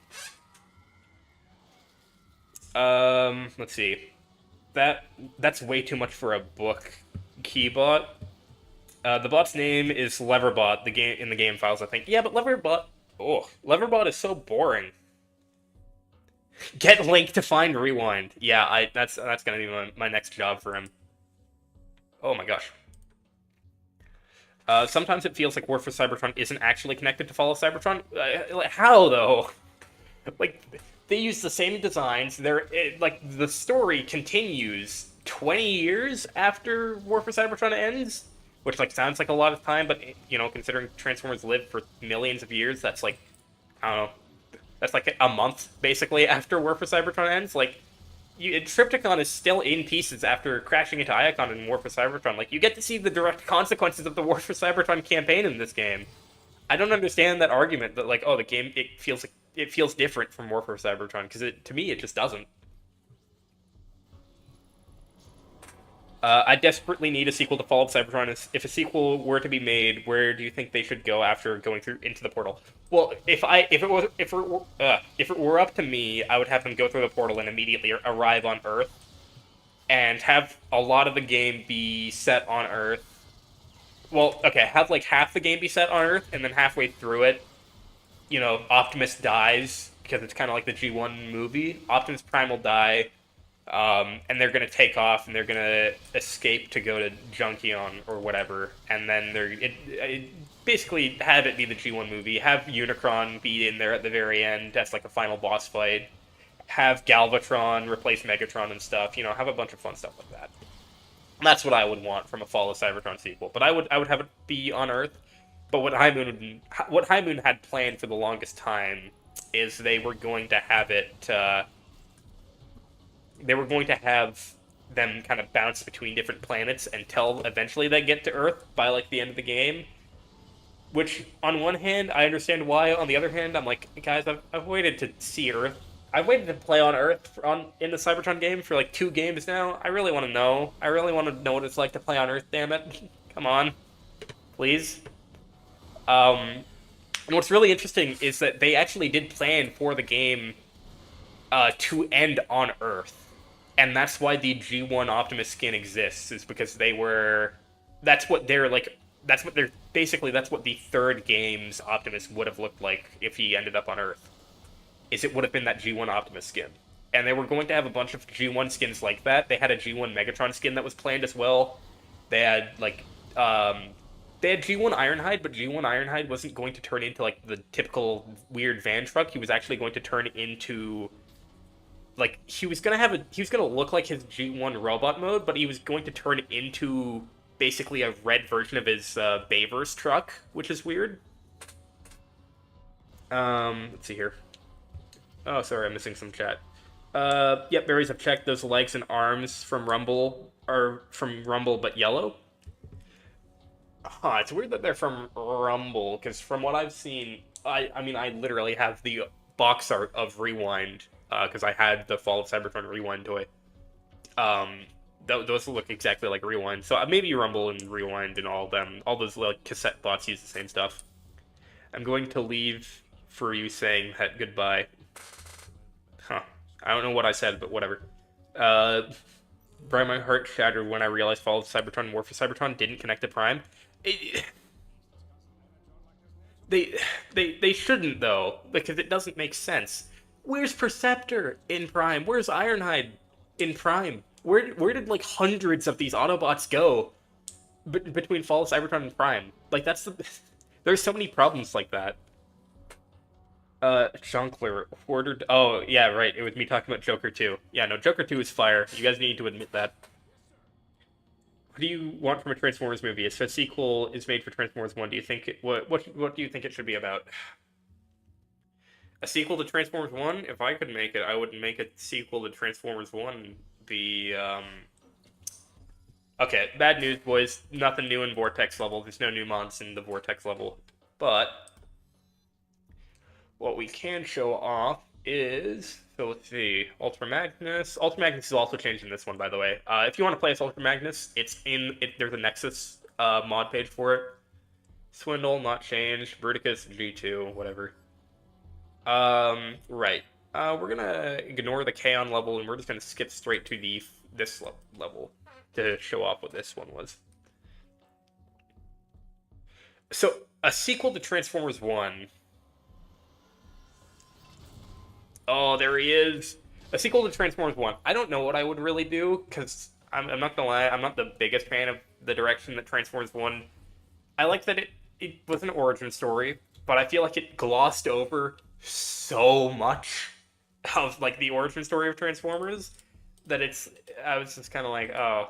Let's see. That's way too much for a book. Keybot. The bot's name is Leverbot, in the game files, I think. Yeah, but Leverbot is so boring. Get Link to find Rewind. Yeah, that's gonna be my next job for him. Oh my gosh. Sometimes it feels like War for Cybertron isn't actually connected to Fall of Cybertron. How, though? Like, they use the same designs. The story continues 20 years after War for Cybertron ends, which, like, sounds like a lot of time, but, you know, considering Transformers lived for millions of years, that's, like, I don't know, that's, like, a month, basically, after War for Cybertron ends. Like, Triptychon is still in pieces after crashing into Iacon in War for Cybertron. Like, you get to see the direct consequences of the War for Cybertron campaign in this game. I don't understand that argument that, like, oh, the game, it feels different from War for Cybertron, because to me, it just doesn't. I desperately need a sequel to Fall of Cybertron. If a sequel were to be made, where do you think they should go after going into the portal? Well, if it were up to me, I would have them go through the portal and immediately arrive on Earth, and have a lot of the game be set on Earth. Well, okay, have like half the game be set on Earth, and then halfway through it, you know, Optimus dies, because it's kind of like the G1 movie. Optimus Prime will die. And they're gonna take off, and they're gonna escape to go to Junkion or whatever, and then basically have it be the G1 movie. Have Unicron be in there at the very end. That's like a final boss fight. Have Galvatron replace Megatron and stuff. You know, have a bunch of fun stuff like that. That's what I would want from a Fall of Cybertron sequel. But I would have it be on Earth. But what High Moon had planned for the longest time is they were going to have it. They were going to have them kind of bounce between different planets until eventually they get to Earth by, like, the end of the game. Which, on one hand, I understand why. On the other hand, I'm like, guys, I've waited to see Earth. I've waited to play on Earth in the Cybertron game for, like, 2 games now. I really want to know. I really want to know what it's like to play on Earth, damn it. Come on. Please. And what's really interesting is that they actually did plan for the game to end on Earth. and that's why the G1 Optimus skin exists, is because they were, that's what they're like, that's what they're, basically that's what the third game's Optimus would have looked like if he ended up on Earth, is it would have been that G1 Optimus skin. And they were going to have a bunch of G1 skins like that. They had a G1 Megatron skin that was planned as well. They had like they had G1 Ironhide, but G1 Ironhide wasn't going to turn into like the typical weird van truck. He was actually going to turn into like he was gonna look like his G1 robot mode, but he was going to turn into basically a red version of his Bayverse truck, which is weird. Let's see here. Oh, sorry, I'm missing some chat. Yep, berries have checked. Those legs and arms from Rumble are from Rumble, but yellow. Huh, it's weird that they're from Rumble, because from what I've seen, I mean, I literally have the box art of Rewind, because I had the Fall of Cybertron Rewind toy. Those look exactly like Rewind. So maybe Rumble and Rewind and all of them, all those like cassette bots use the same stuff. I'm going to leave for you saying that goodbye. Huh. I don't know what I said, but whatever. Brian, my heart shattered when I realized Fall of Cybertron and War for Cybertron didn't connect to Prime. They shouldn't though, because it doesn't make sense. Where's Perceptor in Prime? Where's Ironhide in Prime? Where did like hundreds of these Autobots go between Fall of Cybertron and Prime? Like that's the there's so many problems like that. Jonkler ordered. Oh yeah, right. It was me talking about Joker 2. Yeah, no, Joker 2 is fire. You guys need to admit that. What do you want from a Transformers movie? If a sequel is made for Transformers 1, do you think what do you think it should be about? A sequel to Transformers 1? If I could make it, I would make a sequel to Transformers 1 be okay, bad news, boys. Nothing new in Vortex level. There's no new mods in the Vortex level. But what we can show off is, so let's see, Ultra Magnus. Ultra Magnus is also changed in this one, by the way. If you want to play as Ultra Magnus, it's in it. There's a Nexus mod page for it. Swindle not changed. Verticus G2, whatever. Right. We're gonna ignore the Kaon level, and we're just gonna skip straight to this level to show off what this one was. So, a sequel to Transformers 1. Oh, there he is. A sequel to Transformers 1. I don't know what I would really do, because I'm not gonna lie, I'm not the biggest fan of the direction that Transformers 1... I like that it was an origin story, but I feel like it glossed over so much of, like, the origin story of Transformers, that I was just kind of like, oh,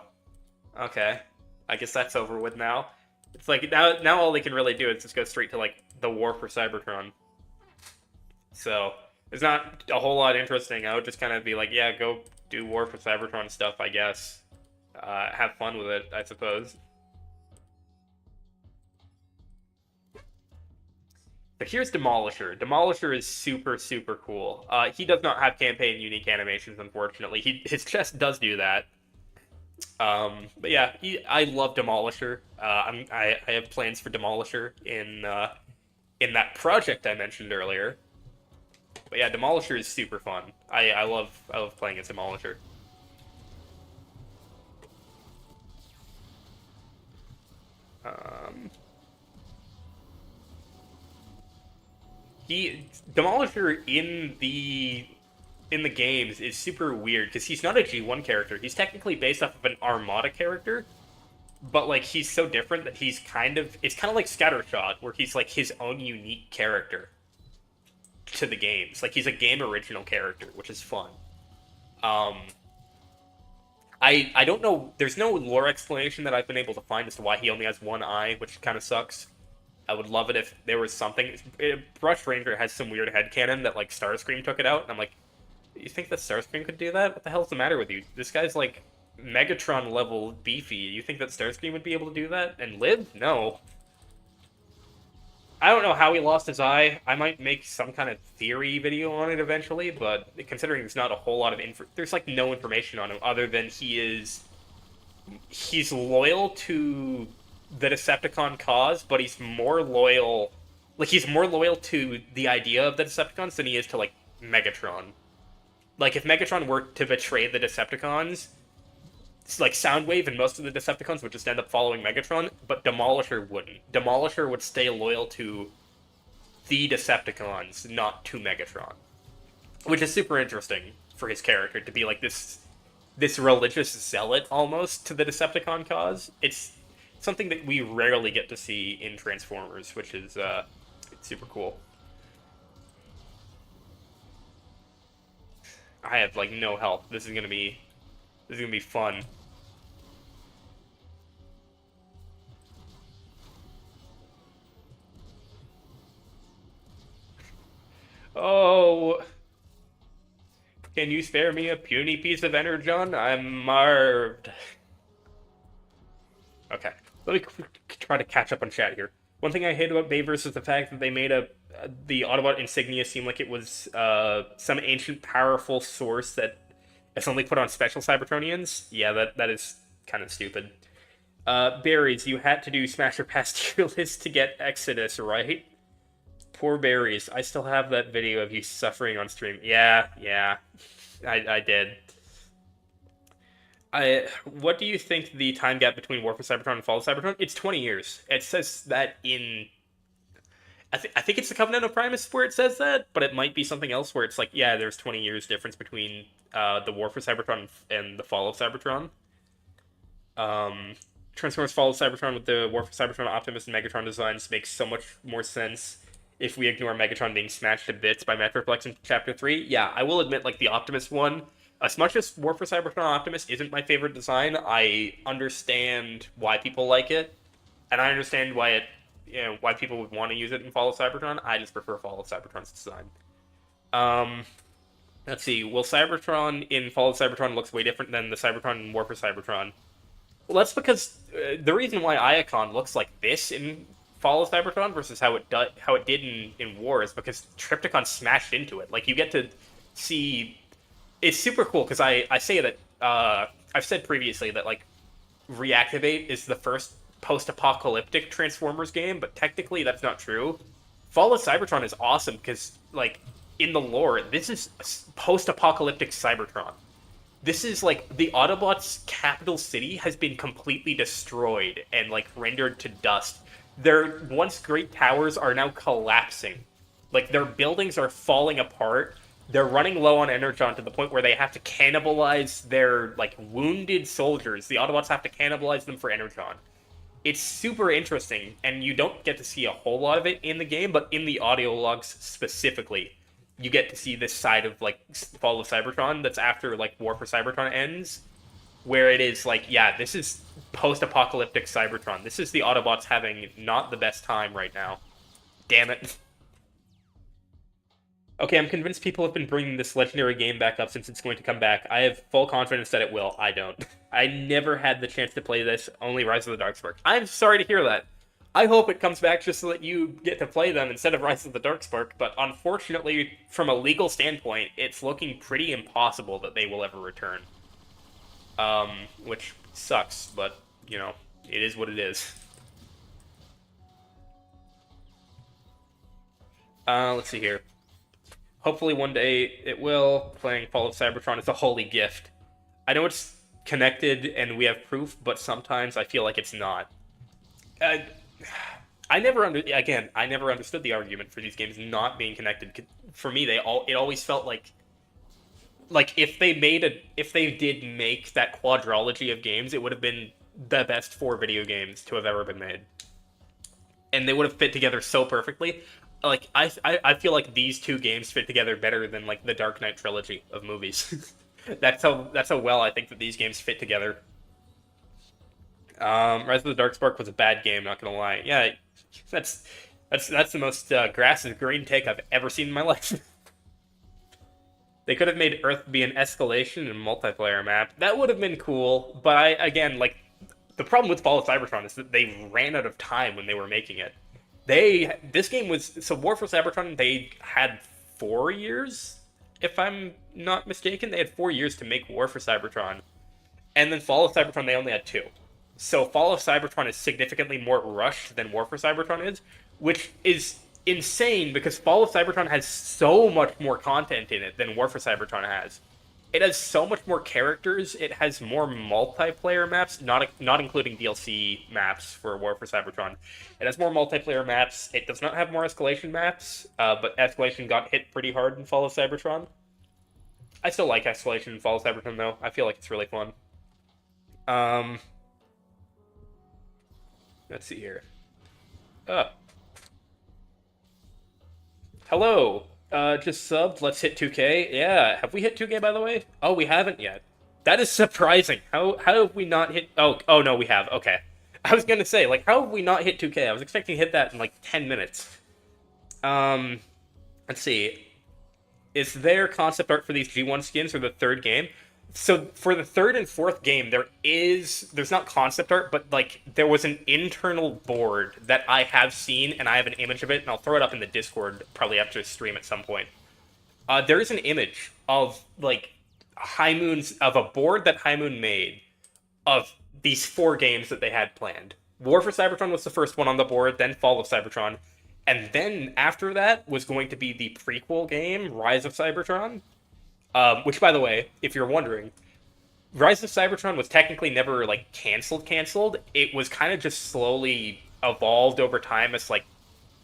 okay. I guess that's over with now. It's like, now all they can really do is just go straight to, like, the War for Cybertron. So... It's not a whole lot interesting. I would just kind of be like, yeah, go do War for Cybertron stuff, I guess. Have fun with it, I suppose. But here's Demolisher. Demolisher is super, super cool. He does not have campaign unique animations, unfortunately. His chest does do that. But yeah, I love Demolisher. I have plans for Demolisher in that project I mentioned earlier. But yeah, Demolisher is super fun. I love playing as Demolisher. Demolisher in the games is super weird because he's not a G1 character. He's technically based off of an Armada character, but like he's so different that it's kind of like Scattershot, where he's like his own unique character to the games. Like he's a game original character, which is fun. I don't know, there's no lore explanation that I've been able to find as to why he only has one eye, which kind of sucks. I would love it if there was something. Brush Ranger has some weird headcanon that like Starscream took it out, and I'm like, you think that Starscream could do that? What the hell's the matter with you? This guy's like Megatron level beefy. You think that Starscream would be able to do that and live? No. I don't know how he lost his eye. I might make some kind of theory video on it eventually, but considering there's not a whole lot of there's like no information on him other than he's loyal to the Decepticon cause, but he's more loyal to the idea of the Decepticons than he is to like Megatron. Like, if Megatron were to betray the Decepticons, it's like Soundwave and most of the Decepticons would just end up following Megatron, but Demolisher wouldn't. Demolisher would stay loyal to the Decepticons, not to Megatron. Which is super interesting for his character, to be like this religious zealot, almost, to the Decepticon cause. It's something that we rarely get to see in Transformers, which is it's super cool. I have like no health. This is gonna be fun. Oh, can you spare me a puny piece of energon? I'm marved. Okay, let me try to catch up on chat here. One thing I hate about Bayverse is the fact that they made the Autobot insignia seem like it was some ancient powerful source that is only put on special Cybertronians. Yeah, that is kind of stupid. Berries, you had to do Smasher past your list to get Exodus, right? Poor Berries. I still have that video of you suffering on stream. Yeah, I did. What do you think the time gap between War for Cybertron and Fall of Cybertron? It's 20 years. It says that in... I think it's the Covenant of Primus where it says that, but it might be something else where it's like, yeah, there's 20 years difference between the War for Cybertron and the Fall of Cybertron. Transformers Fall of Cybertron with the War for Cybertron, Optimus, and Megatron designs makes so much more sense if we ignore Megatron being smashed to bits by Metroplex in Chapter 3. Yeah, I will admit, like, the Optimus one, as much as War for Cybertron Optimus isn't my favorite design, I understand why people like it, and I understand why why people would want to use it in Fall of Cybertron. I just prefer Fall of Cybertron's design. Let's see. Well, Cybertron in Fall of Cybertron looks way different than the Cybertron in War for Cybertron. Well, that's because the reason why Iacon looks like this in Fall of Cybertron versus how it did in War is because Trypticon smashed into it. Like, you get to see... It's super cool, because I say that... I've said previously that, like, Reactivate is the first post-apocalyptic Transformers game, but technically that's not true. Fall of Cybertron is awesome, because, like, in the lore, this is post-apocalyptic Cybertron. This is, like, the Autobots' capital city has been completely destroyed and, like, rendered to dust. Their once great towers are now collapsing. Like, their buildings are falling apart. They're running low on energon to the point where they have to cannibalize their, like, wounded soldiers. The Autobots have to cannibalize them for energon. It's super interesting, and you don't get to see a whole lot of it in the game, but in the audio logs specifically, you get to see this side of, like, Fall of Cybertron that's after, like, War for Cybertron ends, where it is like, yeah, this is post-apocalyptic Cybertron. This is the Autobots having not the best time right now. Damn it. Okay, I'm convinced people have been bringing this legendary game back up since it's going to come back. I have full confidence that it will. I don't. I never had the chance to play this, only Rise of the Darkspark. I'm sorry to hear that. I hope it comes back just so that you get to play them instead of Rise of the Darkspark, but unfortunately, from a legal standpoint, it's looking pretty impossible that they will ever return. Which sucks, but, you know, it is what it is. Let's see here. Hopefully one day it will. Playing Fall of Cybertron is a holy gift. I know it's connected and we have proof, but sometimes I feel like it's not. I never understood the argument for these games not being connected. For me, it always felt like if they did make that quadrology of games, it would have been the best 4 video games to have ever been made. And they would have fit together so perfectly. Like, I feel like these 2 games fit together better than, like, the Dark Knight trilogy of movies. That's how well I think that these games fit together. Rise of the Darkspark was a bad game, not gonna lie. Yeah, that's the most grass is green take I've ever seen in my life. They could have made Earth be an escalation and multiplayer map. That would have been cool, but the problem with Fall of Cybertron is that they ran out of time when they were making it. This game was... So War for Cybertron, they had 4 years, if I'm not mistaken. They had 4 years to make War for Cybertron. And then Fall of Cybertron, they only had 2. So Fall of Cybertron is significantly more rushed than War for Cybertron is, which is insane because Fall of Cybertron has so much more content in it than War for Cybertron has. It has so much more characters. It has more multiplayer maps, not including DLC maps for War for Cybertron. It has more multiplayer maps. It does not have more escalation maps, but escalation got hit pretty hard in Fall of Cybertron. I still like escalation in Fall of Cybertron though. I feel like it's really fun. Let's see here. Hello. Just subbed. Let's hit 2K. Yeah. Have we hit 2K, by the way? Oh, we haven't yet. That is surprising. How have we not hit... Oh, no, we have. Okay. I was going to say, like, how have we not hit 2K? I was expecting to hit that in, like, 10 minutes. Let's see. Is there concept art for these G1 skins for the third game? So, for the third and fourth game, there's not concept art, but, like, there was an internal board that I have seen, and I have an image of it, and I'll throw it up in the Discord probably after the stream at some point. There is an image of, like, of a board that High Moon made of these 4 games that they had planned. War for Cybertron was the first one on the board, then Fall of Cybertron, and then after that was going to be the prequel game, Rise of Cybertron. Which, by the way, if you're wondering, Rise of Cybertron was technically never, like, canceled. It was kind of just slowly evolved over time as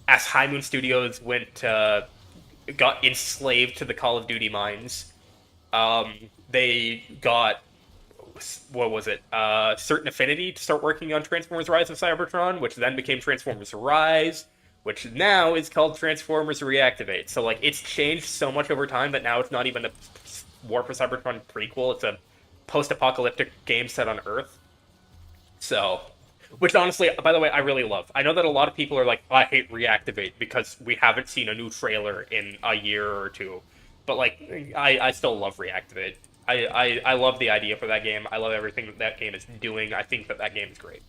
High Moon Studios got enslaved to the Call of Duty mines. They got, what was it, Certain Affinity to start working on Transformers Rise of Cybertron, which then became Transformers Rise, which now is called Transformers Reactivate. So, like, it's changed so much over time that now it's not even a War for Cybertron prequel. It's a post-apocalyptic game set on Earth. So, which honestly, by the way, I really love. I know that a lot of people are like, oh, I hate Reactivate because we haven't seen a new trailer in a year or two. But, like, I still love Reactivate. I love the idea for that game. I love everything that that game is doing. I think that that game is great.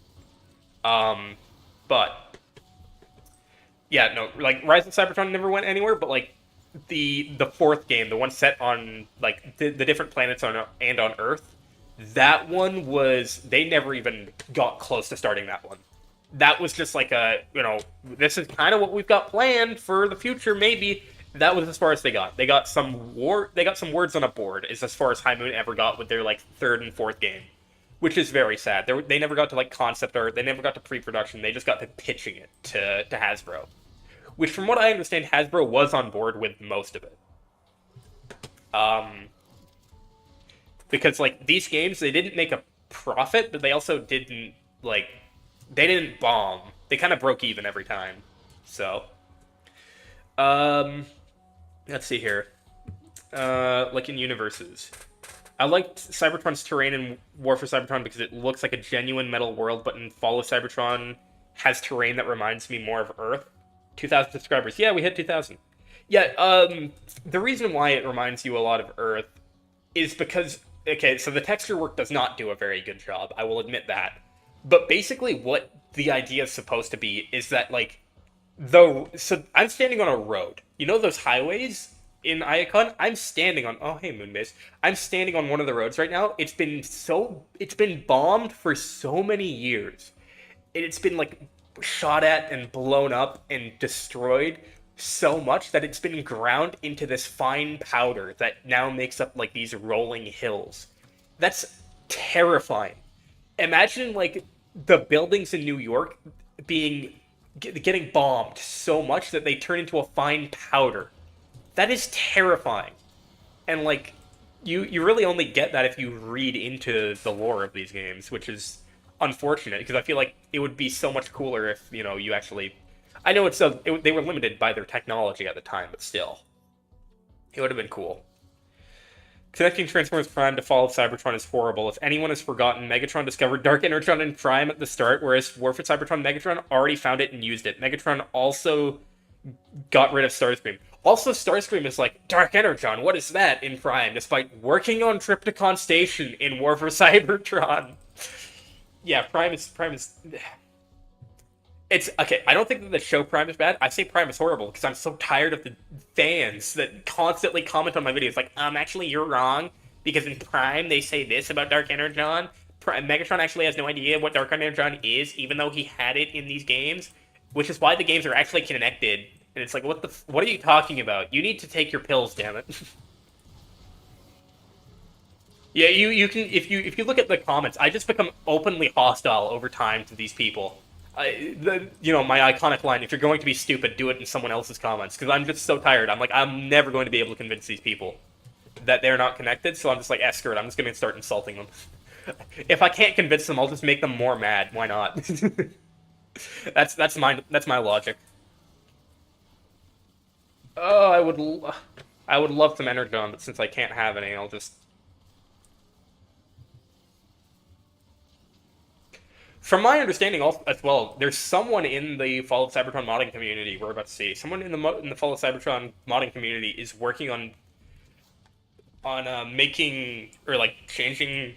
But... yeah, no, like, Rise of Cybertron never went anywhere, but, like, the fourth game, the one set on, like, the different planets on Earth, that one they never even got close to starting that one. That was just like this is kind of what we've got planned for the future, maybe. That was as far as they got. They got some words on a board, is as far as High Moon ever got with their, like, third and fourth game. Which is very sad. They never got to, like, concept art, they never got to pre-production, they just got to pitching it to Hasbro. Which, from what I understand, Hasbro was on board with most of it. Because, like, these games, they didn't make a profit, but they also didn't, like, they didn't bomb. They kind of broke even every time. So, let's see here. Like, in universes. I liked Cybertron's terrain in War for Cybertron because it looks like a genuine metal world, but in Fall of Cybertron has terrain that reminds me more of Earth. 2,000 subscribers. Yeah, we hit 2,000. Yeah, the reason why it reminds you a lot of Earth is because, okay, so the texture work does not do a very good job, I will admit that. But basically what the idea is supposed to be is that, like, so I'm standing on a road. You know those highways in Iacon? I'm standing on, oh, hey, Moonbase. I'm standing on one of the roads right now. It's been bombed for so many years. It's been, like, shot at and blown up and destroyed so much that it's been ground into this fine powder that now makes up, like, these rolling hills. That's terrifying. Imagine, like, the buildings in New York getting bombed so much that they turn into a fine powder. That is terrifying. And, like, you really only get that if you read into the lore of these games, which is unfortunate, because I feel like it would be so much cooler if, you actually... I know they were limited by their technology at the time, but still. It would have been cool. Connecting Transformers Prime to Fall of Cybertron is horrible. If anyone has forgotten, Megatron discovered Dark Energon in Prime at the start, whereas War for Cybertron Megatron already found it and used it. Megatron also got rid of Starscream. Also, Starscream is like, Dark Energon, what is that, in Prime, despite working on Trypticon Station in War for Cybertron. Yeah, Prime is... It's, okay, I don't think that the show Prime is bad. I say Prime is horrible because I'm so tired of the fans that constantly comment on my videos like, actually, you're wrong, because in Prime they say this about Dark Energon. Megatron actually has no idea what Dark Energon is, even though he had it in these games, which is why the games are actually connected. And it's like, what are you talking about? You need to take your pills, damn it. Yeah, you can if you look at the comments, I just become openly hostile over time to these people. My iconic line: "If you're going to be stupid, do it in someone else's comments." Because I'm just so tired. I'm like, I'm never going to be able to convince these people that they're not connected. So I'm just like, screw it. I'm just going to start insulting them. If I can't convince them, I'll just make them more mad. Why not? That's my logic. Oh, I would love some energon, but since I can't have any, I'll just. From my understanding, also, as well, there's someone in the Fall of Cybertron modding community we're about to see. Someone in the Fall of Cybertron modding community is working on making or like changing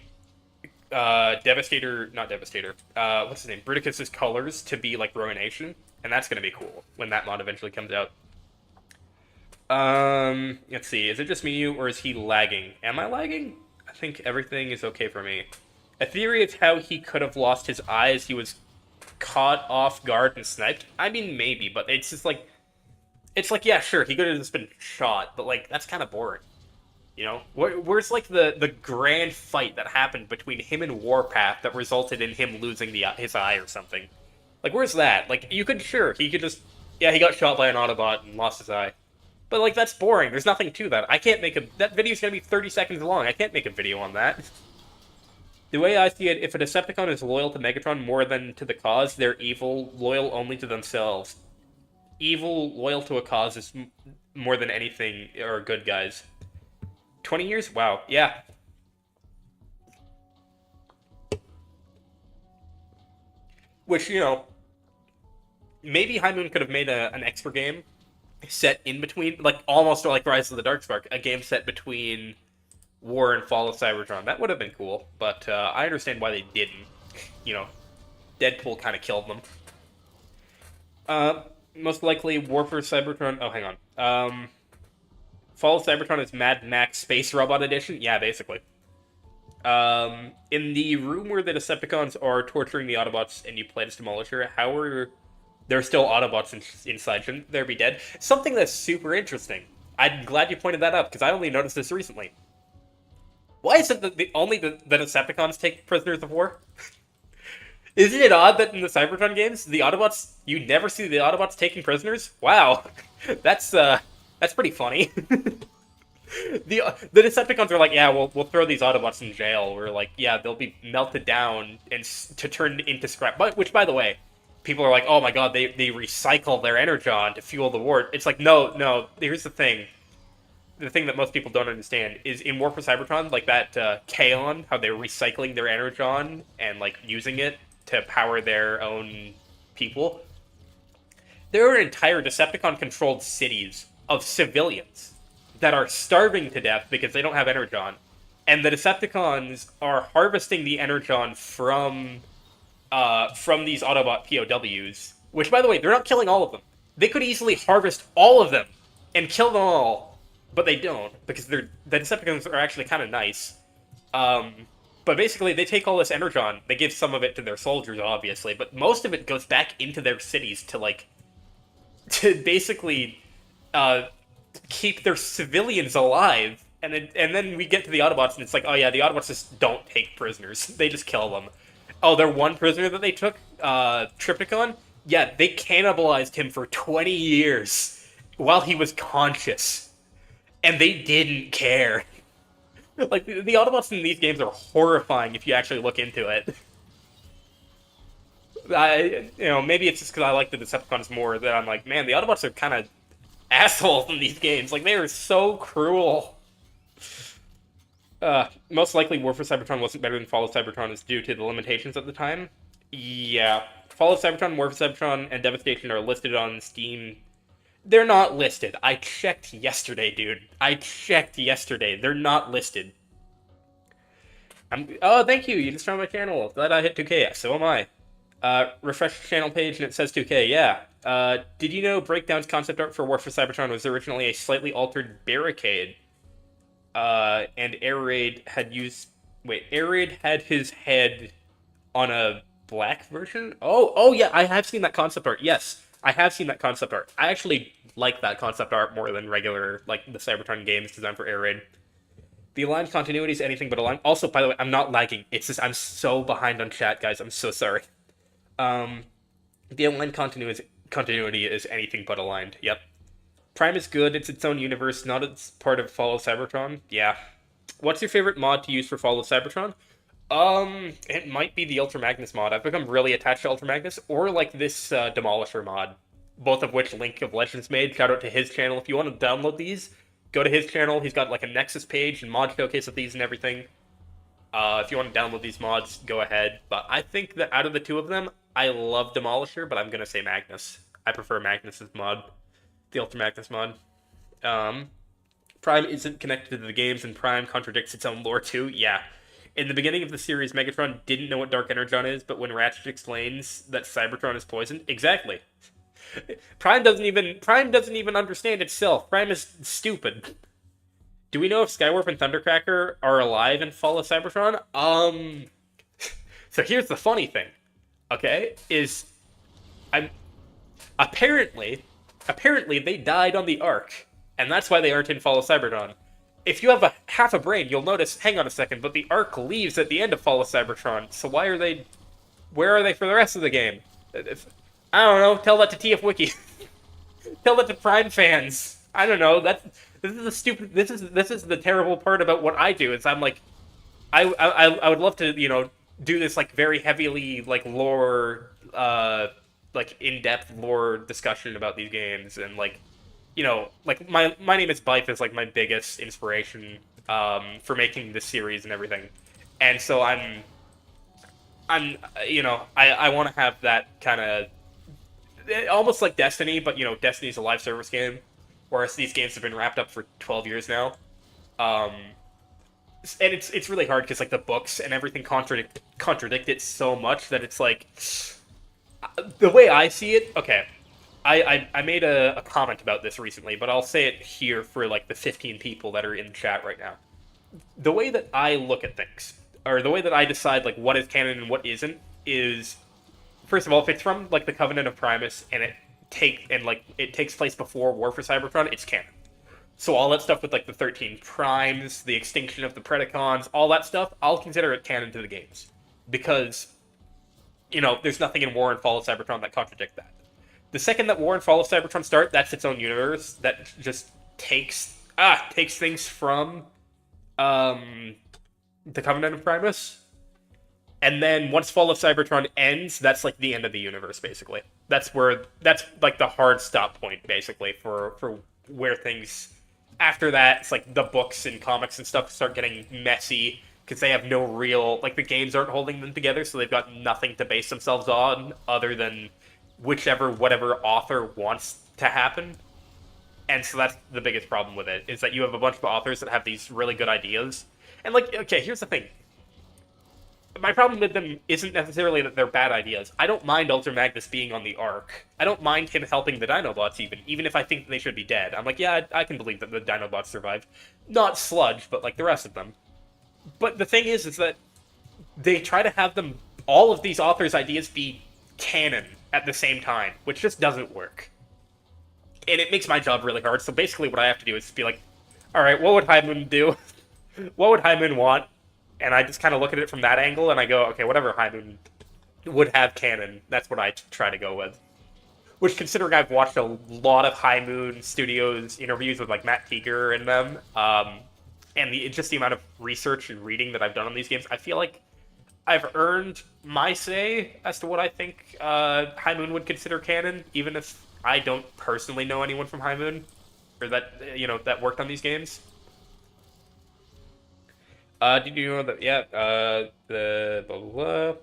Devastator, not Devastator. What's his name? Bruticus's colors to be like Ruination, and that's gonna be cool when that mod eventually comes out. Let's see. Is it just me or is he lagging? Am I lagging? I think everything is okay for me. A theory of how he could have lost his eyes. He was caught off guard and sniped. I mean, maybe, but it's just like, yeah, sure, he could have just been shot, but like that's kind of boring. Where's like the grand fight that happened between him and Warpath that resulted in him losing his eye or something? Like, where's that? Like, he could just, yeah, he got shot by an Autobot and lost his eye. But like, that's boring. There's nothing to that. I can't make that video's gonna be 30 seconds long. I can't make a video on that. The way I see it, if a Decepticon is loyal to Megatron more than to the cause, they're evil, loyal only to themselves. Evil, loyal to a cause is more than anything, are good guys. 20 years? Wow. Yeah. Which, maybe High Moon could have made an extra game set in between, like, almost like Rise of the Darkspark, a game set between War and Fall of Cybertron. That would have been cool, but I understand why they didn't. Deadpool kind of killed them. Most likely War for Cybertron. Oh, hang on. Fall of Cybertron is Mad Max Space Robot Edition? Yeah, basically. In the room where the Decepticons are torturing the Autobots and you play as Demolisher, how are there still Autobots inside? Shouldn't there be dead? Something that's super interesting. I'm glad you pointed that out, because I only noticed this recently. Why is it that only the Decepticons take prisoners of war? Isn't it odd that in the Cybertron games, the Autobots, you never see the Autobots taking prisoners? Wow. That's pretty funny. The Decepticons are like, yeah, we'll throw these Autobots in jail. We're like, yeah, they'll be melted down and to turn into scrap. Which, by the way, people are like, oh my god, they recycle their energon to fuel the war. It's like, no. Here's the thing. The thing that most people don't understand is in War for Cybertron, like that Kaon, how they're recycling their energon and like using it to power their own people. There are entire Decepticon-controlled cities of civilians that are starving to death because they don't have energon, and the Decepticons are harvesting the energon from these Autobot POWs. Which, by the way, they're not killing all of them. They could easily harvest all of them and kill them all. But they don't, because the Decepticons are actually kind of nice. But basically, they take all this energon, they give some of it to their soldiers, obviously, but most of it goes back into their cities to basically keep their civilians alive. And then we get to the Autobots, and it's like, oh yeah, the Autobots just don't take prisoners. They just kill them. Oh, their one prisoner that they took, Tripticon? Yeah, they cannibalized him for 20 years while he was conscious. And they didn't care. Like, the Autobots in these games are horrifying if you actually look into it. Maybe it's just because I like the Decepticons more that I'm like, man, the Autobots are kind of assholes in these games. Like, they are so cruel. Most likely War for Cybertron wasn't better than Fall of Cybertron is due to the limitations at the time. Yeah. Fall of Cybertron, War for Cybertron, and Devastation are listed on Steam. They're not listed. I checked yesterday, dude. They're not listed. Oh, thank you. You just found my channel. Glad I hit 2K. So am I. Refresh the channel page and it says 2K. Yeah. Did you know Breakdown's concept art for War for Cybertron was originally a slightly altered barricade? And Air Raid had his head on a black version? Oh yeah, I have seen that concept art. Yes. I have seen that concept art. I actually like that concept art more than regular, like, the Cybertron games designed for Air Raid. The aligned continuity is anything but aligned. Also, by the way, I'm not lagging. It's just I'm so behind on chat, guys. I'm so sorry. Um, the aligned continuity is anything but aligned. Yep. Prime is good. It's its own universe, not as part of Fall of Cybertron. Yeah. What's your favorite mod to use for Fall of Cybertron? It might be the Ultra Magnus mod. I've become really attached to Ultra Magnus, or like this Demolisher mod, both of which Link of Legends made. Shout out to his channel. If you want to download these, go to his channel. He's got like a Nexus page and mod showcase of these and everything. If you want to download these mods, go ahead. But I think that out of the two of them, I love Demolisher, but I'm gonna say Magnus. I prefer Magnus's mod, the Ultra Magnus mod. Prime isn't connected to the games, and Prime contradicts its own lore too. Yeah. In the beginning of the series, Megatron didn't know what Dark Energon is, but when Ratchet explains that Cybertron is poisoned, exactly. Prime doesn't even understand itself. Prime is stupid. Do we know if Skywarp and Thundercracker are alive in Fall of Cybertron? So here's the funny thing, okay? I'm apparently they died on the Ark, and that's why they aren't in Fall of Cybertron. If you have half a brain, you'll notice, hang on a second, but the Ark leaves at the end of Fall of Cybertron, so where are they for the rest of the game? I don't know, tell that to TF Wiki. Tell that to Prime fans. I don't know, this is the terrible part about what I do, is I'm like, I would love to, do this, like, very heavily, like, lore, like, in-depth lore discussion about these games, and, like, like, my name is Bife is, like, my biggest inspiration, for making this series and everything. And so I want to have that kind of, almost like Destiny, but, Destiny's a live service game, whereas these games have been wrapped up for 12 years now. And it's really hard, because, like, the books and everything contradict it so much that it's, like, the way I see it, okay, I made a comment about this recently, but I'll say it here for, like, the 15 people that are in the chat right now. The way that I look at things, or the way that I decide, like, what is canon and what isn't, is, first of all, if it's from, like, the Covenant of Primus, and it takes place before War for Cybertron, it's canon. So all that stuff with, like, the 13 Primes, the extinction of the Predacons, all that stuff, I'll consider it canon to the games. Because, there's nothing in War and Fall of Cybertron that contradict that. The second that War and Fall of Cybertron start, that's its own universe that just takes things from the Covenant of Primus. And then once Fall of Cybertron ends, that's like the end of the universe, basically. That's like the hard stop point, basically, for where things after that, it's like the books and comics and stuff start getting messy because they have no real, like, the games aren't holding them together, so they've got nothing to base themselves on other than whatever author wants to happen. And so that's the biggest problem with it, is that you have a bunch of authors that have these really good ideas. And, like, okay, here's the thing. My problem with them isn't necessarily that they're bad ideas. I don't mind Ultra Magnus being on the Ark. I don't mind him helping the Dinobots, even if I think they should be dead. I'm like, yeah, I can believe that the Dinobots survived. Not Sludge, but, like, the rest of them. But the thing is that they try to have all of these authors' ideas be canon at the same time, which just doesn't work. And it makes my job really hard, so basically what I have to do is be like, alright, what would High Moon do? What would High Moon want? And I just kind of look at it from that angle, and I go, okay, whatever High Moon would have canon, that's what I try to go with. Which, considering I've watched a lot of High Moon Studios interviews with, like, Matt Teeger and them, and just the amount of research and reading that I've done on these games, I feel like I've earned my say as to what I think High Moon would consider canon, even if I don't personally know anyone from High Moon, or that, that worked on these games. Did you know that, the blah, blah, blah.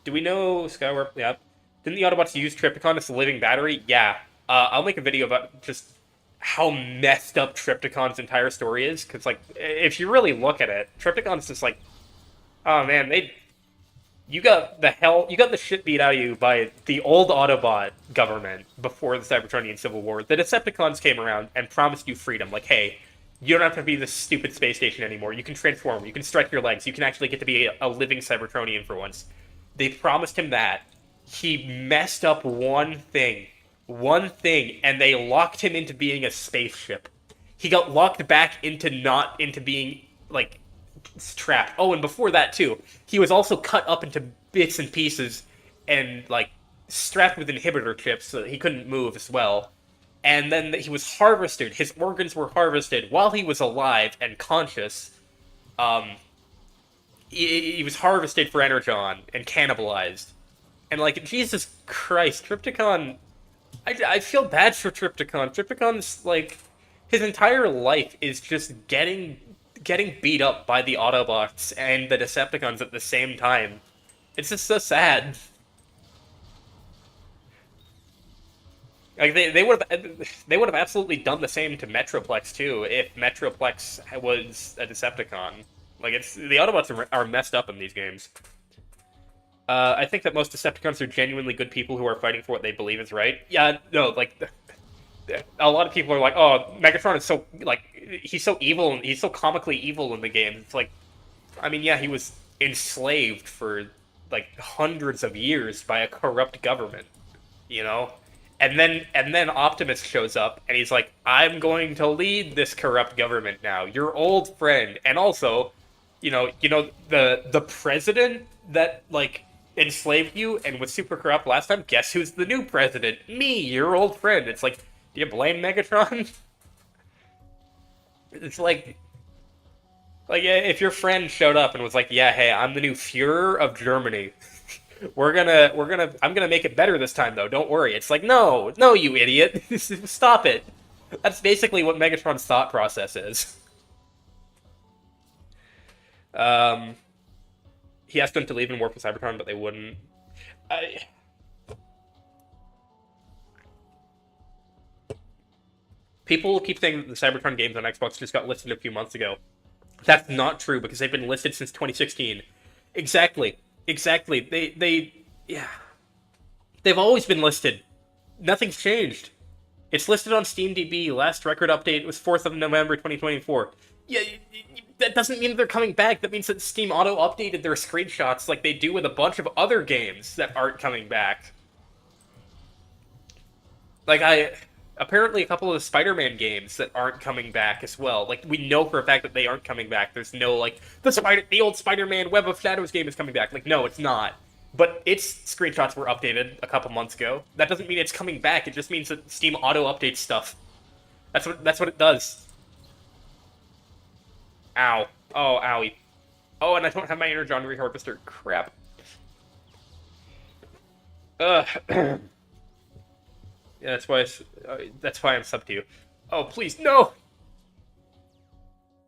Do we know Skywarp? Yeah. Didn't the Autobots use Trypticon as a living battery? Yeah. I'll make a video about just how messed up Trypticon's entire story is, because, like, if you really look at it, Trypticon's just like, oh man, you got the shit beat out of you by the old Autobot government before the Cybertronian Civil War. The Decepticons came around and promised you freedom, like, hey, you don't have to be this stupid space station anymore, you can transform, you can stretch your legs, you can actually get to be a living Cybertronian for once. They promised him that, He messed up one thing, and they locked him into being a spaceship. He got locked back into being like trapped. Oh, and before that too, he was also cut up into bits and pieces and like strapped with inhibitor chips so that he couldn't move as well. And then he was harvested. His organs were harvested while he was alive and conscious. Um, he was harvested for energon and cannibalized. And like Jesus Christ, Trypticon. I feel bad for Trypticon. Trypticon's like his entire life is just getting beat up by the Autobots and the Decepticons at the same time. It's just so sad. Like they would have absolutely done the same to Metroplex too if Metroplex was a Decepticon. Like it's the Autobots are messed up in these games. I think that most Decepticons are genuinely good people who are fighting for what they believe is right. Yeah, no, like a lot of people are like, oh, Megatron is so like he's so evil and he's so comically evil in the game. It's like, I mean, yeah, he was enslaved for like hundreds of years by a corrupt government, you know. And then Optimus shows up and he's like, I'm going to lead this corrupt government now. Your old friend, and also, the president that like enslaved you and was super corrupt last time. Guess who's the new president? Me, your old friend. It's like, do you blame Megatron? It's like if your friend showed up and was like, yeah, hey, I'm the new Führer of Germany. I'm gonna make it better this time though. Don't worry. It's like, no, you idiot. Stop it. That's basically what Megatron's thought process is. He asked them to leave and work with Cybertron, but they wouldn't. People keep saying that the Cybertron games on Xbox just got listed a few months ago. That's not true because they've been listed since 2016. Exactly. Yeah. They've always been listed. Nothing's changed. It's listed on SteamDB. Last record update was 4th of November 2024. Yeah, that doesn't mean they're coming back. That means that Steam auto-updated their screenshots like they do with a bunch of other games that aren't coming back. Apparently a couple of the Spider-Man games that aren't coming back as well. Like, we know for a fact that they aren't coming back. There's no, like, the old Spider-Man Web of Shadows game is coming back. Like, no, it's not. But its screenshots were updated a couple months ago. That doesn't mean it's coming back. It just means that Steam auto-updates stuff. That's what it does. Ow. Oh, owie. Oh, and I don't have my Energon Reharvester. Crap. Ugh. Yeah, that's why I'm sub to you. Oh, please, no!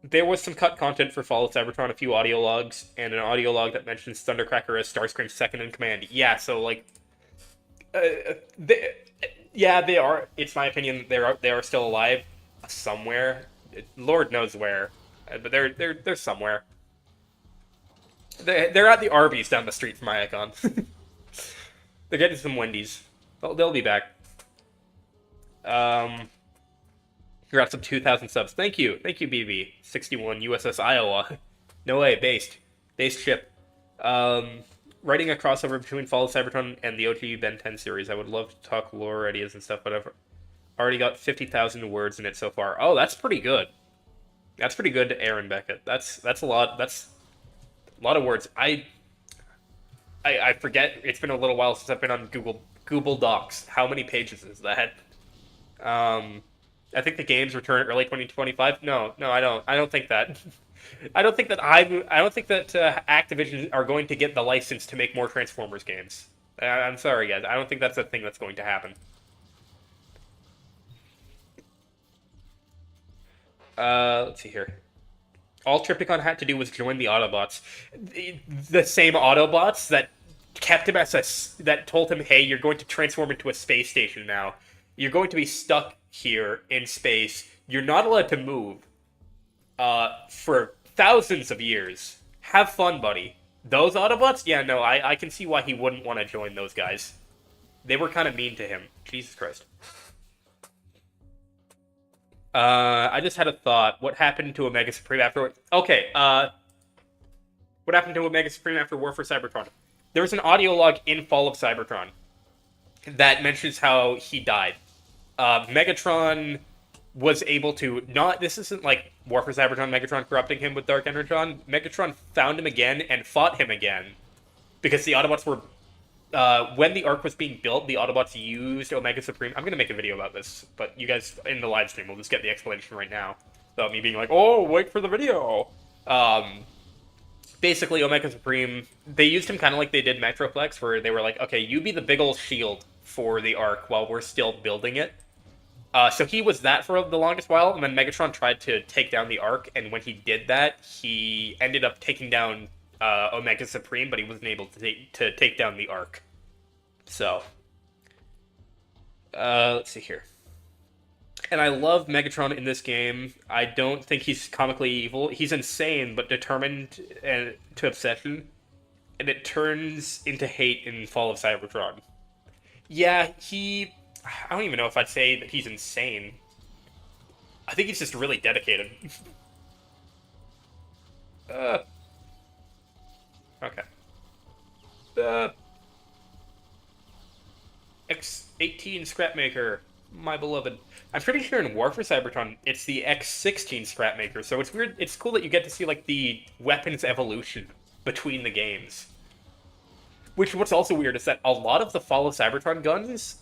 There was some cut content for Fall of Cybertron, a few audio logs, and an audio log that mentions Thundercracker as Starscream's second in command. Yeah, so, like... they are. It's my opinion that they are still alive somewhere. Lord knows where. But they're somewhere. They're at the Arby's down the street from Icon. They're getting some Wendy's. They'll be back. Congrats on 2,000 subs. Thank you, BB. 61 USS Iowa. No way, based ship. Writing a crossover between Fall of Cybertron and the OG Ben 10 series. I would love to talk lore ideas and stuff, but I've already got 50,000 words in it so far. Oh, that's pretty good. That's pretty good, Aaron Beckett. That's a lot. That's a lot of words. I forget. It's been a little while since I've been on Google Docs. How many pages is that? I think the games return early 2025. No, I don't think that. I don't think that Activision are going to get the license to make more Transformers games. I'm sorry, guys. I don't think that's a thing that's going to happen. Let's see here. All Trypticon had to do was join the Autobots. The same Autobots that kept him that told him, hey, you're going to transform into a space station now. You're going to be stuck here in space. You're not allowed to move for thousands of years. Have fun, buddy. Those Autobots? Yeah, no, I can see why he wouldn't want to join those guys. They were kind of mean to him. Jesus Christ. I just had a thought. What happened to Omega Supreme after... Okay, what happened to Omega Supreme after War for Cybertron? There's an audio log in Fall of Cybertron that mentions how he died. Megatron was able to not. This isn't like War for Cybertron, Megatron corrupting him with Dark Energon. Megatron found him again and fought him again because the Autobots were. When the Ark was being built, the Autobots used Omega Supreme. I'm gonna make a video about this, but you guys in the live stream will just get the explanation right now without me being like, "Oh, wait for the video." Basically, Omega Supreme, they used him kind of like they did Metroflex, where they were like, "Okay, you be the big old shield for the Ark while we're still building it." So he was that for the longest while, and then Megatron tried to take down the Ark, and when he did that, he ended up taking down Omega Supreme, but he wasn't able to take down the Ark. So, let's see here. And I love Megatron in this game. I don't think he's comically evil. He's insane, but determined to obsession. And it turns into hate in Fall of Cybertron. Yeah, I don't even know if I'd say that he's insane. I think he's just really dedicated. Okay. X18 Scrapmaker, my beloved. I'm pretty sure in War for Cybertron, it's the X16 Scrapmaker, so it's weird. It's cool that you get to see, like, the weapons evolution between the games. What's also weird is that a lot of the Fall of Cybertron guns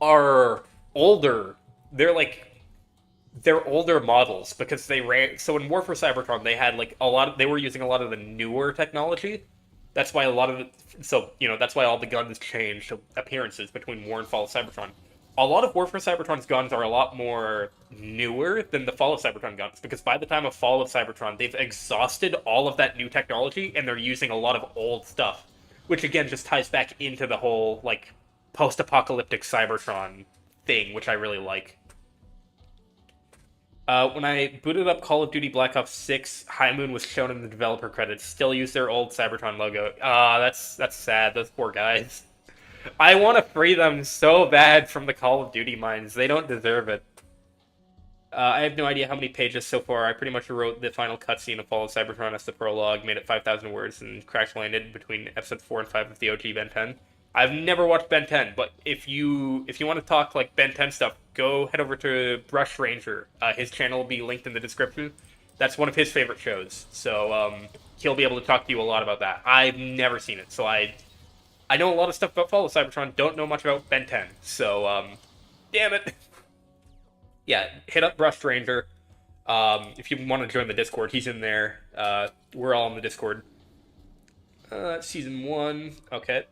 are older. They're older models because they ran. So in War for Cybertron, they had like they were using a lot of the newer technology. That's why a lot of it. So that's why all the guns changed appearances between War and Fall of Cybertron. A lot of War for Cybertron's guns are a lot more newer than the Fall of Cybertron guns because by the time of Fall of Cybertron, they've exhausted all of that new technology and they're using a lot of old stuff, which again just ties back into the whole like post-apocalyptic Cybertron thing, which I really like. When I booted up Call of Duty Black Ops 6, High Moon was shown in the developer credits. Still use their old Cybertron logo. That's sad. Those poor guys. I want to free them so bad from the Call of Duty mines. They don't deserve it. I have no idea how many pages so far. I pretty much wrote the final cutscene of Fall of Cybertron as the prologue, made it 5,000 words, and crash landed between episode 4 and 5 of the OG Ben 10. I've never watched Ben 10, but if you want to talk like Ben 10 stuff, go head over to Brush Ranger. His channel will be linked in the description. That's one of his favorite shows, so he'll be able to talk to you a lot about that. I've never seen it, so I know a lot of stuff about Fall of Cybertron, don't know much about Ben 10, so damn it. Yeah, hit up Brush Ranger. If you want to join the Discord, he's in there. We're all in the Discord. Season 1, okay.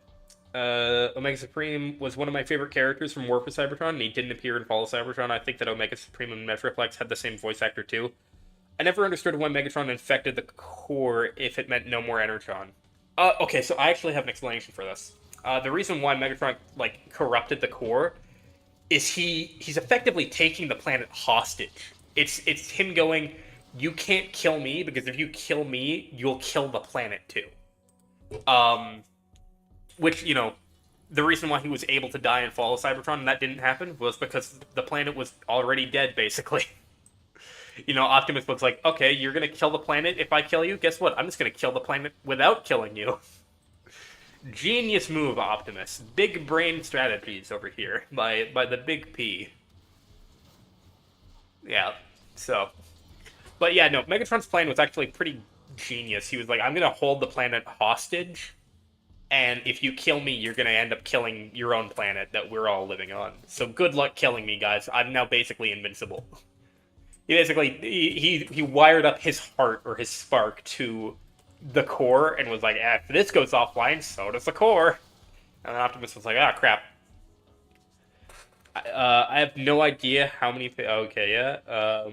Omega Supreme was one of my favorite characters from War for Cybertron, and he didn't appear in Fall of Cybertron. I think that Omega Supreme and Metroflex had the same voice actor too. I never understood why Megatron infected the core if it meant no more Energon. Okay, so I actually have an explanation for this. The reason why Megatron like corrupted the core is he's effectively taking the planet hostage. It's him going, you can't kill me because if you kill me, you'll kill the planet too. Which, the reason why he was able to die in Fall of Cybertron and that didn't happen was because the planet was already dead, basically. Optimus was like, okay, you're gonna kill the planet if I kill you? Guess what? I'm just gonna kill the planet without killing you. Genius move, Optimus. Big brain strategies over here by the big P. Yeah, so. But yeah, no, Megatron's plan was actually pretty genius. He was like, I'm gonna hold the planet hostage, and if you kill me, you're gonna end up killing your own planet that we're all living on. So good luck killing me, guys. I'm now basically invincible. He wired up his heart or his spark to the core and was like, if this goes offline, so does the core. And Optimus was like, crap. I have no idea how many... Okay, yeah.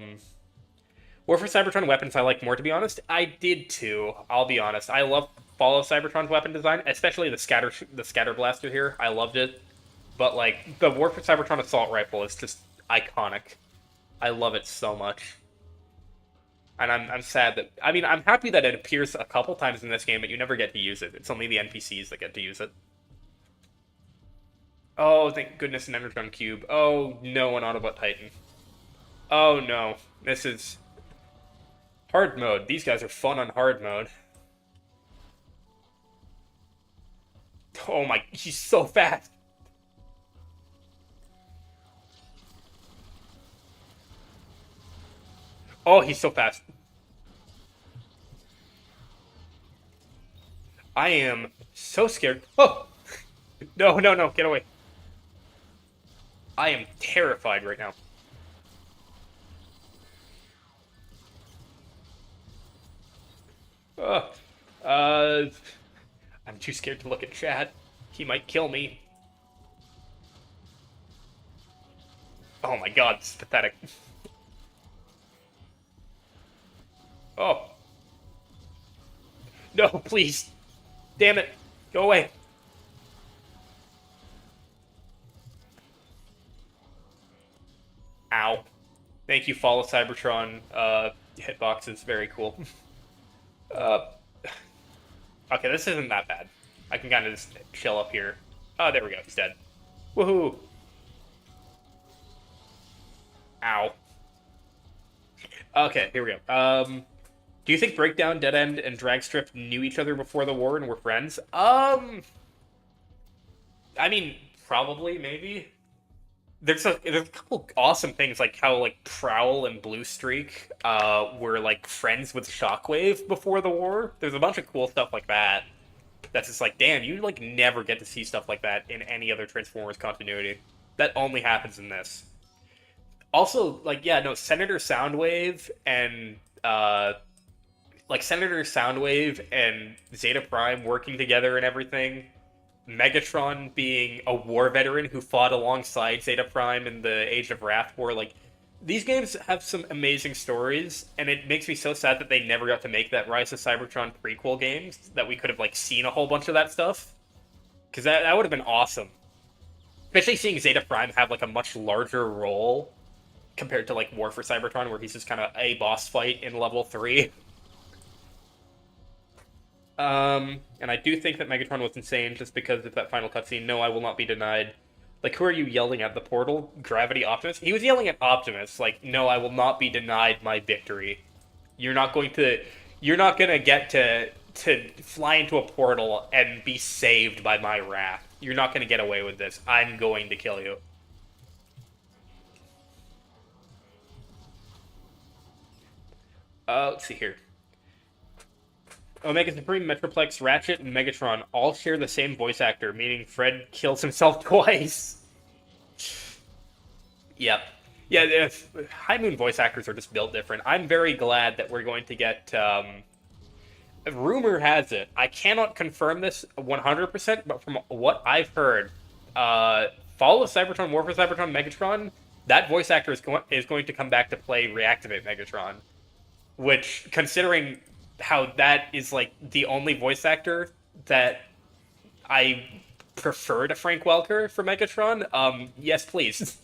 War for Cybertron weapons I like more, to be honest. I did too, I'll be honest. I love Fall of Cybertron's weapon design, especially the scatter blaster here. I loved it. But, like, the War for Cybertron assault rifle is just iconic. I love it so much. And I'm sad that... I mean, I'm happy that it appears a couple times in this game, but you never get to use it. It's only the NPCs that get to use it. Oh, thank goodness an Energon Cube. Oh, no, an Autobot Titan. Oh, no. This is... hard mode. These guys are fun on hard mode. Oh my, he's so fast. Oh, he's so fast. I am so scared. Oh, no, no, no, get away. I am terrified right now. Uh, uh, I'm too scared to look at chat. He might kill me. Oh my god, this is pathetic. Oh, no, please. Damn it. Go away. Ow. Thank you, Follow Cybertron. Hitbox is very cool. Uh, okay, this isn't that bad. I can kind of just chill up here. Oh, there we go. He's dead. Woohoo. Ow. Okay, here we go. Do you think Breakdown, Dead End, and Dragstrip knew each other before the war and were friends? I mean, probably, maybe. There's a couple awesome things like how like Prowl and Blue Streak were like friends with Shockwave before the war. There's a bunch of cool stuff like that. That's just like, damn, you like never get to see stuff like that in any other Transformers continuity. That only happens in this. Also, like, yeah, no, Senator Soundwave and Senator Soundwave and Zeta Prime working together and everything. Megatron being a war veteran who fought alongside Zeta Prime in the Age of Wrath War. Like, these games have some amazing stories, and it makes me so sad that they never got to make that Rise of Cybertron prequel games, that we could have, like, seen a whole bunch of that stuff. Because that would have been awesome. Especially seeing Zeta Prime have, like, a much larger role compared to, like, War for Cybertron, where he's just kind of a boss fight in level 3. And I do think that Megatron was insane just because of that final cutscene. No, I will not be denied. Like, who are you yelling at? The Portal? Gravity Optimus? He was yelling at Optimus. Like, no, I will not be denied my victory. You're not going to... You're not going to get to fly into a portal and be saved by my wrath. You're not going to get away with this. I'm going to kill you. Let's see here. Omega Supreme, Metroplex, Ratchet, and Megatron all share the same voice actor, meaning Fred kills himself twice. Yep. Yeah, High Moon voice actors are just built different. I'm very glad that we're going to get... rumor has it, I cannot confirm this 100%, but from what I've heard, Fall of Cybertron, War for Cybertron, Megatron, that voice actor is going to come back to play Reactivate Megatron. Which, considering how that is, like, the only voice actor that I prefer to Frank Welker for Megatron, yes, please.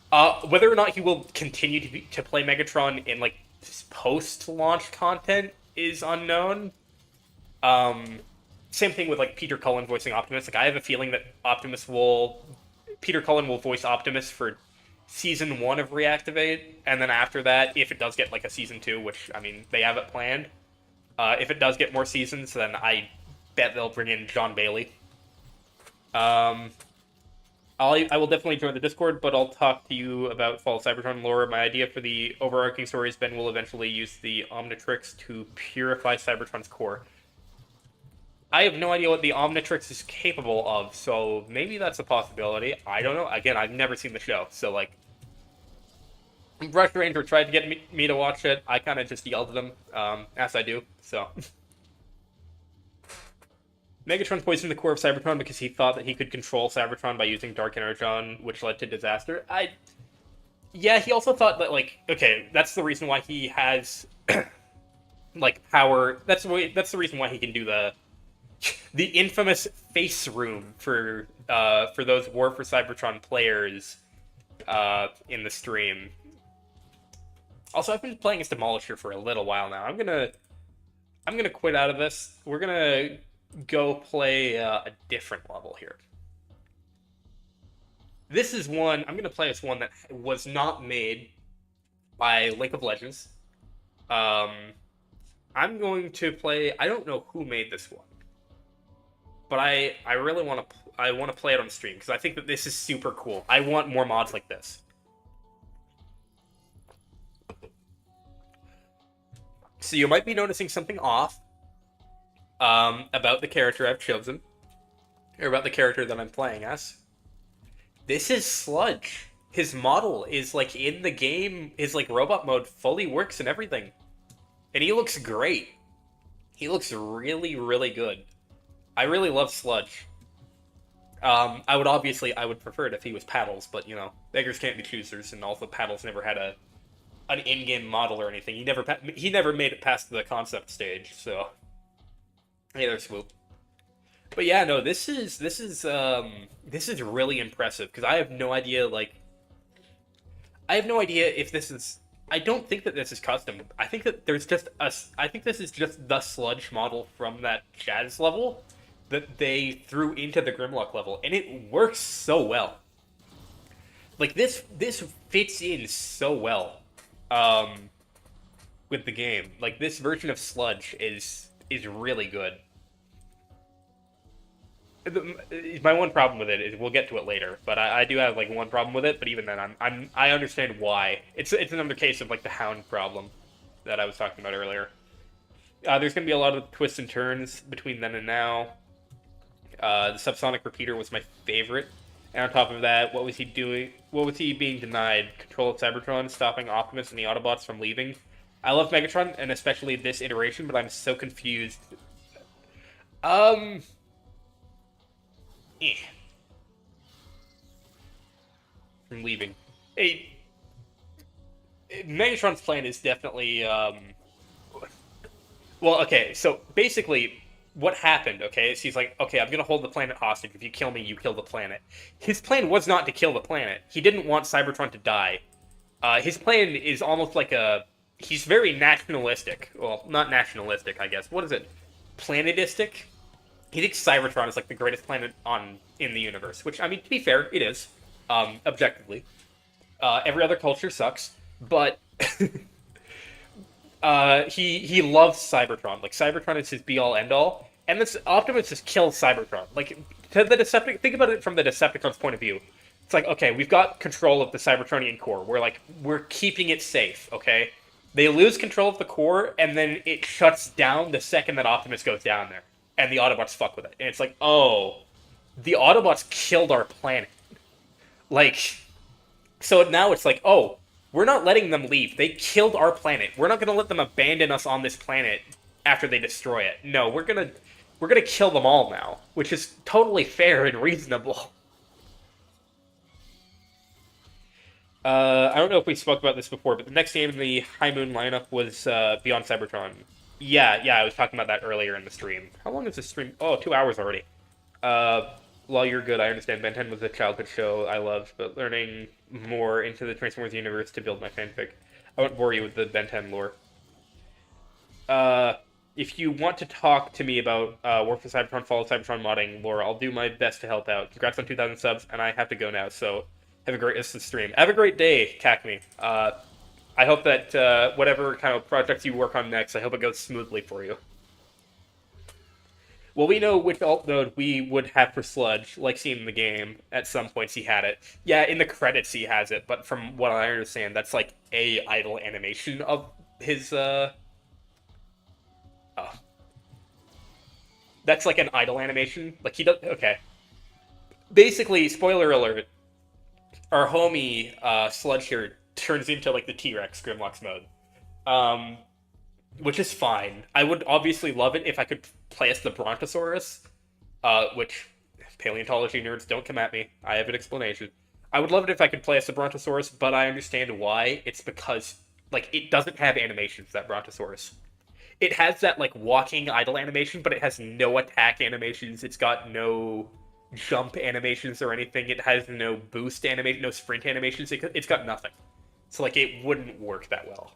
Whether or not he will continue to play Megatron in, like, post-launch content is unknown. Same thing with, like, Peter Cullen voicing Optimus. Like, I have a feeling that Peter Cullen will voice Optimus for Season 1 of Reactivate, and then after that, if it does get, like, a Season 2, which, I mean, they have it planned, if it does get more seasons, then I bet they'll bring in John Bailey. I will definitely join the Discord, but I'll talk to you about Fall of Cybertron lore. My idea for the overarching story is Ben will eventually use the Omnitrix to purify Cybertron's core. I have no idea what the Omnitrix is capable of, so maybe that's a possibility. I don't know. Again, I've never seen the show, so, like... Rush Ranger tried to get me to watch it. I kind of just yelled at them, as I do, so... Megatron poisoned the core of Cybertron because he thought that he could control Cybertron by using Dark Energon, which led to disaster. Yeah, he also thought that, like, okay, that's the reason why he has, like, power. That's the reason why he can do the infamous face room for those War for Cybertron players in the stream. Also, I've been playing as Demolisher for a little while now. I'm gonna quit out of this. We're gonna go play a different level here. This is one I'm gonna play as one that was not made by League of Legends. I'm going to play. I don't know who made this one, but I really want to. I want to play it on stream because I think that this is super cool. I want more mods like this. So you might be noticing something off about the character I've chosen, or about the character that I'm playing as. This is Sludge. His model is like in the game. His like robot mode fully works and everything, and he looks great. He looks really, really good. I really love Sludge. I would prefer it if he was Paddles, but you know, beggars can't be choosers, and also Paddles never had an in-game model or anything. He never made it past the concept stage. So, hey there, Swoop. But yeah, no, this is really impressive because I have no idea. Like, I have no idea if this is. I don't think that this is custom. I think that there's just a. I think this is just the Sludge model from that Jazz level that they threw into the Grimlock level, and it works so well. Like this fits in so well with the game. Like this version of Sludge is really good. My one problem with it is we'll get to it later, but I do have like one problem with it. But even then, I understand why. It's another case of like the Hound problem that I was talking about earlier. There's going to be a lot of twists and turns between then and now. The subsonic repeater was my favorite, and on top of that, what was he doing? What was he being denied? Control of Cybertron, stopping Optimus and the Autobots from leaving. I love Megatron, and especially this iteration, but I'm so confused. Um, eh. From leaving. Hey, Megatron's plan is definitely well, okay, so basically, what happened, okay, is he's like, okay, I'm gonna hold the planet hostage. If you kill me, you kill the planet. His plan was not to kill the planet. He didn't want Cybertron to die. His plan is almost like a. He's very nationalistic. Well, not nationalistic, I guess. What is it? Planetistic? He thinks Cybertron is like the greatest planet on in the universe, which, I mean, to be fair, it is, objectively. Every other culture sucks, but he loves Cybertron. Like Cybertron is his be all end all, and this Optimus just kills Cybertron. Like to the think about it from the Decepticons' point of view. It's like, okay, we've got control of the Cybertronian core. We're keeping it safe. Okay, they lose control of the core, and then it shuts down the second that Optimus goes down there, and the Autobots fuck with it. And it's like, oh, the Autobots killed our planet. Like, so now it's like, oh, we're not letting them leave. They killed our planet. We're not going to let them abandon us on this planet after they destroy it. No, we're gonna kill them all now, which is totally fair and reasonable. I don't know if we spoke about this before, but the next game in the High Moon lineup was Beyond Cybertron. Yeah, I was talking about that earlier in the stream. How long is this stream? Oh, 2 hours already. Uh, while you're good, I understand Ben 10 was a childhood show I loved, but learning more into the Transformers universe to build my fanfic. I won't bore you with the Ben 10 lore. Uh, if you want to talk to me about War for Cybertron, Fall of Cybertron modding lore, I'll do my best to help out. Congrats on 2,000 subs, and I have to go now, so have a great rest of the stream. Have a great day, Cacme. I hope that whatever kind of projects you work on next, I hope it goes smoothly for you. Well, we know which alt node we would have for Sludge, like seeing in the game. At some points he had it. Yeah, in the credits he has it, but from what I understand, that's like a idle animation of his, oh. That's like an idle animation. Like he does, okay. Basically, spoiler alert, our homie, Sludge here turns into like the T-Rex Grimlock's mode. Um, which is fine. I would obviously love it if I could play as the Brontosaurus, which paleontology nerds don't come at me. I have an explanation. I would love it if I could play as the Brontosaurus, but I understand why. It's because like it doesn't have animations, that Brontosaurus. It has that like walking idle animation, but it has no attack animations. It's got no jump animations or anything. It has no boost animation, no sprint animations. It's got nothing. So like it wouldn't work that well.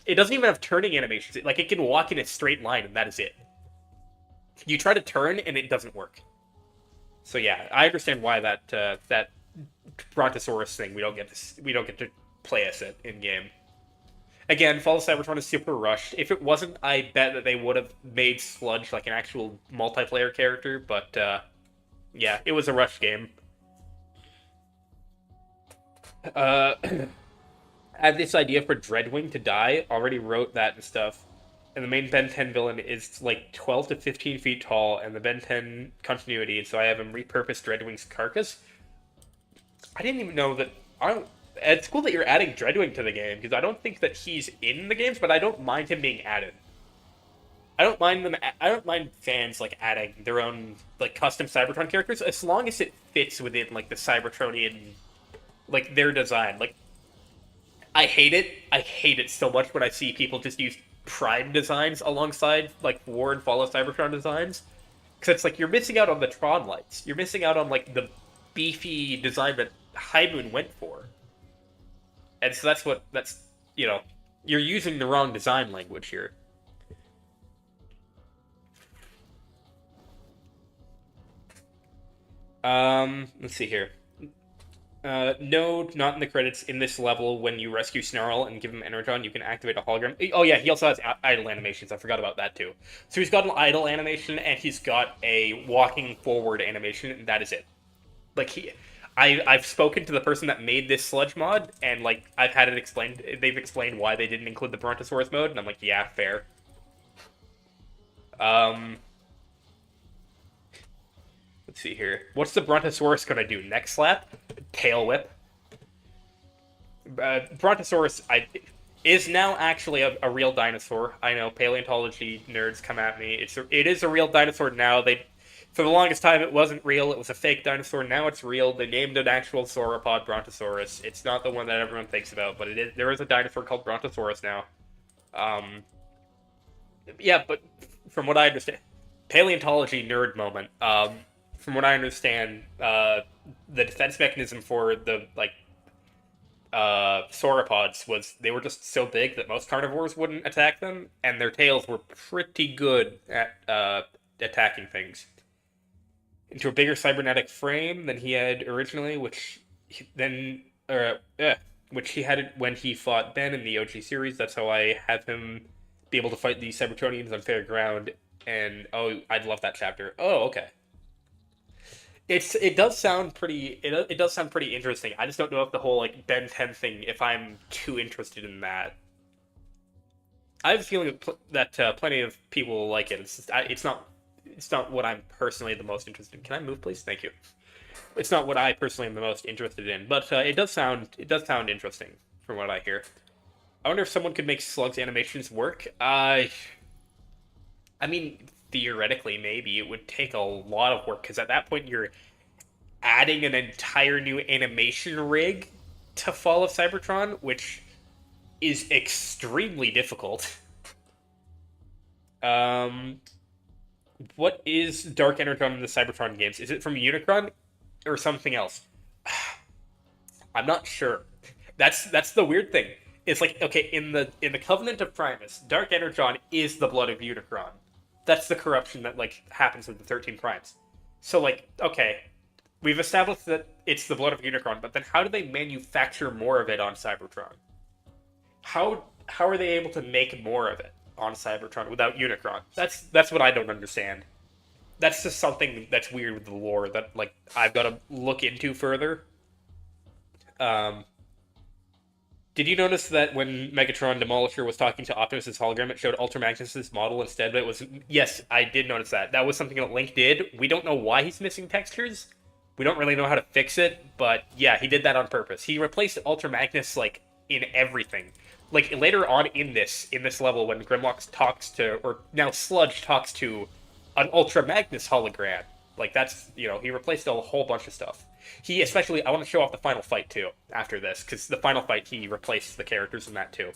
It doesn't even have turning animations. Like it can walk in a straight line and that is it. You try to turn and it doesn't work. So yeah, I understand why that Brontosaurus thing we don't get to play as it in game. Again, Fall of Cybertron is super rushed. If it wasn't, I bet that they would have made Sludge like an actual multiplayer character, but yeah, it was a rush game. Uh, I had this idea for Dreadwing to die, already wrote that and stuff. And the main Ben 10 villain is like 12 to 15 feet tall, and the Ben 10 continuity, so I have him repurpose Dreadwing's carcass. I didn't even know that. I don't. It's cool that you're adding Dreadwing to the game, because I don't think that he's in the games, but I don't mind him being added. I don't mind them. I don't mind fans like adding their own like custom Cybertron characters as long as it fits within like the Cybertronian, like their design. Like I hate it. I hate it so much when I see people just use Prime designs alongside like War and Fall of Cybertron designs, because it's like you're missing out on the Tron lights. You're missing out on like the beefy design that High Moon went for, and so that's you're using the wrong design language here. Let's see here. No, not in the credits. In this level, when you rescue Snarl and give him Energon, you can activate a hologram. Oh yeah, he also has idle animations. I forgot about that too. So he's got an idle animation and he's got a walking forward animation, and that is it. Like I've spoken to the person that made this sludge mod, and like I've had it explained. They've explained why they didn't include the Brontosaurus mode, and I'm like, yeah, fair. Um, let's see here. What's the Brontosaurus gonna do? Neck slap? Tail whip? Brontosaurus is now actually a real dinosaur. I know paleontology nerds come at me. It is a real dinosaur now. For the longest time it wasn't real. It was a fake dinosaur. Now it's real. They named an actual sauropod Brontosaurus. It's not the one that everyone thinks about, but it is. There is a dinosaur called Brontosaurus now. Yeah, but from what I understand, paleontology nerd moment. From what I understand, the defense mechanism for the sauropods was they were just so big that most carnivores wouldn't attack them, and their tails were pretty good at attacking things. Into a bigger cybernetic frame than he had originally, which he had when he fought Ben in the OG series. That's how I have him be able to fight the Cybertronians on fair ground. And oh, I'd love that chapter. Oh, okay. It does sound pretty it does sound pretty interesting. I just don't know if the whole like Ben 10 thing, if I'm too interested in that. I have a feeling that plenty of people will like it. It's not what I'm personally the most interested in. Can I move, please? Thank you. It's not what I personally am the most interested in, but it does sound interesting from what I hear. I wonder if someone could make Slug's animations work. I mean, theoretically, maybe it would take a lot of work, because at that point you're adding an entire new animation rig to Fall of Cybertron, which is extremely difficult. What is Dark Energon in the Cybertron games? Is it from Unicron or something else? I'm not sure. That's the weird thing. It's like, okay, in the Covenant of Primus, Dark Energon is the blood of Unicron. That's the corruption that like happens with the 13 Primes. So like, okay, we've established that it's the blood of Unicron, but then how do they manufacture more of it on Cybertron? How are they able to make more of it on Cybertron without Unicron? That's what I don't understand. That's just something that's weird with the lore that like I've got to look into further. Did you notice that when Megatron Demolisher was talking to Optimus's hologram, it showed Ultra Magnus's model instead, but it was... Yes, I did notice that. That was something that Link did. We don't know why he's missing textures. We don't really know how to fix it, but yeah, he did that on purpose. He replaced Ultra Magnus, like, in everything. Like, later on in this level, when Grimlock talks to... Or now Sludge talks to an Ultra Magnus hologram. Like, that's... he replaced a whole bunch of stuff. He especially, I want to show off the final fight too after this, because the final fight he replaced the characters in that too.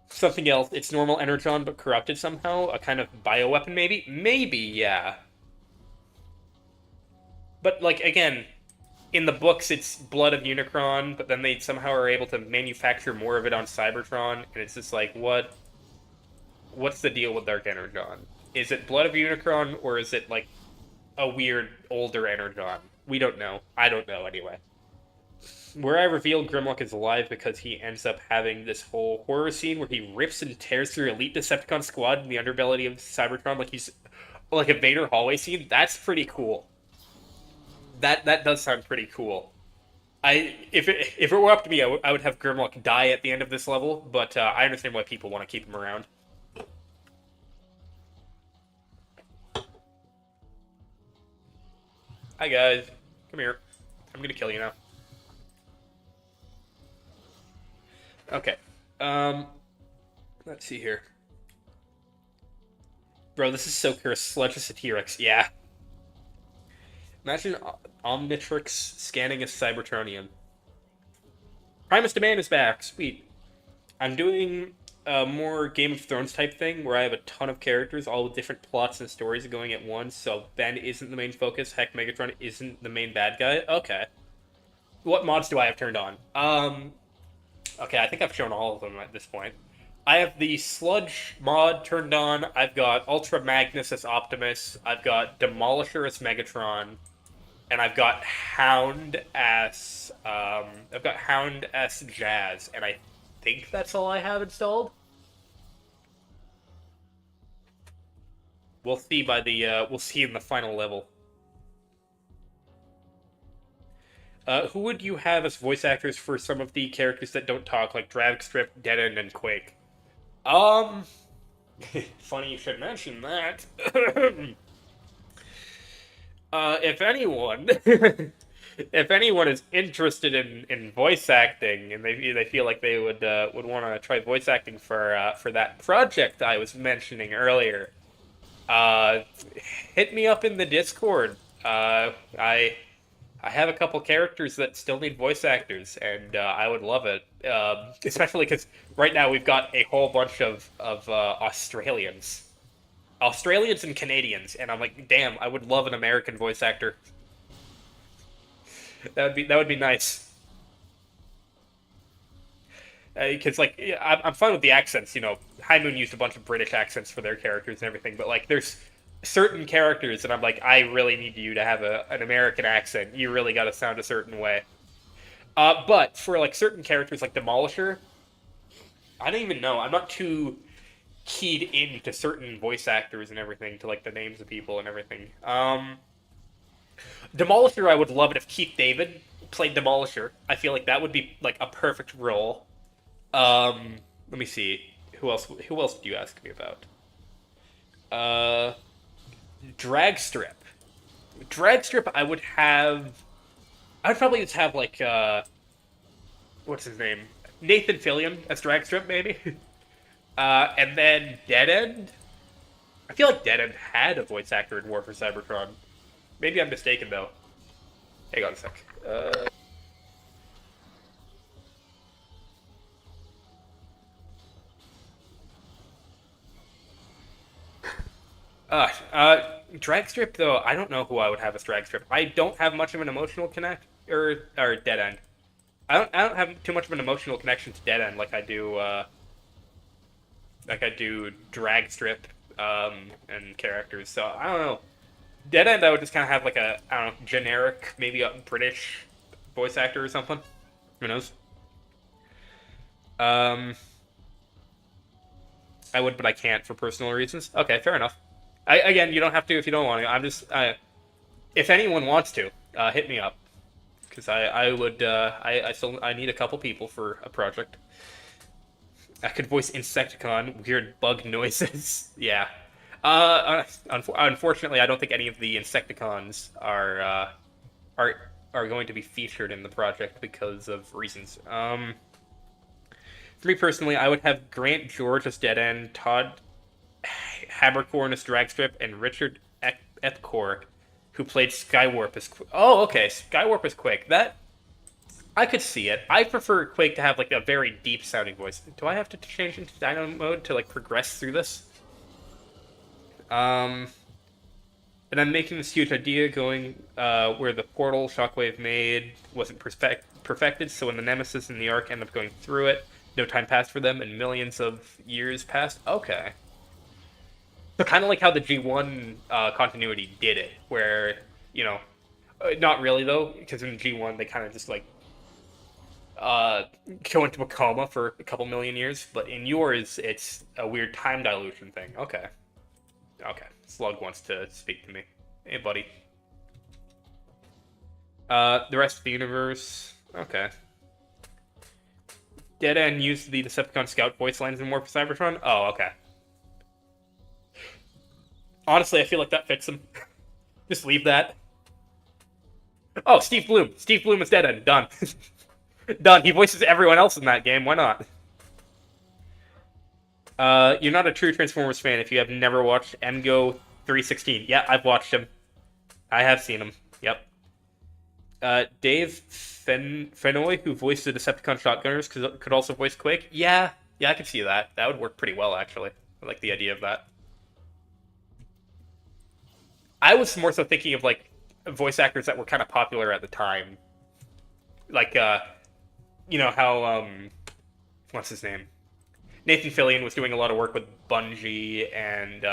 Something else. It's normal Energon but corrupted somehow. A kind of bioweapon maybe. Maybe, yeah. But like again, in the books it's blood of Unicron, but then they somehow are able to manufacture more of it on Cybertron, and it's just like what's the deal with Dark Energon? Is it blood of Unicron, or is it like a weird older Energon? We don't know. I don't know anyway. where I reveal Grimlock is alive because he ends up having this whole horror scene where he rips and tears through Elite Decepticon squad in the underbelly of Cybertron, like he's like a Vader hallway scene. That's pretty cool. That does sound pretty cool. If it were up to me, I would have Grimlock die at the end of this level, but I understand why people want to keep him around. Hi guys, come here. I'm gonna kill you now. Okay. Let's see here. Bro, this is so cursed. Sludge is a T-Rex. Yeah. Imagine Omnitrix scanning a Cybertronian. Primus Demand is back. Sweet. I'm doing a more Game of Thrones type thing where I have a ton of characters, all with different plots and stories going at once. So Ben isn't the main focus. Heck, Megatron isn't the main bad guy. Okay. What mods do I have turned on? Okay, I think I've shown all of them at this point. I have the Sludge mod turned on. I've got Ultra Magnus as Optimus. I've got Demolisher as Megatron. And I've got Hound as Jazz, and I think that's all I have installed. We'll see we'll see in the final level. Who would you have as voice actors for some of the characters that don't talk, like Dragstrip, Deadend, and Quake? Funny you should mention that. If anyone, if anyone is interested in voice acting and they feel like they would want to try voice acting for that project I was mentioning earlier, hit me up in the Discord. I have a couple characters that still need voice actors, and I would love it. Especially because right now we've got a whole bunch of Australians. Australians and Canadians, and I'm like, damn, I would love an American voice actor. That would be nice. Because like I'm fine with the accents, you know. High Moon used a bunch of British accents for their characters and everything, but like there's certain characters that I'm like, I really need you to have an American accent. You really got to sound a certain way. But for like certain characters like Demolisher, I don't even know. I'm not too keyed into certain voice actors and everything to like the names of people and everything. Demolisher, I would love it if Keith David played Demolisher. I feel like that would be like a perfect role. Let me see. Who else do you ask me about? Dragstrip. Dragstrip, I would probably just have like what's his name? Nathan Fillion as Dragstrip, maybe. And then Deadend. I feel like Deadend had a voice actor in War for Cybertron. Maybe I'm mistaken though. Hang on a sec. Dragstrip though, I don't know who I would have as Dragstrip. I don't have much of an emotional connect or Deadend. I don't have too much of an emotional connection to Deadend like I do Dragstrip and characters. So I don't know. Deadend I would just kind of have like a I don't know generic maybe a British voice actor or something. Who knows? I would, but I can't for personal reasons. Okay, fair enough. Again, you don't have to if you don't want to. I'm just, if anyone wants to, hit me up, because I would, I need a couple people for a project. I could voice Insecticon, weird bug noises. Yeah. Unfortunately, I don't think any of the Insecticons are going to be featured in the project because of reasons. For me personally, I would have Grant George as Deadend, Todd Habercorn as Dragstrip, and Richard Epcor, who played Skywarp as Oh, okay, Skywarp as Quake. That I could see it. I prefer Quake to have like a very deep sounding voice. Do I have to change into Dino mode to like progress through this? And I'm making this huge idea going where the portal Shockwave made wasn't perfected, so when the Nemesis and the Ark end up going through it, no time passed for them and millions of years passed. Okay. So kind of like how the G1 continuity did it, where, you know, not really though, because in G1 they kind of just like uh, go into a coma for a couple million years, but in yours, it's a weird time dilution thing. Okay. Okay. Slug wants to speak to me. Hey, buddy. The rest of the universe. Okay. Dead End used the Decepticon Scout voice lines in War for Cybertron? Oh, okay. Honestly, I feel like that fits him. Just leave that. Oh, Steve Bloom. Steve Bloom is Dead End. Done. Done. He voices everyone else in that game. Why not? You're not a true Transformers fan if you have never watched MGO 316. Yeah, I've watched him. I have seen him. Yep. Dave Fennoy, who voiced the Decepticon Shotgunners, could also voice Quake. Yeah, I could see that. That would work pretty well, actually. I like the idea of that. I was more so thinking of, like, voice actors that were kind of popular at the time. Like, you know how, what's his name? Nathan Fillion was doing a lot of work with Bungie, and,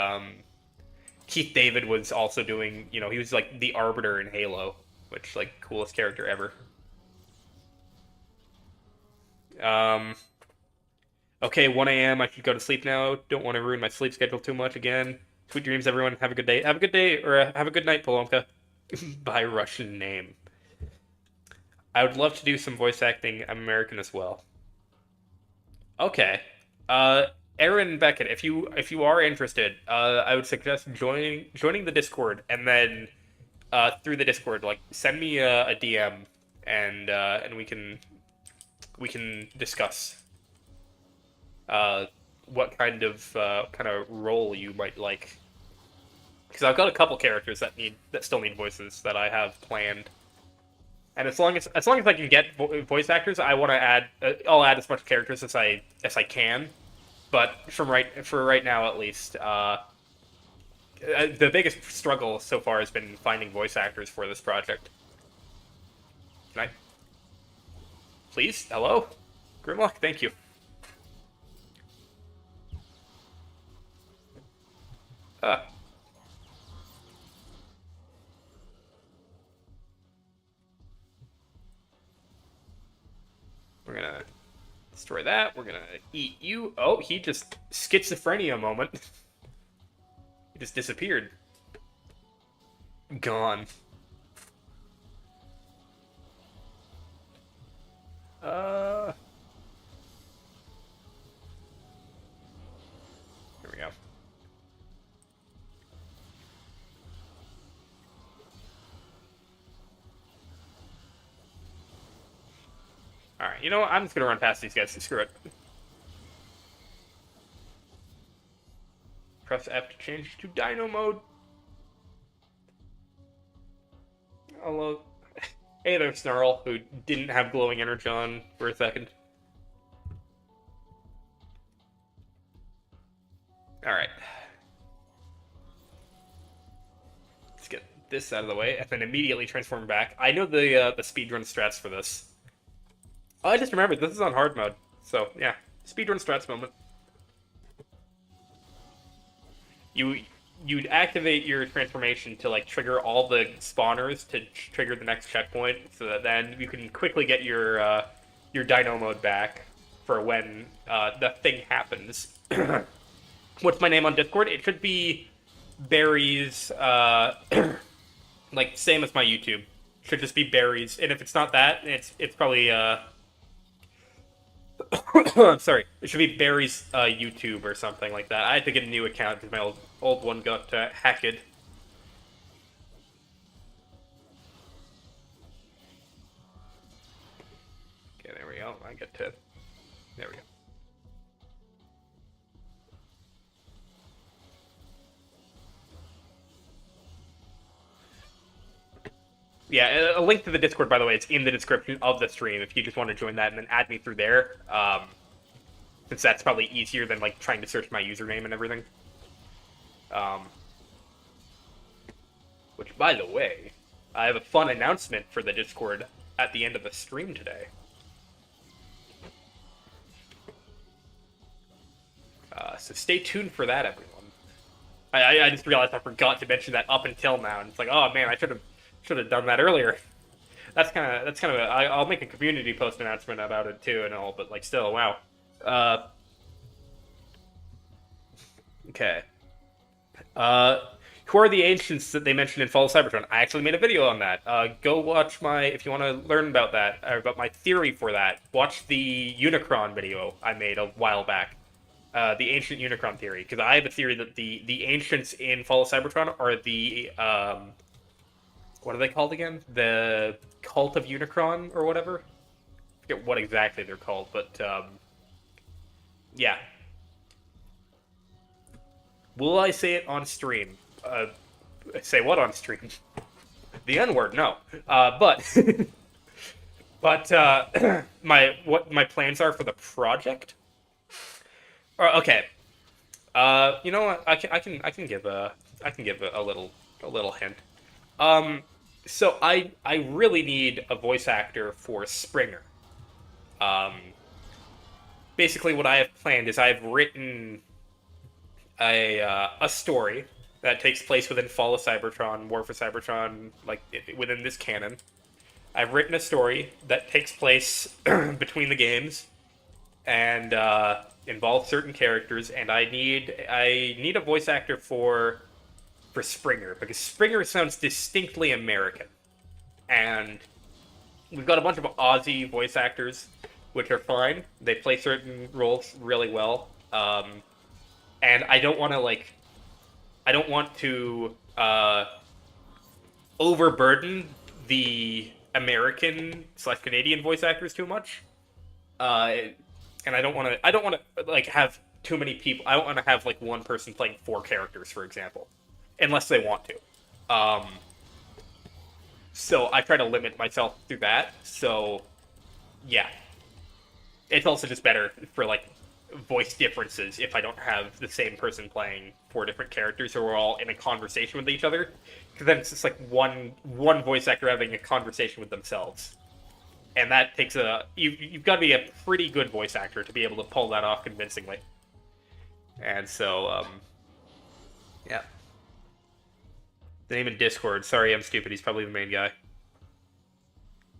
Keith David was also doing, you know, he was, like, the Arbiter in Halo, which, like, coolest character ever. Okay, 1 a.m. I should go to sleep now. Don't want to ruin my sleep schedule too much again. Sweet dreams, everyone. Have a good day. Have a good day, or have a good night, Polomka. By Russian name. I would love to do some voice acting. I'm American as well. Okay. Aaron Beckett, if you are interested, I would suggest joining the Discord, and then through the Discord, like send me a DM, and we can discuss what kind of role you might like. Because I've got a couple characters that still need voices that I have planned. And as long as I can get voice actors, I want to add. I'll add as much characters as I can. But for right now, at least, the biggest struggle so far has been finding voice actors for this project. Can I? Please, hello, Grimlock. Thank you. We're gonna destroy that. We're gonna eat you. Oh, he just schizophrenia moment. He just disappeared. Gone. Here we go. Alright, you know what? I'm just gonna run past these guys. Screw it. Press F to change to Dino mode. Hello. Hey there, Snarl, who didn't have glowing energon for a second. Alright. Let's get this out of the way, and then immediately transform back. I know the speedrun strats for this. Oh, I just remembered, this is on hard mode. So, yeah. Speedrun strats moment. You'd activate your transformation to, like, trigger all the spawners to trigger the next checkpoint, so that then you can quickly get your Dino mode back for when the thing happens. What's my name on Discord? It should be Barry's, like, same as my YouTube. Should just be Barry's, and if it's not that, it's probably, I'm sorry. It should be Barry's YouTube or something like that. I had to get a new account because my old one got hacked. Okay, there we go. I get to... There we go. Yeah, a link to the Discord, by the way, it's in the description of the stream if you just want to join that and then add me through there. Since that's probably easier than, like, trying to search my username and everything. Which, by the way, I have a fun announcement for the Discord at the end of the stream today. So stay tuned for that, everyone. I just realized I forgot to mention that up until now, and it's like, oh man, I should have done that earlier. I'll make a community post announcement about it too and all, but like still, wow. Uh, okay. Uh, who are the ancients that they mentioned in Fall of Cybertron? I actually made a video on that. Go watch my, if you want to learn about that, or about my theory for that, watch the Unicron video I made a while back. The ancient Unicron theory, because I have a theory that the ancients in Fall of Cybertron are the, what are they called again? The Cult of Unicron, or whatever? I forget what exactly they're called, but, yeah. Will I say it on stream? Say what on stream? The N word, no. But what my plans are for the project. Okay. You know what? I can give a little hint. So I really need a voice actor for Springer. Um, Basically, what I have planned is I've written a story that takes place within Fall of Cybertron, War for Cybertron, like within this canon. I've written a story that takes place between the games and involves certain characters, and I need a voice actor for Springer because Springer sounds distinctly American, and we've got a bunch of Aussie voice actors, which are fine. They play certain roles really well. And I don't want to overburden the American/Canadian voice actors too much. And I don't want to like have too many people. I don't want to have like one person playing four characters, for example, unless they want to. So I try to limit myself through that. So yeah, it's also just better for like voice differences if I don't have the same person playing four different characters who are all in a conversation with each other, because then it's just like one voice actor having a conversation with themselves, and that takes you've got to be a pretty good voice actor to be able to pull that off convincingly. And so yeah, the name in Discord. Sorry, I'm stupid. He's probably the main guy.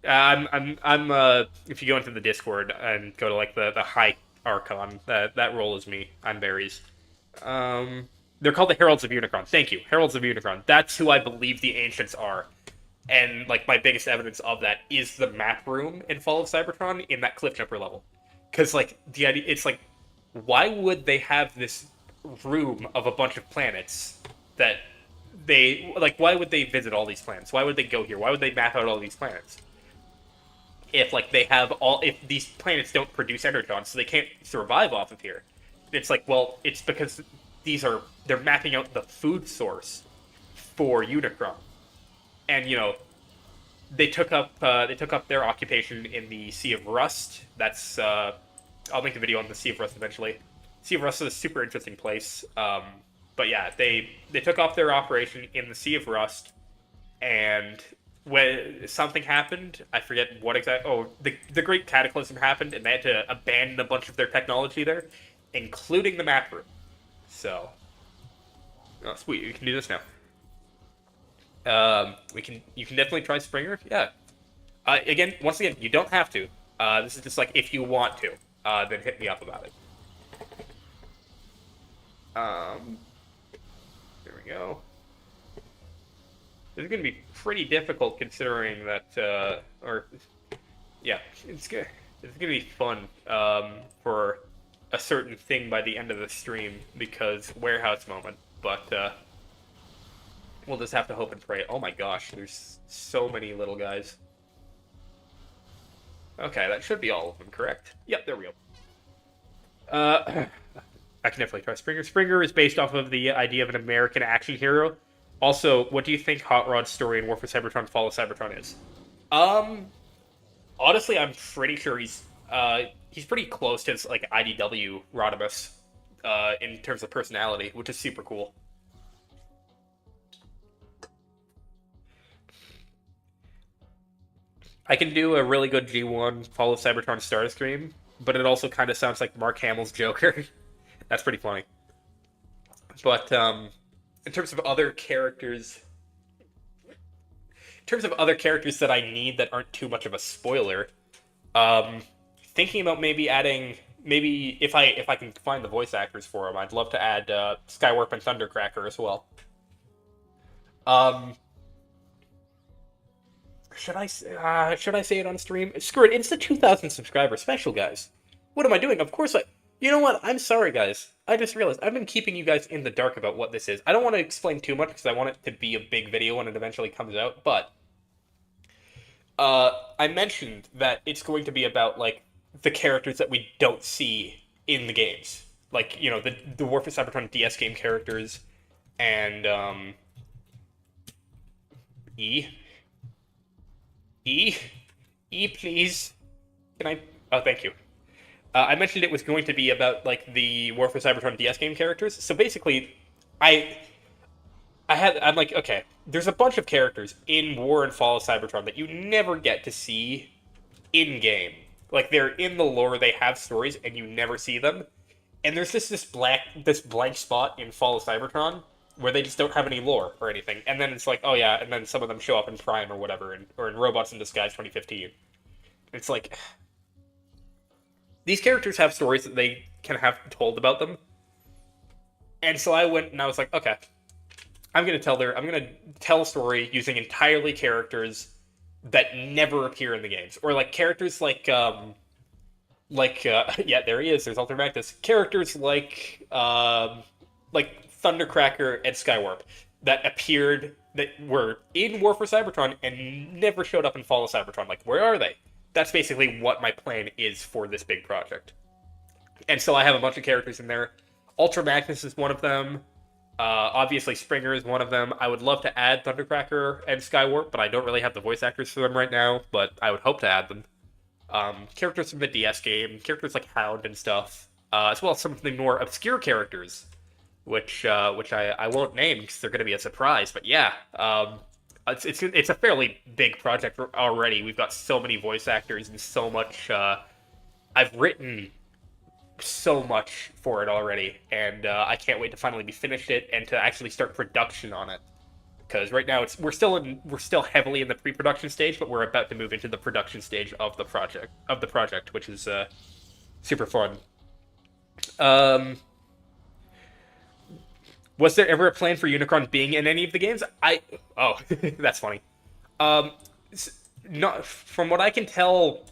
If you go into the Discord and go to like the high Archon, that role is me. I'm Barry's. They're called the Heralds of Unicron. Thank you, Heralds of Unicron. That's who I believe the Ancients are. And like my biggest evidence of that is the map room in Fall of Cybertron in that Cliffjumper level. Because like the idea, it's like, why would they have this room of a bunch of planets that they like? Why would they visit all these planets? Why would they go here? Why would they map out all these planets? If like if these planets don't produce energons, so they can't survive off of here. It's like, well, it's because they're mapping out the food source for Unicron, and you know, they took up their occupation in the Sea of Rust. That's I'll make a video on the Sea of Rust eventually. Sea of Rust is a super interesting place. But yeah, they took off their operation in the Sea of Rust, and when something happened, I forget what exactly. Oh, the Great Cataclysm happened, and they had to abandon a bunch of their technology there, including the map room. So, oh sweet, we can do this now. You can definitely try Springer. Yeah. Once again, you don't have to. This is just like if you want to, then hit me up about it. There we go. This is going to be pretty difficult considering that, yeah, it's good. It's going to be fun for a certain thing by the end of the stream because warehouse moment, but we'll just have to hope and pray. Oh my gosh, there's so many little guys. Okay, that should be all of them, correct? Yep, there we go. I can definitely try Springer. Springer is based off of the idea of an American action hero. Also, what do you think Hot Rod's story in War for Cybertron Fall of Cybertron is? Honestly, I'm pretty sure he's pretty close to his, like, IDW Rodimus, in terms of personality, which is super cool. I can do a really good G1 Fall of Cybertron Starscream, but it also kind of sounds like Mark Hamill's Joker. That's pretty funny. But, in terms of other characters, terms of other characters that I need that aren't too much of a spoiler, um, thinking about maybe adding, maybe if I can find the voice actors for them, I'd love to add Skywarp and Thundercracker as well. Um, should I say it on stream? Screw it. It's the 2,000 subscriber special, guys. What am I doing? Of course I. You know what? I'm sorry, guys. I just realized I've been keeping you guys in the dark about what this is. I don't want to explain too much because I want it to be a big video when it eventually comes out. But I mentioned that it's going to be about like the characters that we don't see in the games, like the War for Cybertron DS game characters, and E. E? E, please. Can I? Oh, thank you. I mentioned it was going to be about like the War for Cybertron DS game characters. So basically, I I'm like, okay, there's a bunch of characters in War and Fall of Cybertron that you never get to see in game. Like they're in the lore, they have stories, and you never see them. And there's this blank spot in Fall of Cybertron where they just don't have any lore or anything. And then it's like, oh yeah, and then some of them show up in Prime or whatever, or in Robots in Disguise 2015. It's like, these characters have stories that they can have told about them. And so I went and I was like, okay, I'm gonna tell a story using entirely characters that never appear in the games, or like characters yeah, there he is. There's Ultra Magnus. Characters like Thundercracker and Skywarp that were in War for Cybertron and never showed up in Fall of Cybertron. Like, where are they? That's basically what my plan is for this big project. And so I have a bunch of characters in there. Ultra Magnus is one of them. Obviously, Springer is one of them. I would love to add Thundercracker and Skywarp, but I don't really have the voice actors for them right now, but I would hope to add them. Characters from the DS game, characters like Hound and stuff, as well as some of the more obscure characters, which I won't name because they're going to be a surprise. But yeah, it's a fairly big project already. We've got so many voice actors and so much. I've written so much for it already, and I can't wait to finally be finished it and to actually start production on it. Because right now we're still heavily in the pre-production stage, but we're about to move into the production stage of the project, which is super fun. Was there ever a plan for Unicron being in any of the games? That's funny. Not from what I can tell,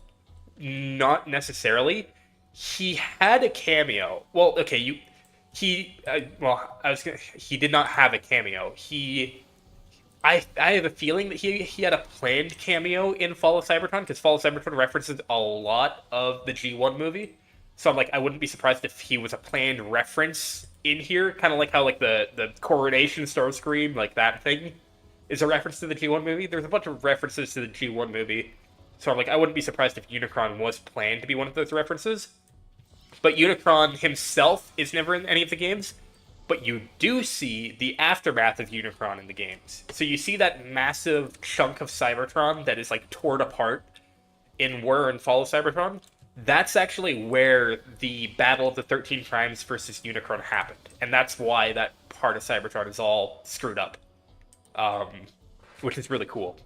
not necessarily. He had a cameo. Well, okay, he did not have a cameo. I have a feeling that he had a planned cameo in Fall of Cybertron, because Fall of Cybertron references a lot of the G1 movie. So I'm like, I wouldn't be surprised if he was a planned reference in here, kind of like how like the Coronation Starscream, like that thing, is a reference to the G1 movie. There's a bunch of references to the G1 movie. So I'm like, I wouldn't be surprised if Unicron was planned to be one of those references. But Unicron himself is never in any of the games. But you do see the aftermath of Unicron in the games. So you see that massive chunk of Cybertron that is like torn apart in War and Fall of Cybertron. That's actually where the Battle of the 13 Primes versus Unicron happened. And that's why that part of Cybertron is all screwed up. Which is really cool.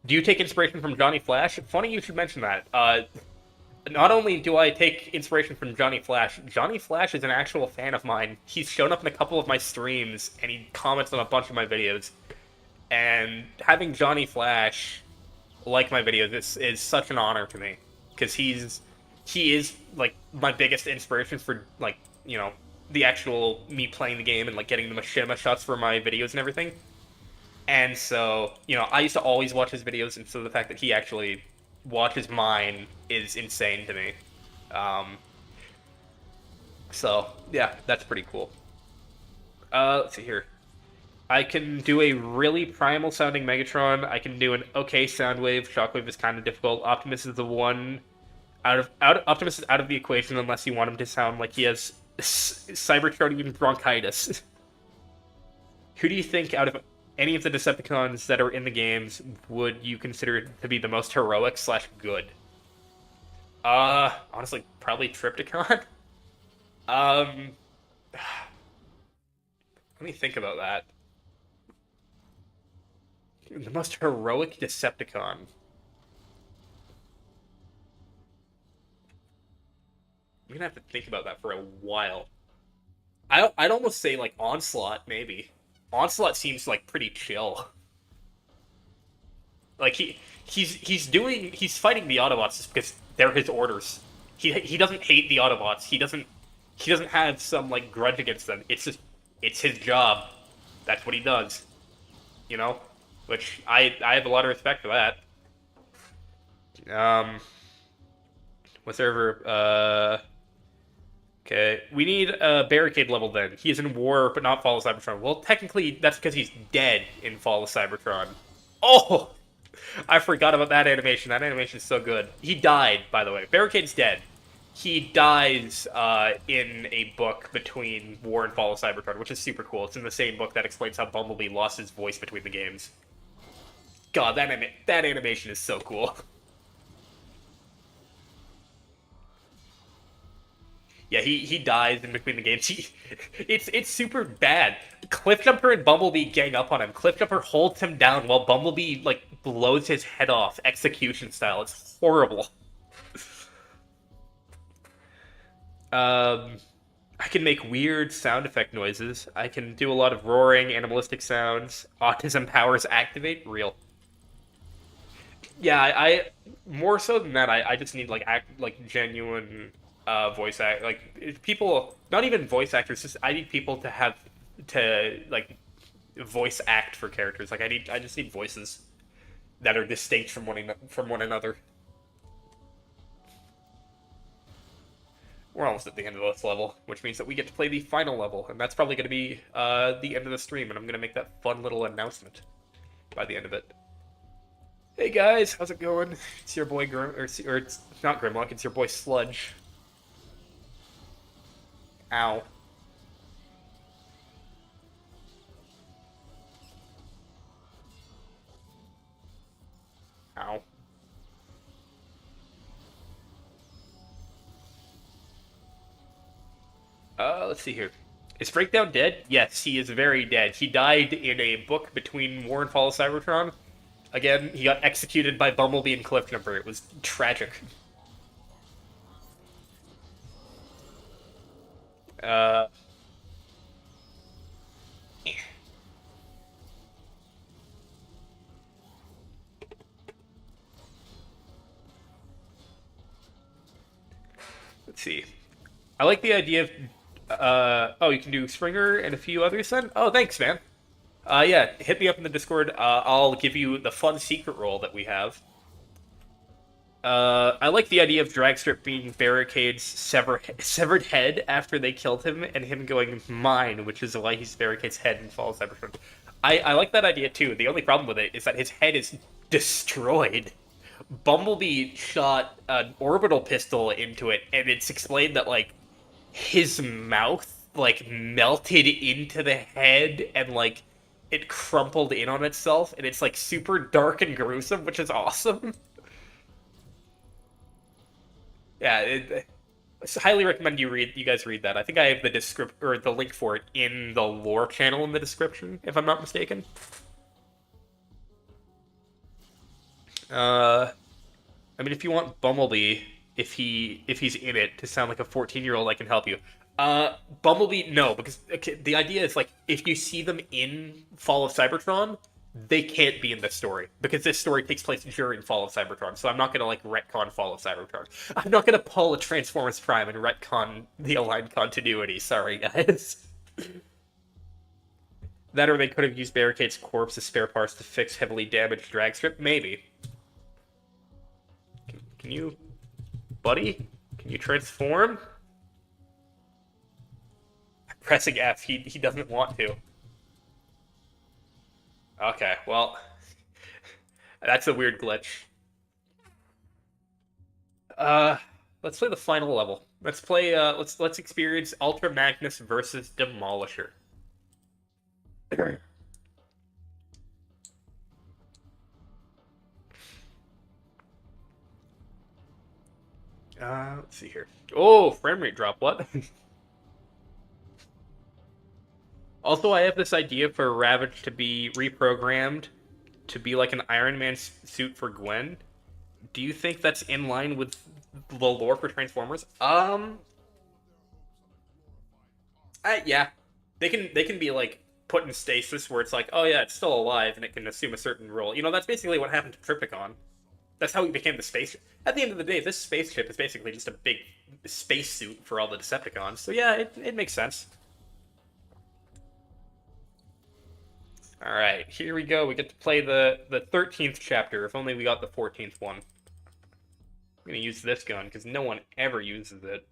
Do you take inspiration from Johnny Flash? Funny you should mention that. Not only do I take inspiration from Johnny Flash is an actual fan of mine. He's shown up in a couple of my streams, and he comments on a bunch of my videos. And having Johnny Flash like my videos is such an honor to me. Because he is, like, my biggest inspiration for, like, the actual me playing the game and, like, getting the machinima shots for my videos and everything. And so, I used to always watch his videos, and so the fact that he actually watches mine is insane to me. So, yeah, that's pretty cool. Let's see here. I can do a really primal-sounding Megatron. I can do an okay Soundwave. Shockwave is kind of difficult. Optimus is the one... Optimus is out of the equation unless you want him to sound like he has Cybertronian bronchitis. Who do you think out of any of the Decepticons that are in the games would you consider to be the most heroic / good? Honestly, probably Trypticon. Let me think about that. The most heroic Decepticon. I'm gonna have to think about that for a while. I'd almost say like Onslaught, maybe. Onslaught seems like pretty chill. Like he's fighting the Autobots just because they're his orders. He doesn't hate the Autobots. He doesn't have some like grudge against them. It's his job. That's what he does. You know, which I have a lot of respect for that. Um, what's ever Okay, we need a barricade level then. He's in war, but not Fall of Cybertron. Well, technically, that's because he's dead in Fall of Cybertron. Oh! I forgot about that animation. That animation is so good. He died, by the way. Barricade's dead. He dies in a book between War and Fall of Cybertron, which is super cool. It's in the same book that explains how Bumblebee lost his voice between the games. God, that animation is so cool. Yeah, he dies in between the games. It's super bad. Cliffjumper and Bumblebee gang up on him. Cliffjumper holds him down while Bumblebee like blows his head off, execution style. It's horrible. I can make weird sound effect noises. I can do a lot of roaring, animalistic sounds. Autism powers activate. Real. Yeah, I more so than that. I just need like genuine voice act like people, not even voice actors. Just I need people to have to like voice act for characters. Like I just need voices that are distinct from one another. We're almost at the end of this level, which means that we get to play the final level, and that's probably going to be the end of the stream, and I'm going to make that fun little announcement by the end of it. Hey guys, how's it going? It's your boy Grim, or it's not Grimlock, it's your boy Sludge. Ow. Ow. Let's see here. Is Breakdown dead? Yes, he is very dead. He died in a book between War and Fall of Cybertron. Again, he got executed by Bumblebee and Cliffjumper. It was tragic. Uh... Let's see. I like the idea of oh, you can do Springer and a few others then? Oh, thanks, man. Yeah, hit me up in the Discord. I'll give you the fun secret role that we have. I like the idea of Dragstrip being Barricade's severed head after they killed him, and him going mine, which is why he's Barricade's head in Fall of Cybertron. I like that idea too. The only problem with it is that his head is destroyed. Bumblebee shot an orbital pistol into it, and it's explained that like his mouth like melted into the head and like it crumpled in on itself, and it's like super dark and gruesome, which is awesome. Yeah, I highly recommend you guys read that. I think I have the or the link for it in the lore channel in the description, if I'm not mistaken. I mean, if you want Bumblebee, if he's in it, to sound like a 14-year-old, I can help you. Bumblebee, no, because okay, the idea is like if you see them in Fall of Cybertron, they can't be in this story because this story takes place during Fall of Cybertron. So I'm not gonna like retcon Fall of Cybertron. I'm not gonna pull a Transformers Prime and retcon the aligned continuity. Sorry, guys. That or they could have used Barricade's corpse as spare parts to fix heavily damaged Dragstrip. Maybe. Can you, buddy? Can you transform? I'm pressing F. He doesn't want to. Okay, well, that's a weird glitch. Let's play the final level. Let's play. Let's experience Ultra Magnus versus Demolisher. Let's see here. Oh, frame rate drop. What? Also, I have this idea for Ravage to be reprogrammed to be like an Iron Man suit for Gwen. Do you think that's in line with the lore for Transformers? Yeah, they can be like put in stasis where it's like, oh yeah, it's still alive and it can assume a certain role. You know, that's basically what happened to Trypticon. That's how he became the space. At the end of the day, this spaceship is basically just a big space suit for all the Decepticons. So yeah, it makes sense. All right, here we go. We get to play the 13th chapter. If only we got the 14th one. I'm gonna use this gun because no one ever uses it.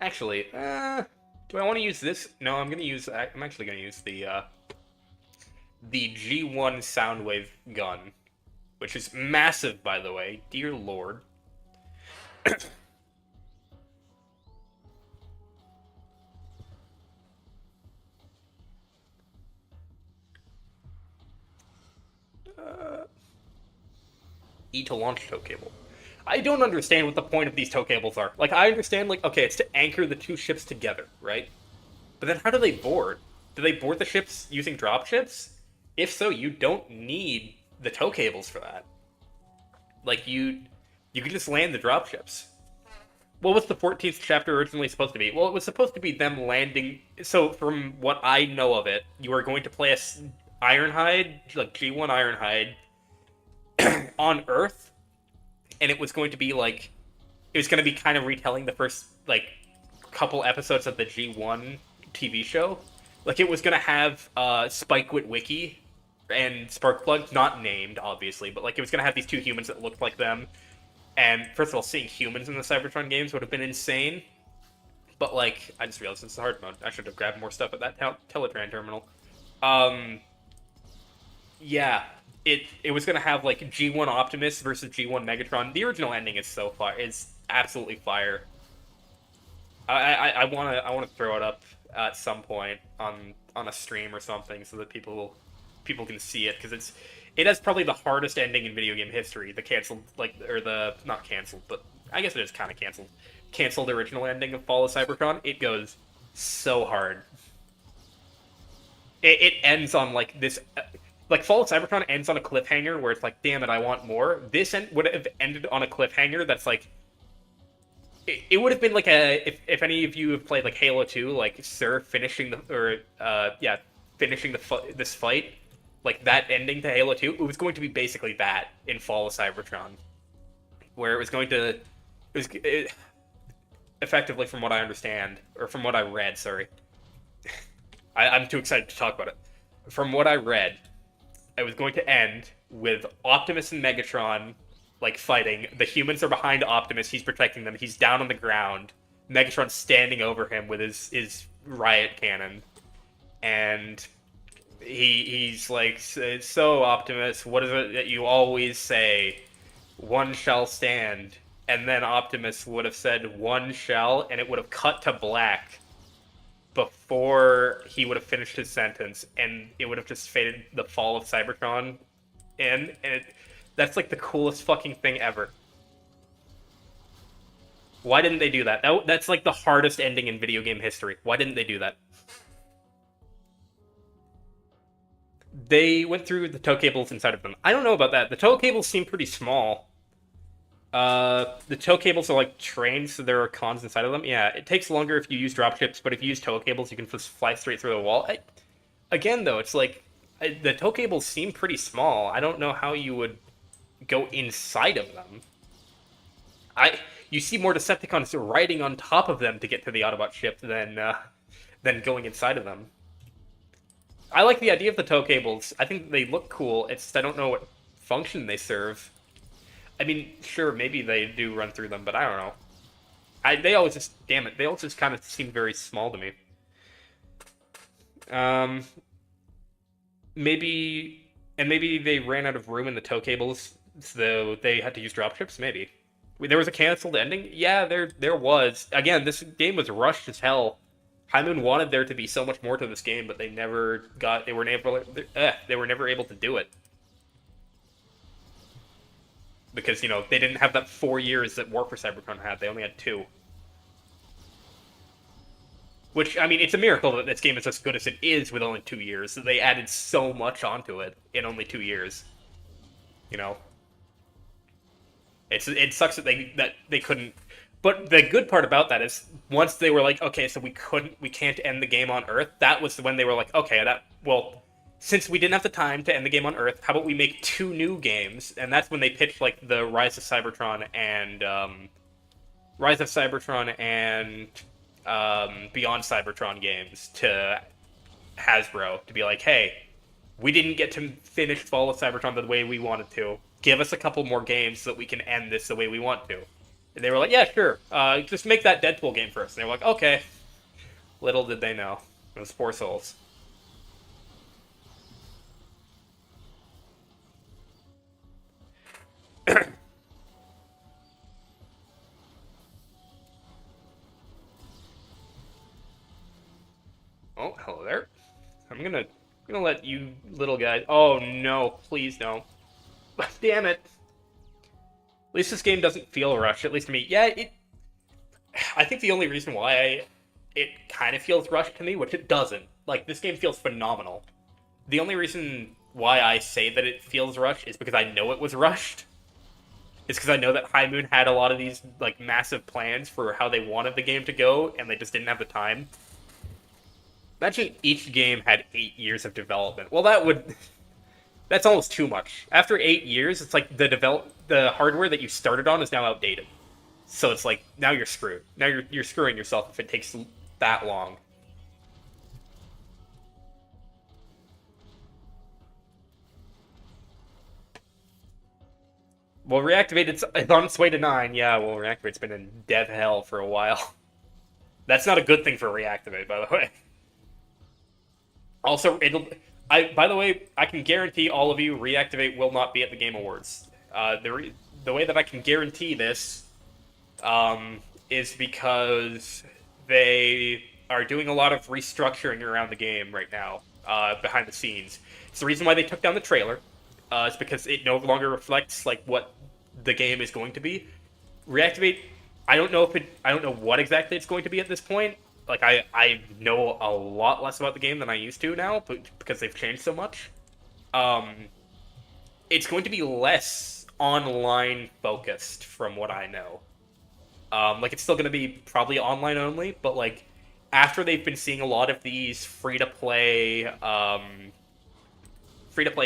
Actually, do I want to use this? No, I'm actually gonna use the G1 Soundwave gun, which is massive, by the way. Dear Lord. E to launch tow cable. I don't understand what the point of these tow cables are. Like, I understand, like, okay, it's to anchor the two ships together, right? But then how do they board? Do they board the ships using drop ships? If so, you don't need the tow cables for that. Like, you can just land the drop ships. What was the 14th chapter originally supposed to be? Well, it was supposed to be them landing. So, from what I know of it, you are going to play a Ironhide, like G1 Ironhide, on Earth, and it was going to be like, it was going to be kind of retelling the first like couple episodes of the G1 TV show. Like, it was going to have Spike Witwicky and Sparkplug, not named obviously, but like it was going to have these two humans that looked like them. And first of all, seeing humans in the Cybertron games would have been insane. But like, I just realized it's a hard mode. I should have grabbed more stuff at that Teletran terminal. Yeah, it was gonna have like G1 Optimus versus G1 Megatron. The original ending is so fire. It's absolutely fire. I wanna throw it up at some point on a stream or something so that people can see it, because it has probably the hardest ending in video game history. The canceled, like, or the not canceled, but I guess it is kind of canceled original ending of Fall of Cybertron. It goes so hard. It ends on like this. Like, Fall of Cybertron ends on a cliffhanger where it's like, damn it, I want more. This would have ended on a cliffhanger that's like, it would have been like if any of you have played like Halo 2, like Sir finishing this fight, like that ending to Halo 2, it was going to be basically that in Fall of Cybertron, where it was going to, effectively, from what I understand, or from what I read, sorry, I'm too excited to talk about it. From what I read, it was going to end with Optimus and Megatron, like, fighting. The humans are behind Optimus. He's protecting them. He's down on the ground. Megatron's standing over him with his riot cannon. And he's like, so, Optimus, what is it that you always say? One shall stand. And then Optimus would have said, one shall, and it would have cut to black before he would have finished his sentence, and it would have just faded the Fall of Cybertron in, and that's like the coolest fucking thing ever. Why didn't they do that? That's like the hardest ending in video game history. Why didn't they do that? They went through the tow cables inside of them. I don't know about that. The tow cables seem pretty small. The tow cables are like trains, so there are cons inside of them. Yeah, it takes longer if you use dropships, but if you use tow cables, you can just fly straight through the wall. Again, though, it's like, the tow cables seem pretty small. I don't know how you would go inside of them. You see more Decepticons riding on top of them to get to the Autobot ship than going inside of them. I like the idea of the tow cables. I think they look cool. It's just I don't know what function they serve. I mean, sure, maybe they do run through them, but I don't know. They always just, damn it, they all just kind of seem very small to me. Maybe they ran out of room in the tow cables, so they had to use dropships. Maybe there was a canceled ending. Yeah, there was. Again, this game was rushed as hell. High Moon wanted there to be so much more to this game, but they were never able to do it. Because, they didn't have that 4 years that War for Cybertron had. They only had 2. Which, I mean, it's a miracle that this game is as good as it is with only 2 years. They added so much onto it in only 2 years. You know, it sucks that they couldn't. But the good part about that is once they were like, okay, so we can't end the game on Earth. That was when they were like, okay, since we didn't have the time to end the game on Earth, how about we make two new games? And that's when they pitched like the Rise of Cybertron and Beyond Cybertron games to Hasbro to be like, hey, we didn't get to finish Fall of Cybertron the way we wanted to. Give us a couple more games so that we can end this the way we want to. And they were like, yeah, sure. Just make that Deadpool game first. And they were like, okay. Little did they know. Those poor souls. Oh, hello there. I'm gonna let you little guys. Oh no, please no. Damn it. At least this game doesn't feel rushed, at least to me. Yeah, I think the only reason why it kind of feels rushed to me, which it doesn't. Like, this game feels phenomenal. The only reason why I say that it feels rushed is because I know it was rushed. It's because I know that High Moon had a lot of these, like, massive plans for how they wanted the game to go, and they just didn't have the time. Imagine each game had 8 years of development. Well, that's almost too much. After 8 years, it's like the hardware that you started on is now outdated. So it's like, now you're screwed. Now you're screwing yourself if it takes that long. Well, Reactivated, it's on its way to 9. Yeah, well, Reactivate's been in dev hell for a while. That's not a good thing for Reactivate, by the way. Also, by the way, I can guarantee all of you, Reactivate will not be at the Game Awards. The way that I can guarantee this is because they are doing a lot of restructuring around the game right now, behind the scenes. It's the reason why they took down the trailer. It's because it no longer reflects like what the game is going to be. Reactivate, I don't know what exactly it's going to be at this point. Like, I know a lot less about the game than I used to now, but because they've changed so much. It's going to be less online focused from what I know. Like, it's still going to be probably online only, but like, after they've been seeing a lot of these free-to-play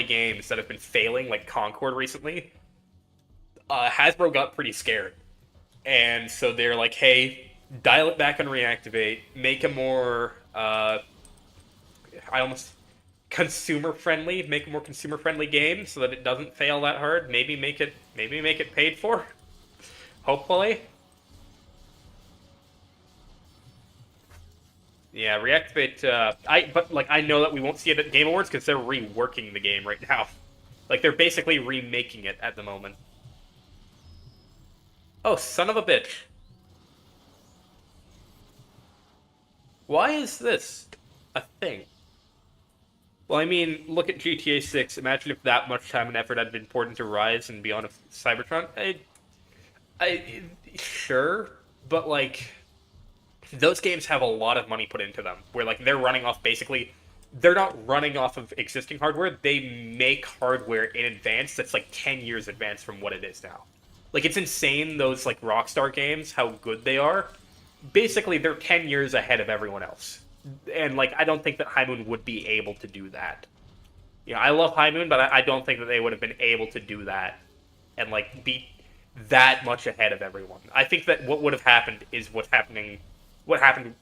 games that have been failing, like Concord recently, Hasbro got pretty scared. And so they're like, hey, dial it back on Reactivate, make a more consumer friendly game so that it doesn't fail that hard. Maybe make it paid for. Hopefully. Yeah, Reactivate. But I know that we won't see it at Game Awards because they're reworking the game right now. Like, they're basically remaking it at the moment. Oh, son of a bitch! Why is this a thing? Well, I mean, look at GTA 6. Imagine if that much time and effort had been poured into Rise and Beyond of Cybertron. Sure, but like, those games have a lot of money put into them. Where like they're not running off of existing hardware. They make hardware in advance that's like 10 years advance from what it is now. Like, it's insane, those like Rockstar games, how good they are. Basically, they're 10 years ahead of everyone else. And like, I don't think that High Moon would be able to do that. You know, I love High Moon, but I don't think that they would have been able to do that and like be that much ahead of everyone. I think that what would have happened is what happened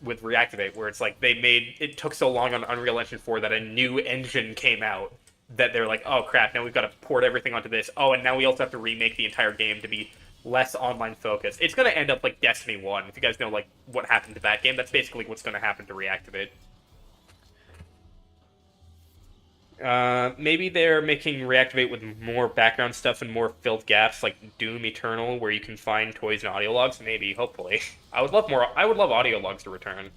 with Reactivate, where it's like it took so long on Unreal Engine 4 that a new engine came out that they're like, oh crap, now we've got to port everything onto this. Oh, and now we also have to remake the entire game to be less online focused. It's going to end up like Destiny 1. If you guys know like what happened to that game, that's basically what's going to happen to Reactivate. Maybe they're making Reactivate with more background stuff and more filled gaps, like Doom Eternal, where you can find toys and audio logs. Maybe, hopefully. I would love audio logs to return.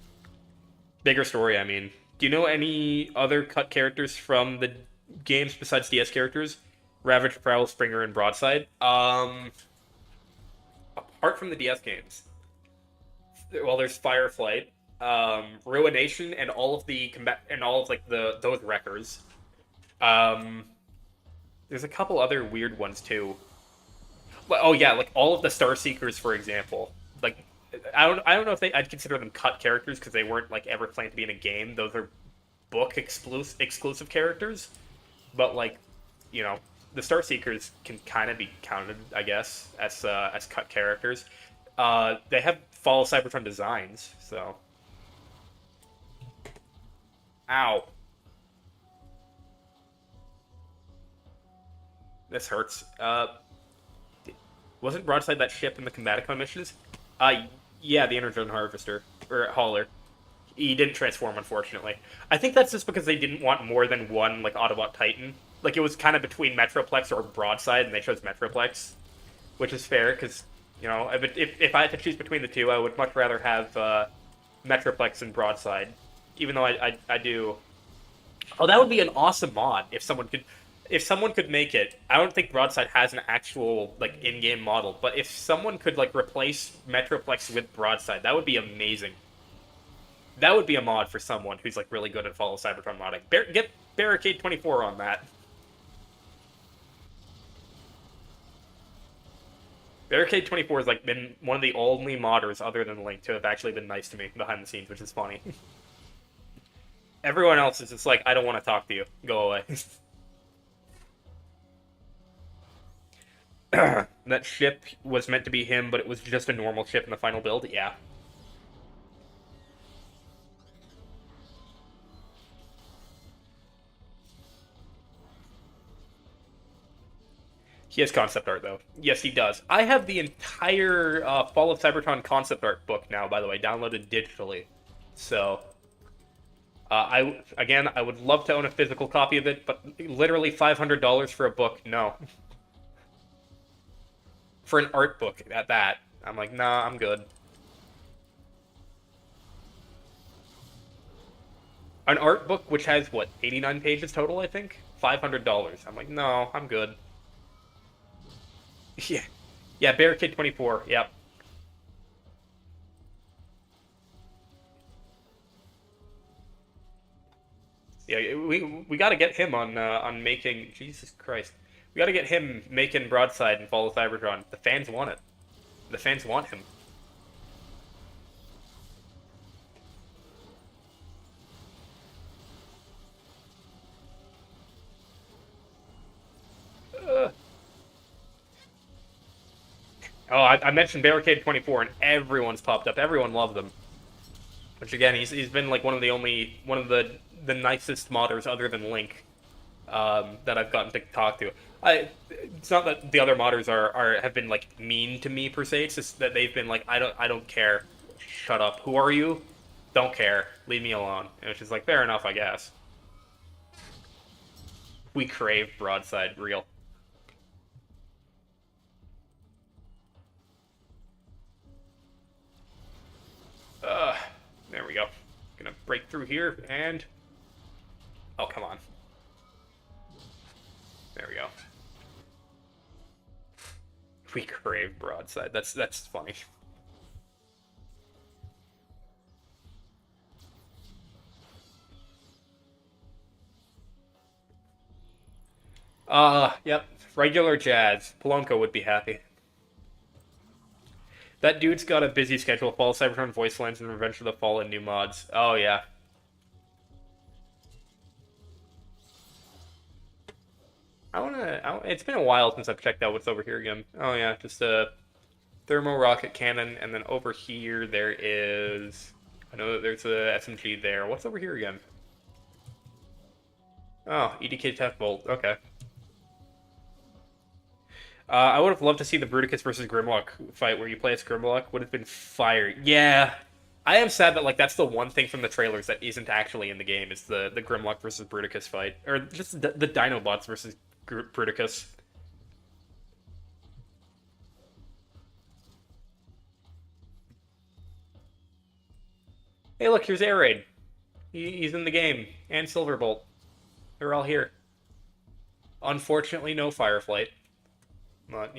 Bigger story, I mean. Do you know any other cut characters from the games besides DS characters? Ravage, Prowl, Springer, and Broadside. Apart from the DS games, well, there's Fireflight, Ruination, and all of the combat and all of like those wreckers. Um, there's a couple other weird ones too. Oh yeah, like all of the Star Seekers, for example. Like I don't know if I'd consider them cut characters because they weren't like ever planned to be in a game. Those are book exclusive characters. But like, you know, the Star Seekers can kind of be counted, I guess, as cut characters. They have Fall of Cybertron designs, so. Ow. This hurts. Wasn't Broadside that ship in the Combaticon missions? Yeah, the Energon Harvester or Hauler. He didn't transform, unfortunately. I think that's just because they didn't want more than one like Autobot Titan. Like it was kind of between Metroplex or Broadside, and they chose Metroplex, which is fair because if I had to choose between the two, I would much rather have Metroplex and Broadside, even though I do. Oh, that would be an awesome mod if someone could make it. I don't think Broadside has an actual like in-game model, but if someone could like replace Metroplex with Broadside, that would be amazing. That would be a mod for someone who's like really good at Fall of Cybertron modding. Get Barricade 24 on that. Barricade 24 has like been one of the only modders other than Link to have actually been nice to me behind the scenes, which is funny. Everyone else is just like, I don't want to talk to you. Go away. That ship was meant to be him, but it was just a normal ship in the final build. Yeah. He has concept art, though. Yes, he does. I have the entire Fall of Cybertron concept art book now, by the way, downloaded digitally. So, I would love to own a physical copy of it, but literally $500 for a book, no. For an art book at that, I'm like, nah, I'm good. An art book which has what 89 pages total, I think. $500. I'm like, no, I'm good. Yeah, yeah, Barricade 24. Yep. Yeah, we got to get him on making. Jesus Christ, we got to get him making Broadside and Fall of Cybertron. The fans want it. The fans want him. Uh. Oh, I mentioned Barricade 24, and everyone's popped up. Everyone loved him. Which again, he's been like one of the nicest modders other than Link that I've gotten to talk to. It's not that the other modders have been like mean to me per se. It's just that they've been like, I don't care. Shut up. Who are you? Don't care. Leave me alone. And it's just like fair enough, I guess. We crave Broadside real. There we go. Gonna break through here and oh, come on. There we go. We crave Broadside. That's funny. Yep. Regular Jazz. Polonka would be happy. That dude's got a busy schedule. Fall of Cybertron voice lines and Revenge of the Fallen new mods. Oh yeah. It's been a while since I've checked out what's over here again. Oh yeah, just a thermo rocket cannon, and then over here there is. I know that there's a SMG there. What's over here again? Oh, EDK Tech Bolt. Okay. I would have loved to see the Bruticus versus Grimlock fight where you play as Grimlock. Would have been fire. Yeah, I am sad that like that's the one thing from the trailers that isn't actually in the game is the Grimlock versus Bruticus fight, or just the Dinobots versus Bruticus. Hey, look, here's Air Raid. He's in the game, and Silverbolt. They're all here. Unfortunately, no Fireflight. But,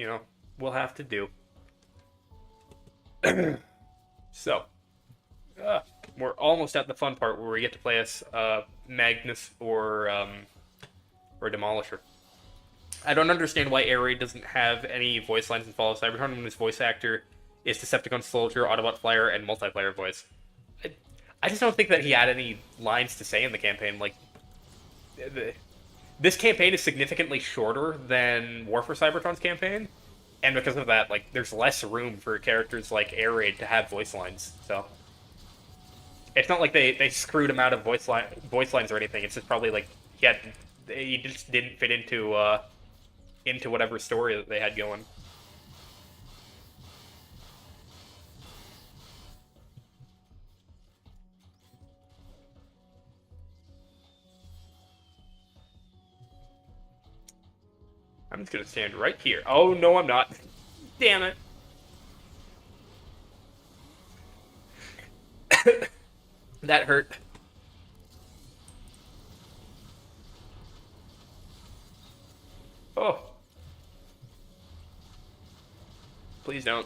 we'll have to do. So. we're almost at the fun part where we get to play as Magnus or Demolisher. I don't understand why Air Raid doesn't have any voice lines in Fall of Cybertron when his voice actor is Decepticon Soldier, Autobot Flyer, and multiplayer voice. I just don't think that he had any lines to say in the campaign. Like, this campaign is significantly shorter than War for Cybertron's campaign, and because of that, like, there's less room for characters like Air Raid to have voice lines. So it's not like they screwed him out of voice lines or anything. It's just probably like he just didn't fit into whatever story that they had going. I'm just gonna stand right here. Oh no, I'm not. Damn it. That hurt. Oh. Please don't.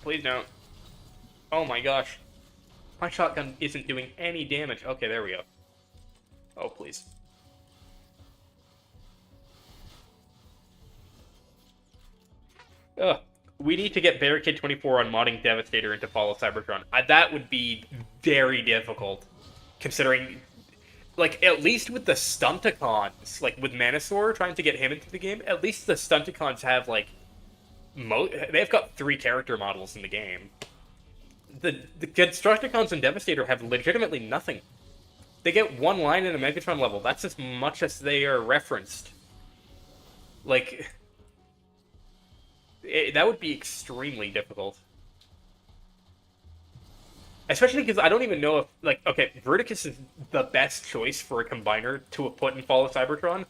Please don't. Oh my gosh. My shotgun isn't doing any damage. Okay, there we go. Oh, please. Ugh. We need to get Barricade 24 on modding Devastator into Fall of Cybertron. That would be very difficult, considering, like, at least with the Stunticons, like, with Manosaur, trying to get him into the game, at least the Stunticons have, like, they've got 3 character models in the game. The Constructicons and Devastator have legitimately nothing. They get 1 line in a Megatron level. That's as much as they are referenced. Like, that would be extremely difficult. Especially because I don't even know if, like, okay, Verticus is the best choice for a combiner to put in Fall of Cybertron.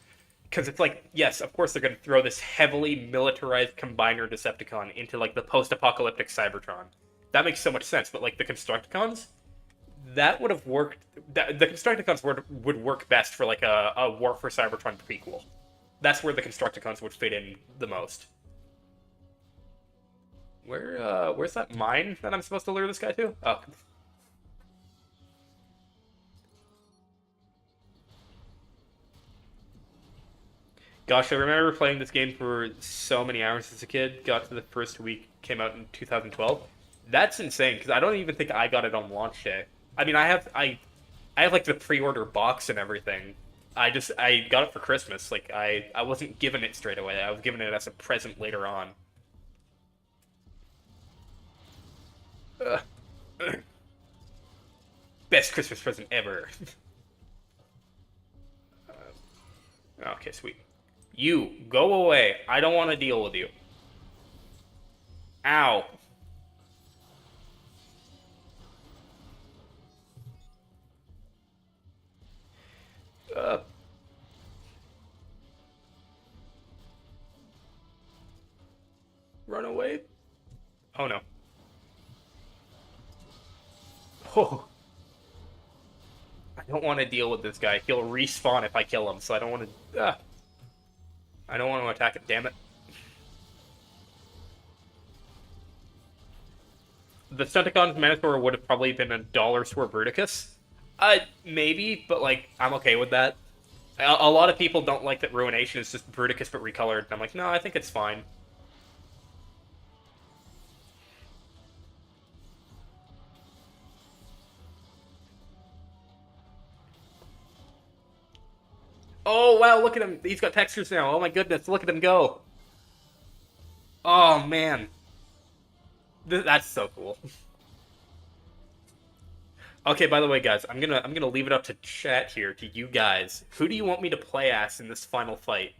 Because it's like, yes, of course they're going to throw this heavily militarized combiner Decepticon into, like, the post-apocalyptic Cybertron. That makes so much sense, but, like, the Constructicons, that would have worked. The Constructicons would work best for, like, a War for Cybertron prequel. That's where the Constructicons would fit in the most. Where's that mine that I'm supposed to lure this guy to? Oh. Gosh, I remember playing this game for so many hours as a kid. Got to the first week, came out in 2012. That's insane because I don't even think I got it on launch day. I mean, I have like the pre-order box and everything. I got it for Christmas. Like I wasn't given it straight away. I was given it as a present later on. Ugh. Best Christmas present ever. Okay, sweet. You, go away. I don't want to deal with you. Ow. Uh, Run away. Oh no. Oh. I don't want to deal with this guy. He'll respawn if I kill him, so I don't want to... I don't want to attack him, damn it. The Stunticons Manosaur would have probably been $1 for Bruticus. Maybe, but, like, I'm okay with that. A lot of people don't like that Ruination is just Bruticus but recolored, and I'm like, no, I think it's fine. Oh, wow, look at him. He's got textures now. Oh my goodness, look at him go. Oh, man. That's so cool. Okay, by the way, guys, I'm gonna leave it up to chat here, to you guys. Who do you want me to play as in this final fight?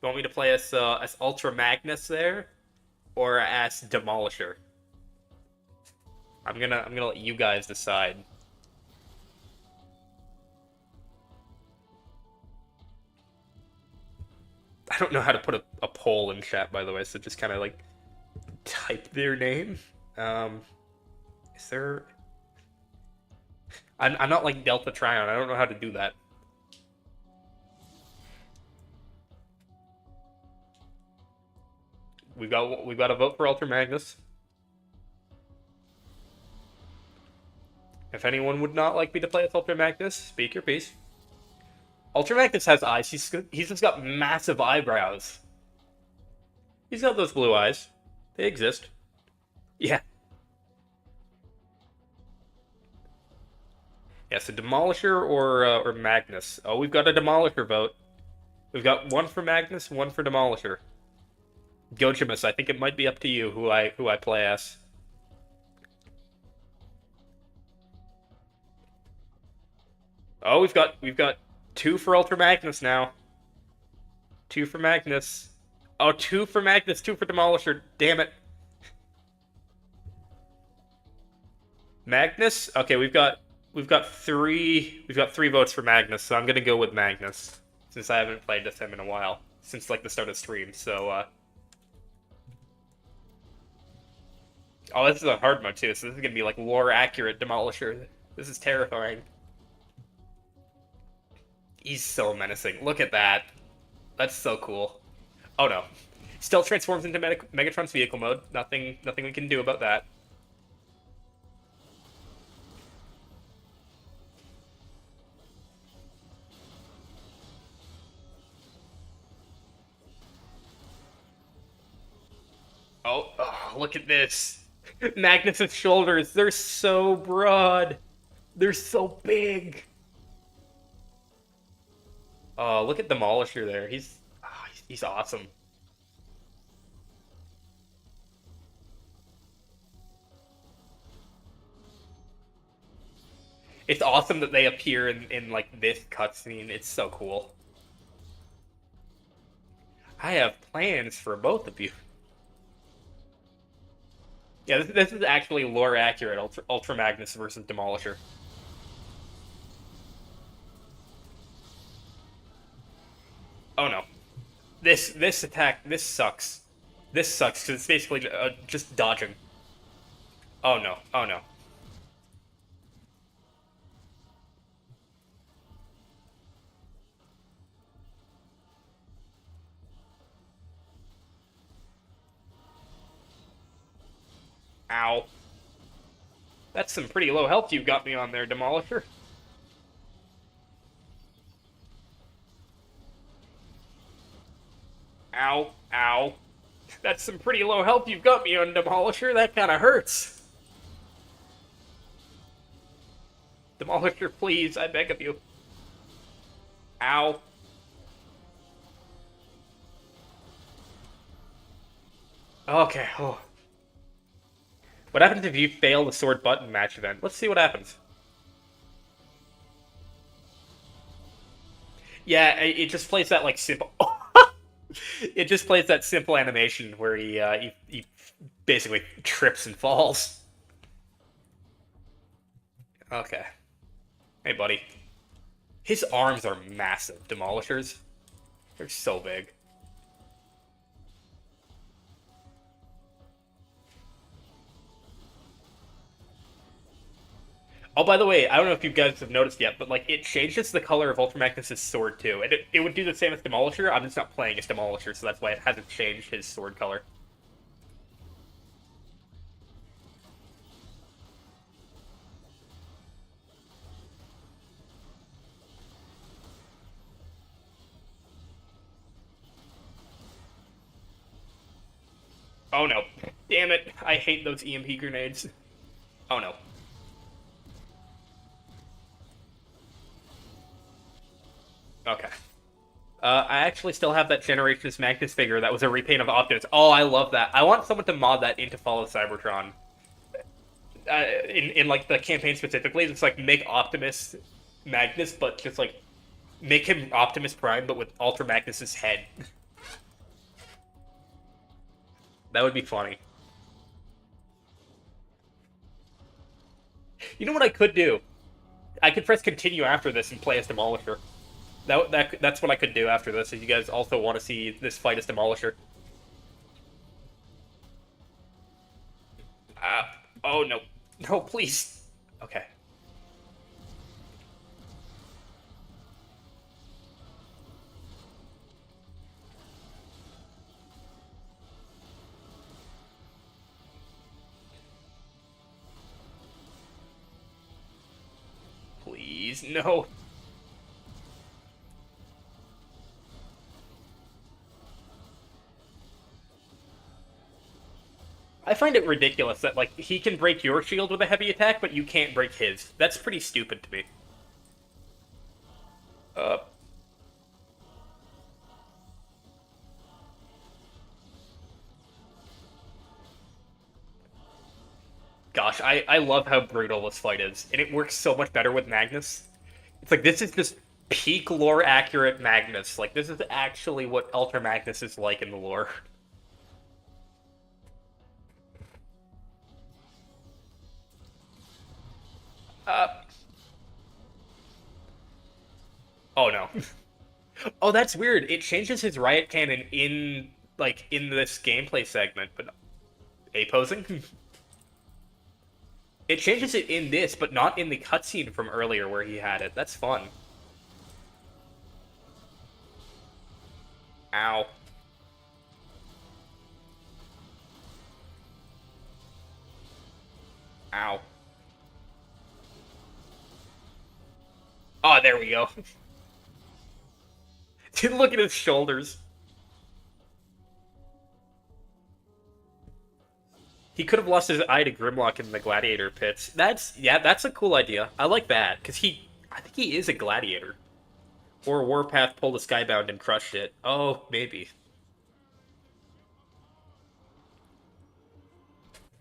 You want me to play as Ultra Magnus there? Or as Demolisher? I'm gonna let you guys decide. I don't know how to put a poll in chat, by the way, so just kind of like type their name. Is there? I'm not like Delta Tryon. I don't know how to do that. We've got a vote for Ultra Magnus. If anyone would not like me to play as Ultra Magnus, speak your piece. Ultra Magnus has eyes. He's just got massive eyebrows. He's got those blue eyes. They exist. Yeah. Yeah, so Demolisher or Magnus. Oh, we've got a Demolisher vote. We've got one for Magnus, one for Demolisher. Gojimus, I think it might be up to you who I play as. Oh, we've got two for Ultra Magnus now. Two for Magnus. Oh, two for Magnus, two for Demolisher. Damn it. Magnus? Okay, we've got three votes for Magnus, so I'm gonna go with Magnus. Since I haven't played with him in a while. Since like the start of stream, so oh, this is a hard mode too, so this is gonna be like lore accurate Demolisher. This is terrifying. He's so menacing. Look at that. That's so cool. Oh no. Still transforms into Megatron's vehicle mode. Nothing we can do about that. Oh, look at this. Magnus's shoulders, they're so broad. They're so big. Oh, look at Demolisher there. He's awesome. It's awesome that they appear in like this cutscene. It's so cool. I have plans for both of you. Yeah, this is actually lore accurate. Ultra Magnus versus Demolisher. Oh no, this attack this sucks. This sucks because it's basically just dodging. Oh no, oh no. Ow. That's some pretty low health you got me on there, Demolisher. Ow, ow. That's some pretty low health you've got me on, Demolisher. That kind of hurts. Demolisher, please, I beg of you. Ow. Okay, oh. What happens if you fail the sword button match event? Let's see what happens. Yeah, it just plays that like simple. It just plays that simple animation where he basically trips and falls. Okay. Hey, buddy. His arms are massive, Demolishers. They're so big. Oh, by the way, I don't know if you guys have noticed yet, but like it changes the color of Ultra Magnus's sword too, and it would do the same as Demolisher. I'm just not playing as Demolisher, so that's why it hasn't changed his sword color. Oh no! Damn it! I hate those EMP grenades. Oh no! Okay. I actually still have that Generations Magnus figure that was a repaint of Optimus. Oh, I love that. I want someone to mod that into Fall of Cybertron. In like the campaign specifically, it's like make Optimus Magnus, but just like make him Optimus Prime, but with Ultra Magnus's head. That would be funny. You know what I could do? I could press continue after this and play as Demolisher. That's what I could do after this. If you guys also want to see this fight as Demolisher. Uh, oh no, no, please. Okay. Please, no. I find it ridiculous that, like, he can break your shield with a heavy attack, but you can't break his. That's pretty stupid to me. Uh... Gosh, I love how brutal this fight is, and it works so much better with Magnus. It's like, this is just peak lore accurate Magnus. Like, this is actually what Ultra Magnus is like in the lore. Uh... Oh no. Oh, that's weird. It changes his riot cannon in, like, in this gameplay segment, but... A-posing? It changes it in this, but not in the cutscene from earlier where he had it. That's fun. Ow. Ow. Oh, there we go. Dude, look at his shoulders. He could have lost his eye to Grimlock in the gladiator pits. That's a cool idea. I like that, because I think he is a gladiator. Or Warpath pulled a Skybound and crushed it. Oh, maybe.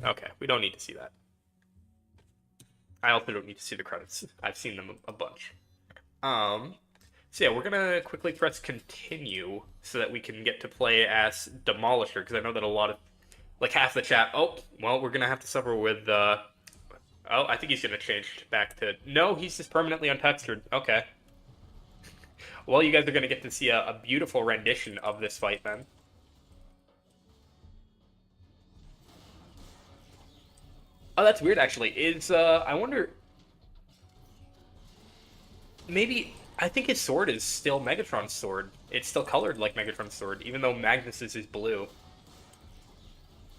Okay, we don't need to see that. I also don't need to see the credits. I've seen them a bunch. So yeah, we're gonna quickly press continue so that we can get to play as Demolisher, because I know that a lot of, like, half the chat, oh, well, we're gonna have to suffer with, oh, I think he's gonna change back to, no, he's just permanently untextured. Okay. Well, you guys are gonna get to see a beautiful rendition of this fight, then. Oh, that's weird, actually. I wonder... Maybe... I think his sword is still Megatron's sword. It's still colored like Megatron's sword, even though Magnus's is blue.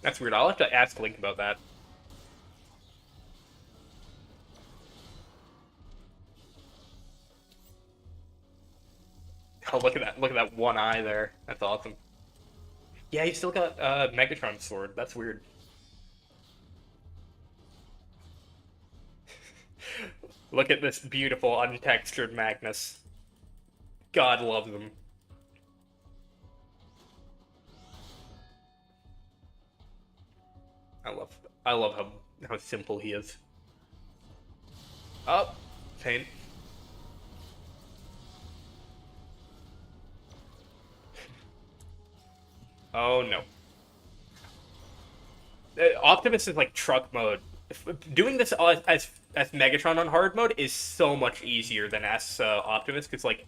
That's weird. I'll have to ask Link about that. Oh, look at that. Look at that one eye there. That's awesome. Yeah, he's still got Megatron's sword. That's weird. Look at this beautiful, untextured Magnus. God loves him. I love how simple he is. Oh, pain. Oh no. Optimus is like truck mode. Doing this as Megatron on hard mode is so much easier than as Optimus, because, like,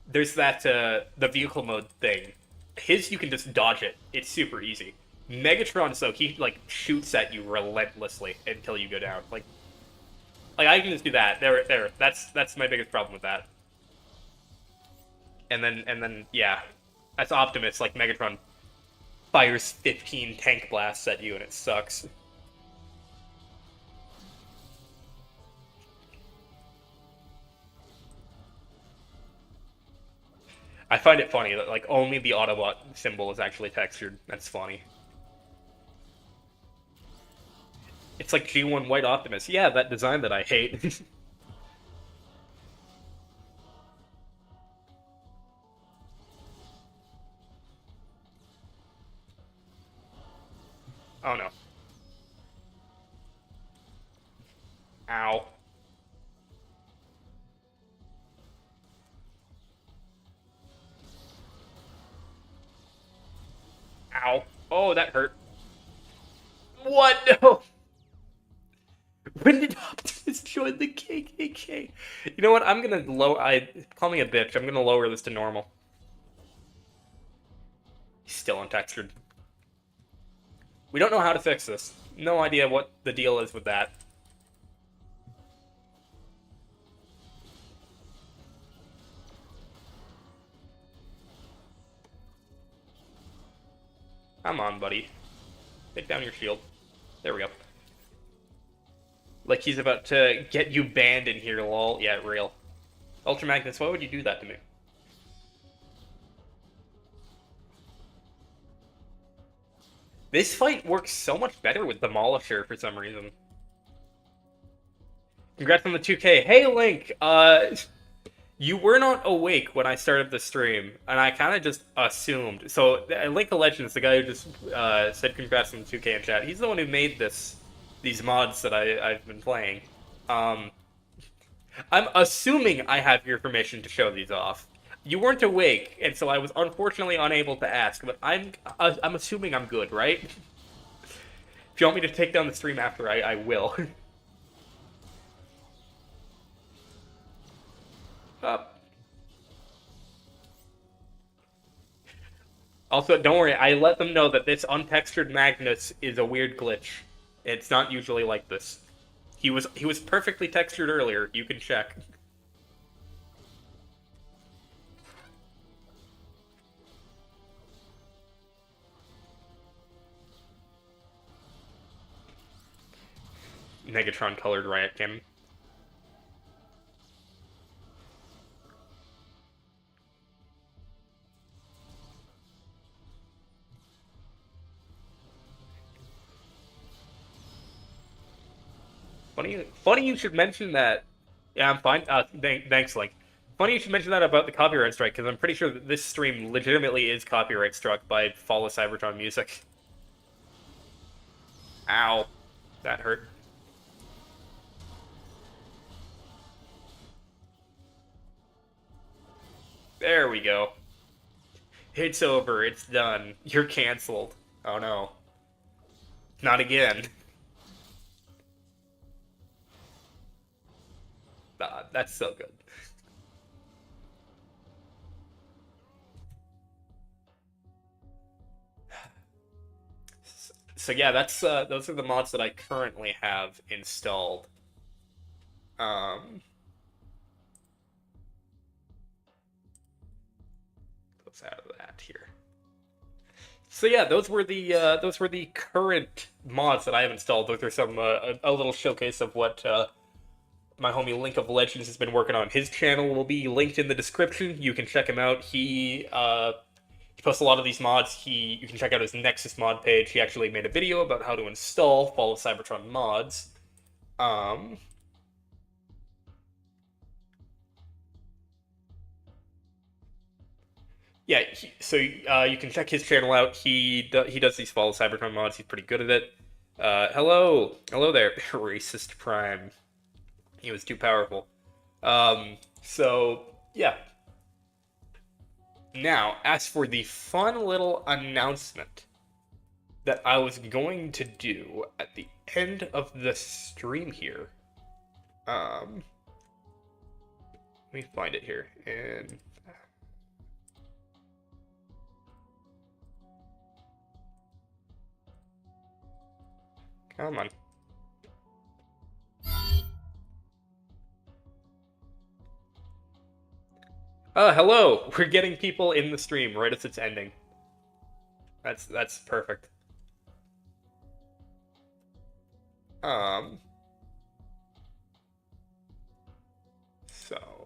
there's that the vehicle mode thing. His, you can just dodge it. It's super easy. Megatron, so he, like, shoots at you relentlessly until you go down. Like I can just do that. There. That's my biggest problem with that. And then yeah, as Optimus, like, Megatron fires 15 tank blasts at you and it sucks. I find it funny that, like, only the Autobot symbol is actually textured. That's funny. It's like G1 White Optimus. Yeah, that design that I hate. Oh no. Ow. Ow. Oh, that hurt. What? No. When did Optimus join the KKK? You know what? I'm gonna call me a bitch. I'm gonna lower this to normal. He's still untextured. We don't know how to fix this. No idea what the deal is with that. Come on, buddy. Take down your shield. There we go. Like he's about to get you banned in here, lol. Yeah, real. Ultra Magnus, why would you do that to me? This fight works so much better with Demolisher for some reason. Congrats on the 2K. Hey, Link! You were not awake when I started the stream, and I kind of just assumed. So, Link of Legends, the guy who just said congrats on the 2K in chat, he's the one who made these mods that I've been playing. I'm assuming I have your permission to show these off. You weren't awake, and so I was unfortunately unable to ask, but I'm assuming I'm good, right? If you want me to take down the stream after, I will. Also, don't worry, I let them know that this untextured Magnus is a weird glitch. It's not usually like this. He was perfectly textured earlier. You can check. Negatron colored riot cannon. Funny you should mention that. Yeah, I'm fine. Thanks, Link. Funny you should mention that about the copyright strike, because I'm pretty sure that this stream legitimately is copyright struck by Fall of Cybertron music. Ow. That hurt. There we go. It's over. It's done. You're canceled. Oh no. Not again. That's so good. So yeah, that's those are the mods that I currently have installed. Close out of that here. So yeah, those were the current mods that I have installed. Those are some a little showcase of what my homie Link of Legends has been working on. His channel will be linked in the description. You can check him out. He posts a lot of these mods. You can check out his Nexus mod page. He actually made a video about how to install Fall of Cybertron mods. Yeah, so you can check his channel out. He does these Fall of Cybertron mods. He's pretty good at it. Hello there, racist Prime. He was too powerful. So yeah. Now, as for the fun little announcement that I was going to do at the end of the stream here, let me find it here, and come on. Hello! We're getting people in the stream right as it's ending. That's perfect. So,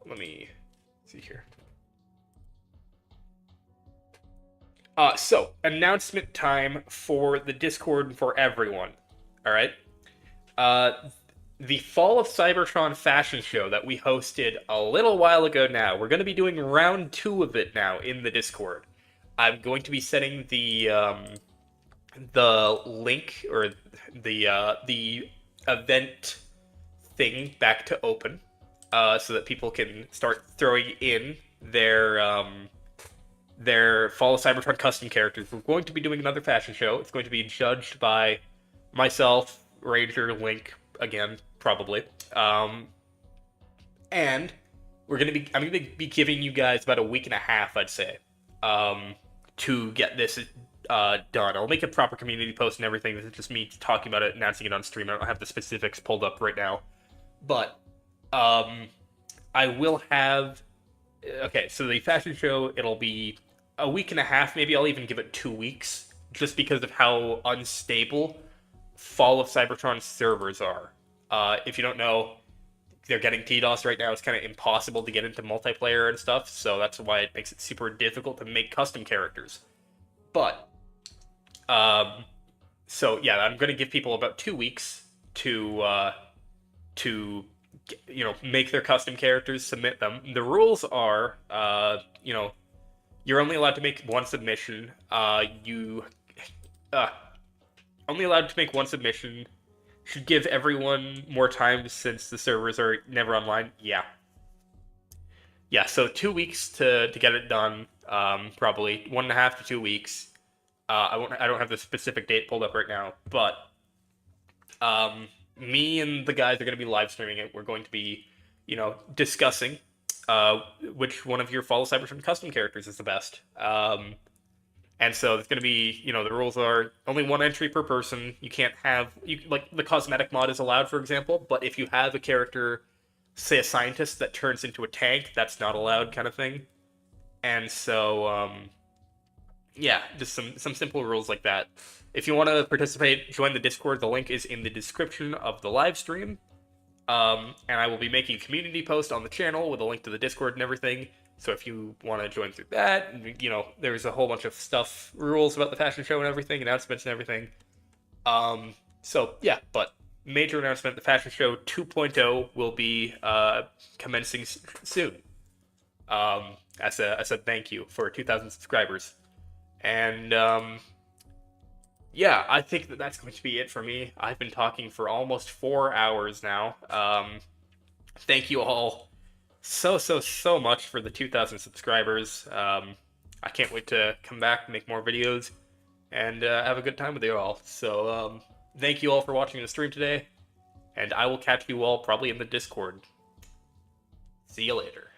let me see here. So, announcement time for the Discord for everyone. Alright? The Fall of Cybertron fashion show that we hosted a little while ago now. We're going to be doing round 2 of it now in the Discord. I'm going to be setting the link or the event thing back to open, so that people can start throwing in their Fall of Cybertron custom characters. We're going to be doing another fashion show. It's going to be judged by myself, Ranger, Link, again, probably. And I'm gonna be giving you guys about a week and a half, I'd say, to get this done. I'll make a proper community post and everything. This is just me talking about it, announcing it on stream. I don't have the specifics pulled up right now. But I will have... Okay, so the fashion show, it'll be a week and a half. Maybe I'll even give it 2 weeks, just because of how unstable Fall of Cybertron servers are. If you don't know, they're getting DDoS right now. It's kind of impossible to get into multiplayer and stuff, so that's why it makes it super difficult to make custom characters. But, so yeah, I'm going to give people about 2 weeks to make their custom characters, submit them. The rules are, you're only allowed to make one submission. Uh, Only allowed to make one submission. Should give everyone more time since the servers are never online. Yeah. So 2 weeks to get it done. Probably 1.5 to 2 weeks. I don't have the specific date pulled up right now, but me and the guys are going to be live streaming it. We're going to be, discussing which one of your Fall of Cybertron custom characters is the best. And so it's going to be, the rules are only one entry per person. You can't have, like, the cosmetic mod is allowed, for example, but if you have a character, say a scientist that turns into a tank, that's not allowed, kind of thing. And so, yeah, just some simple rules like that. If you want to participate, join the Discord. The link is in the description of the live stream. And I will be making a community post on the channel with a link to the Discord and everything. So if you want to join through that, there's a whole bunch of stuff, rules about the fashion show and everything, announcements and everything. So yeah, but major announcement, the fashion show 2.0 will be commencing soon. As a thank you for 2,000 subscribers. And yeah, I think that's going to be it for me. I've been talking for almost 4 hours now. Thank you all so much for the 2,000 subscribers. I can't wait to come back and make more videos and have a good time with you all. So thank you all for watching the stream today, and I will catch you all probably in the Discord. See you later.